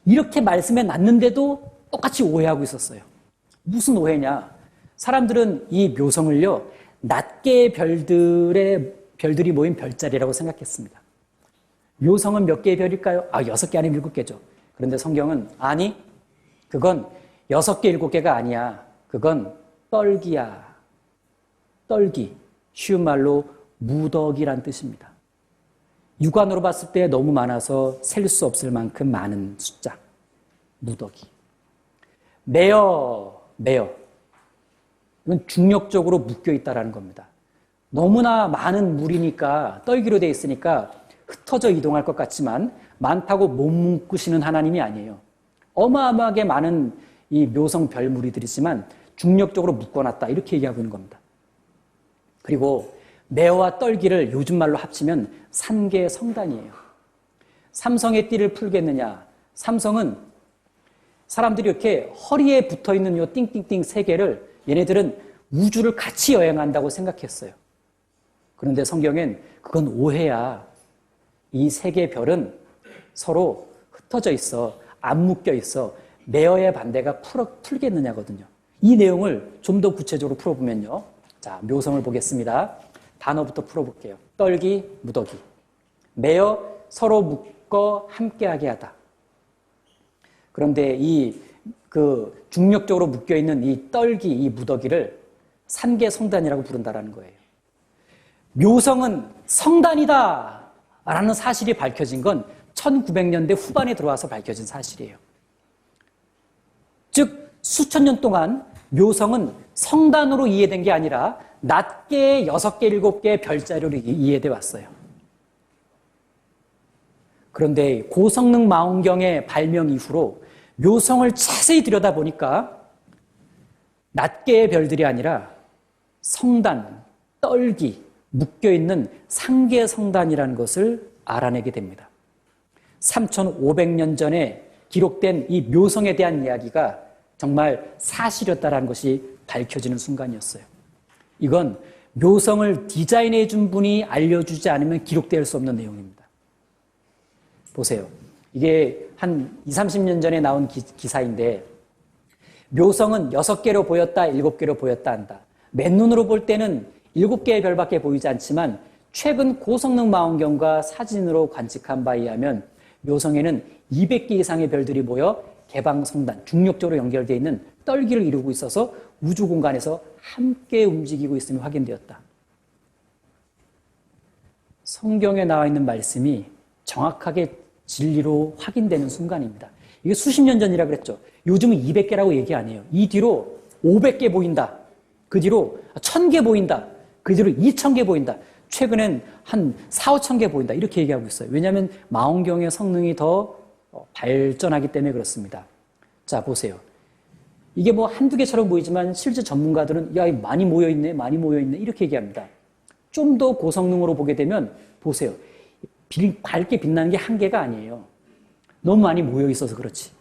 이렇게 말씀해 놨는데도 똑같이 오해하고 있었어요. 무슨 오해냐? 사람들은 이 묘성을요, 낱개의 별들이 모인 별자리라고 생각했습니다. 묘성은 몇 개의 별일까요? 6개 아니면 7개죠. 그런데 성경은 아니, 그건 6개, 7개가 아니야. 그건 떨기야. 떨기. 쉬운 말로 무더기란 뜻입니다. 육안으로 봤을 때 너무 많아서 셀 수 없을 만큼 많은 숫자. 무더기. 매어. 이건 중력적으로 묶여 있다라는 겁니다. 너무나 많은 물이니까, 떨기로 되어 있으니까 흩어져 이동할 것 같지만 많다고 못 묶으시는 하나님이 아니에요. 어마어마하게 많은 이 묘성 별무리들이지만 중력적으로 묶어놨다 이렇게 얘기하고 있는 겁니다. 그리고 매어와 떨기를 요즘 말로 합치면 산계 성단이에요. 삼성의 띠를 풀겠느냐? 삼성은 사람들이 이렇게 허리에 붙어있는 요 띵띵띵 3개를 얘네들은 우주를 같이 여행한다고 생각했어요. 그런데 성경엔 그건 오해야. 이 3개 별은 서로 흩어져 있어. 안 묶여 있어. 매어의 반대가 풀겠느냐거든요. 이 내용을 좀 더 구체적으로 풀어보면요. 자, 묘성을 보겠습니다. 단어부터 풀어볼게요. 떨기, 무더기. 매어, 서로 묶어 함께하게 하다. 그런데 중력적으로 묶여있는 이 떨기, 이 무더기를 산계 성단이라고 부른다라는 거예요. 묘성은 성단이다! 라는 사실이 밝혀진 건 1900년대 후반에 들어와서 밝혀진 사실이에요. 즉, 수천 년 동안 묘성은 성단으로 이해된 게 아니라 낱개의 6개, 7개의 별자리로 이해돼 왔어요. 그런데 고성능 망원경의 발명 이후로 묘성을 자세히 들여다보니까 낱개의 별들이 아니라 성단, 떨기, 묶여있는 상계 성단이라는 것을 알아내게 됩니다. 3,500년 전에 기록된 이 묘성에 대한 이야기가 정말 사실이었다는 것이 밝혀지는 순간이었어요. 이건 묘성을 디자인해 준 분이 알려주지 않으면 기록될 수 없는 내용입니다. 보세요. 이게 한 20, 30년 전에 나온 기사인데 묘성은 6개로 보였다, 7개로 보였다 한다. 맨눈으로 볼 때는 7개의 별밖에 보이지 않지만 최근 고성능 망원경과 사진으로 관측한 바에 의하면 묘성에는 200개 이상의 별들이 모여 개방성단, 중력적으로 연결되어 있는 떨기를 이루고 있어서 우주 공간에서 함께 움직이고 있음이 확인되었다. 성경에 나와 있는 말씀이 정확하게 진리로 확인되는 순간입니다. 이게 수십 년 전이라 그랬죠. 요즘은 200개라고 얘기 안 해요. 이 뒤로 500개 보인다. 그 뒤로 1000개 보인다. 그 뒤로 2000개 보인다. 최근엔 한 4, 5천 개 보인다. 이렇게 얘기하고 있어요. 왜냐하면 망원경의 성능이 더 발전하기 때문에 그렇습니다. 자, 보세요. 이게 뭐 한두 개처럼 보이지만 실제 전문가들은 야, 많이 모여있네, 많이 모여있네 이렇게 얘기합니다. 좀 더 고성능으로 보게 되면 보세요. 밝게 빛나는 게 한 개가 아니에요. 너무 많이 모여 있어서 그렇지.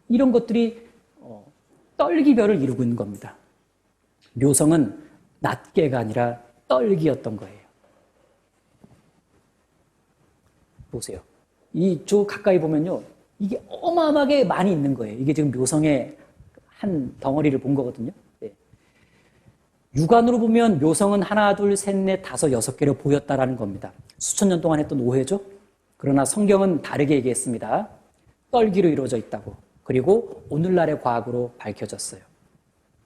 이런 것들이 떨기별을 이루고 있는 겁니다. 묘성은 낱개가 아니라 떨기였던 거예요. 보세요. 저 가까이 보면요. 이게 어마어마하게 많이 있는 거예요. 이게 지금 묘성의 한 덩어리를 본 거거든요. 네. 육안으로 보면 묘성은 하나, 둘, 셋, 넷, 다섯, 여섯 개로 보였다라는 겁니다. 수천 년 동안 했던 오해죠. 그러나 성경은 다르게 얘기했습니다. 떨기로 이루어져 있다고. 그리고 오늘날의 과학으로 밝혀졌어요.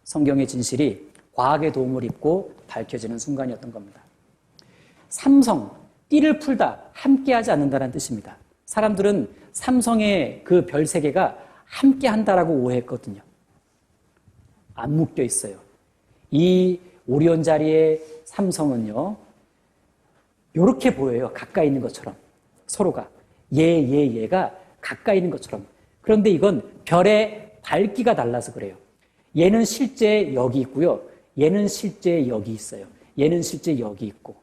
성경의 진실이 과학의 도움을 입고 밝혀지는 순간이었던 겁니다. 삼성, 띠를 풀다, 함께하지 않는다는 뜻입니다. 사람들은 삼성의 그 별 세 개가 함께한다라고 오해했거든요. 안 묶여 있어요. 이 오리온 자리의 삼성은요, 이렇게 보여요. 가까이 있는 것처럼. 서로가. 얘가 가까이 있는 것처럼. 그런데 이건 별의 밝기가 달라서 그래요. 얘는 실제 여기 있고요. 얘는 실제 여기 있어요. 얘는 실제 여기 있고.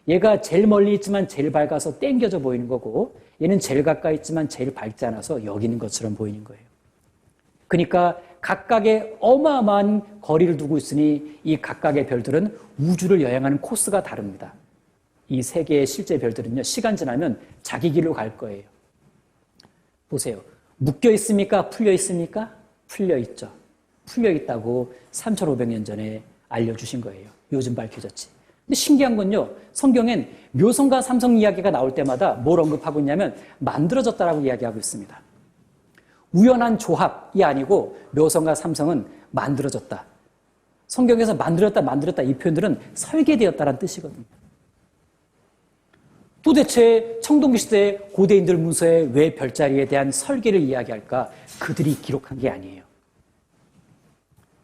얘가 제일 멀리 있지만 제일 밝아서 땡겨져 보이는 거고, 얘는 제일 가까이 있지만 제일 밝지 않아서 여기 있는 것처럼 보이는 거예요. 그러니까 각각의 어마어마한 거리를 두고 있으니 이 각각의 별들은 우주를 여행하는 코스가 다릅니다. 이 세 개의 실제 별들은요, 시간 지나면 자기 길로 갈 거예요. 보세요. 묶여 있습니까? 풀려 있습니까? 풀려 있죠. 풀려 있다고 3,500년 전에 알려주신 거예요. 요즘 밝혀졌지. 근데 신기한 건요, 성경엔 묘성과 삼성 이야기가 나올 때마다 뭘 언급하고 있냐면 만들어졌다라고 이야기하고 있습니다. 우연한 조합이 아니고 묘성과 삼성은 만들어졌다. 성경에서 만들었다 이 표현들은 설계되었다라는 뜻이거든요. 도대체 청동기 시대 고대인들 문서에 왜 별자리에 대한 설계를 이야기할까? 그들이 기록한 게 아니에요.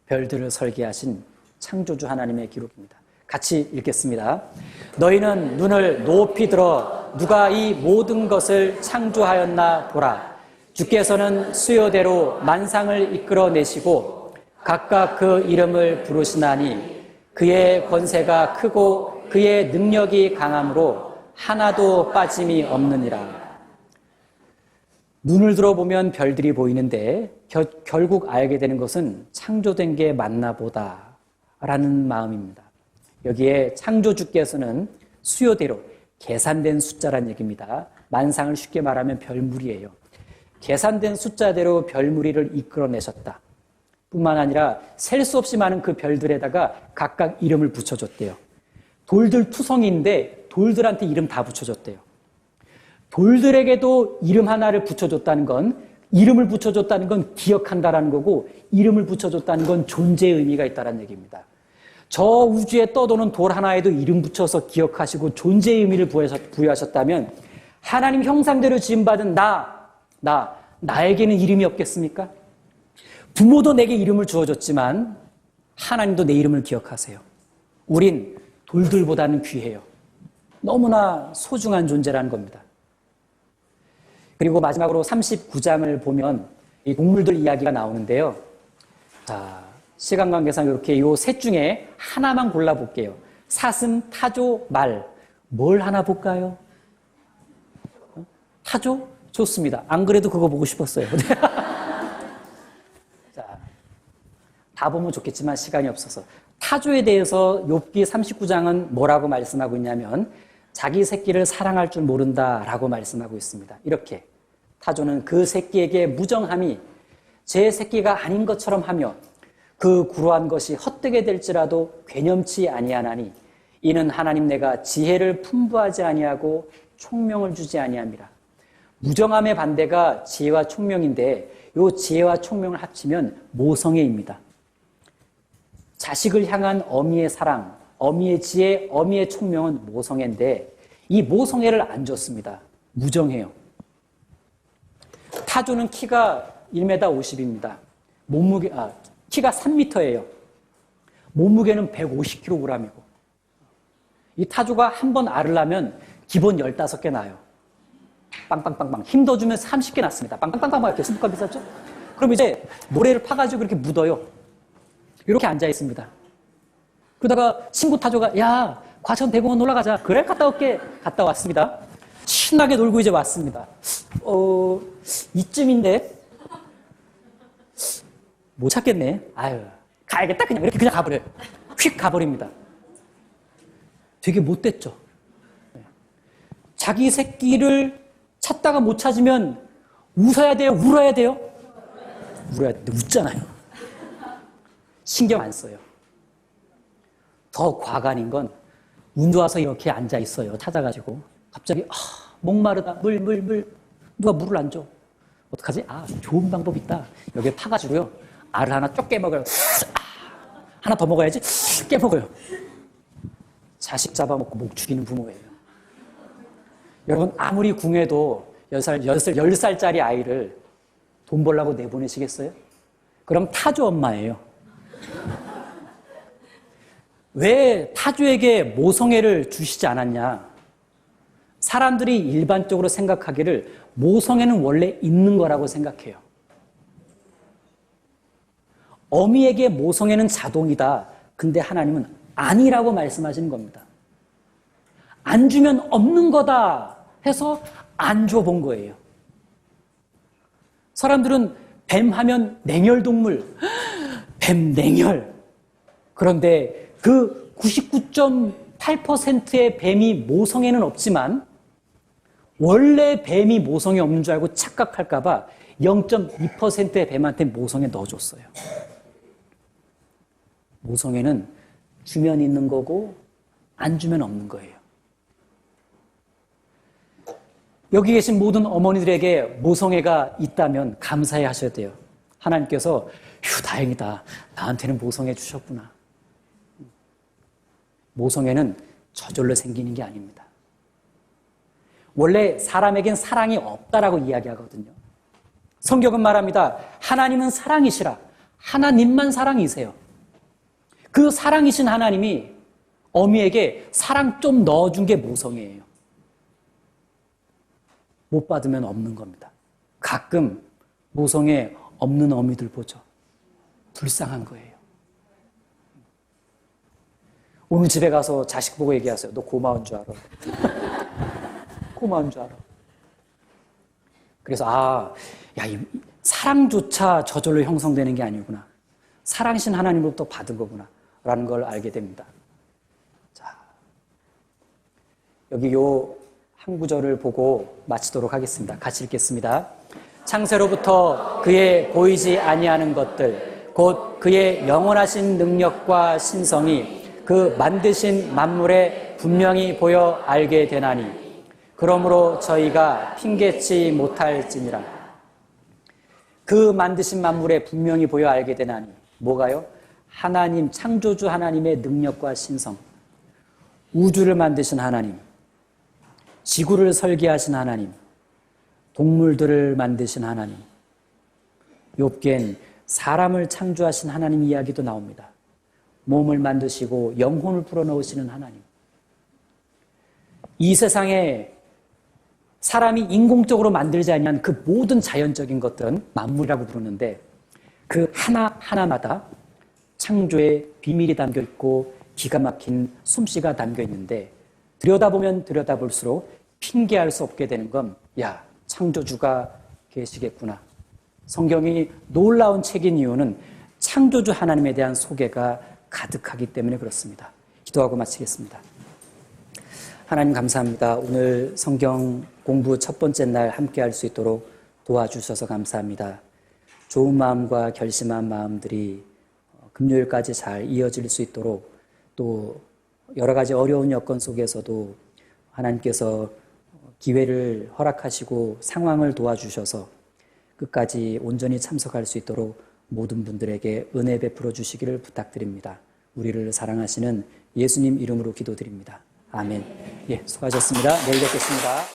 별들을 설계하신 창조주 하나님의 기록입니다. 같이 읽겠습니다. 너희는 눈을 높이 들어 누가 이 모든 것을 창조하였나 보라. 주께서는 수요대로 만상을 이끌어내시고 각각 그 이름을 부르시나니 그의 권세가 크고 그의 능력이 강함으로 하나도 빠짐이 없느니라. 눈을 들어보면 별들이 보이는데 결국 알게 되는 것은 창조된 게 맞나 보다라는 마음입니다. 여기에 창조주께서는 수요대로 계산된 숫자란 얘기입니다. 만상을 쉽게 말하면 별무리예요. 계산된 숫자대로 별무리를 이끌어내셨다. 뿐만 아니라 셀 수 없이 많은 그 별들에다가 각각 이름을 붙여줬대요. 돌들 투성이인데 돌들한테 이름 다 붙여줬대요. 돌들에게도 이름 하나를 붙여줬다는 건, 이름을 붙여줬다는 건 기억한다라는 거고, 이름을 붙여줬다는 건 존재의 의미가 있다는 얘기입니다. 저 우주에 떠도는 돌 하나에도 이름 붙여서 기억하시고 존재의 의미를 부여하셨다면 하나님 형상대로 지음받은 나에게는 이름이 없겠습니까? 부모도 내게 이름을 주어줬지만 하나님도 내 이름을 기억하세요. 우린 돌들보다는 귀해요. 너무나 소중한 존재라는 겁니다. 그리고 마지막으로 39장을 보면 이 동물들 이야기가 나오는데요. 자, 시간 관계상 이렇게 요 셋 중에 하나만 골라볼게요. 사슴, 타조, 말. 뭘 하나 볼까요? 타조? 좋습니다. 안 그래도 그거 보고 싶었어요. 자, 다 보면 좋겠지만 시간이 없어서. 타조에 대해서 욥기 39장은 뭐라고 말씀하고 있냐면 자기 새끼를 사랑할 줄 모른다라고 말씀하고 있습니다. 이렇게 타조는 그 새끼에게 무정함이 제 새끼가 아닌 것처럼 하며 그 구루한 것이 헛되게 될지라도 괴념치 아니하나니 이는 하나님 내가 지혜를 풍부하지 아니하고 총명을 주지 아니함이라. 무정함의 반대가 지혜와 총명인데 이 지혜와 총명을 합치면 모성애입니다. 자식을 향한 어미의 사랑, 어미의 지혜, 어미의 총명은 모성애인데 이 모성애를 안 줬습니다. 무정해요. 타조는 키가 1m 50입니다. 키가 3m예요. 몸무게는 150kg이고 이 타조가 한 번 알을 낳으면 기본 15개 낳아요. 빵빵빵빵 힘 더 주면 30개 낳습니다. 빵빵빵빵 이렇게 수북감 비쌌죠? 그럼 이제 모래를 파가지고 이렇게 묻어요. 이렇게 앉아 있습니다. 그러다가 친구 타조가 야 과천 대공원 놀러 가자. 그래 갔다 올게. 갔다 왔습니다. 신나게 놀고 이제 왔습니다. 이쯤인데 못 찾겠네. 아유, 가야겠다. 그냥 이렇게 그냥 가버려요. 휙 가버립니다. 되게 못됐죠. 자기 새끼를 찾다가 못 찾으면 웃어야 돼요? 울어야 돼요? 울어야 돼. 웃잖아요. 신경 안 써요. 더 과간인 건 운 좋아서 이렇게 앉아 있어요. 찾아가지고 갑자기 목마르다. 물. 누가 물을 안 줘. 어떡하지? 좋은 방법 있다. 여기에 파가지고요. 알을 하나 쪽 깨먹어요. 하나 더 먹어야지. 깨먹어요. 자식 잡아먹고 목 죽이는 부모예요. 여러분 아무리 궁해도 10살짜리 아이를 돈 벌라고 내보내시겠어요? 그럼 타조 엄마예요. 왜 타조에게 모성애를 주시지 않았냐? 사람들이 일반적으로 생각하기를 모성애는 원래 있는 거라고 생각해요. 어미에게 모성애는 자동이다. 근데 하나님은 아니라고 말씀하시는 겁니다. 안 주면 없는 거다 해서 안 줘본 거예요. 사람들은 뱀 하면 냉혈동물, 뱀 냉혈. 그런데 그 99.8%의 뱀이 모성애는 없지만 원래 뱀이 모성애 없는 줄 알고 착각할까봐 0.2%의 뱀한테 모성애 넣어줬어요. 모성애는 주면 있는 거고 안 주면 없는 거예요. 여기 계신 모든 어머니들에게 모성애가 있다면 감사해 하셔야 돼요. 하나님께서 다행이다. 나한테는 모성애 주셨구나. 모성애는 저절로 생기는 게 아닙니다. 원래 사람에겐 사랑이 없다라고 이야기하거든요. 성경은 말합니다. 하나님은 사랑이시라. 하나님만 사랑이세요. 그 사랑이신 하나님이 어미에게 사랑 좀 넣어준 게 모성애예요. 못 받으면 없는 겁니다. 가끔 모성애 없는 어미들 보죠. 불쌍한 거예요. 오늘 집에 가서 자식 보고 얘기하세요. 너 고마운 줄 알아. 고마운 줄 알아. 그래서 이 사랑조차 저절로 형성되는 게 아니구나. 사랑신 하나님으로부터 받은 거구나 라는 걸 알게 됩니다. 자, 여기 요 한 구절을 보고 마치도록 하겠습니다. 같이 읽겠습니다. 창세로부터 그의 보이지 아니하는 것들 곧 그의 영원하신 능력과 신성이 그 만드신 만물에 분명히 보여 알게 되나니 그러므로 저희가 핑계치 못할지니라. 그 만드신 만물에 분명히 보여 알게 되나니 뭐가요? 하나님, 창조주 하나님의 능력과 신성, 우주를 만드신 하나님, 지구를 설계하신 하나님, 동물들을 만드신 하나님, 욥기엔 사람을 창조하신 하나님 이야기도 나옵니다. 몸을 만드시고 영혼을 불어넣으시는 하나님. 이 세상에 사람이 인공적으로 만들지 아니한 그 모든 자연적인 것들은 만물이라고 부르는데 그 하나하나마다 창조의 비밀이 담겨 있고 기가 막힌 솜씨가 담겨 있는데 들여다보면 들여다볼수록 핑계할 수 없게 되는 건 창조주가 계시겠구나. 성경이 놀라운 책인 이유는 창조주 하나님에 대한 소개가 가득하기 때문에 그렇습니다. 기도하고 마치겠습니다. 하나님 감사합니다. 오늘 성경 공부 첫 번째 날 함께 할 수 있도록 도와주셔서 감사합니다. 좋은 마음과 결심한 마음들이 금요일까지 잘 이어질 수 있도록 또 여러 가지 어려운 여건 속에서도 하나님께서 기회를 허락하시고 상황을 도와주셔서 끝까지 온전히 참석할 수 있도록 모든 분들에게 은혜 베풀어 주시기를 부탁드립니다. 우리를 사랑하시는 예수님 이름으로 기도드립니다. 아멘. 수고하셨습니다. 내일 뵙겠습니다.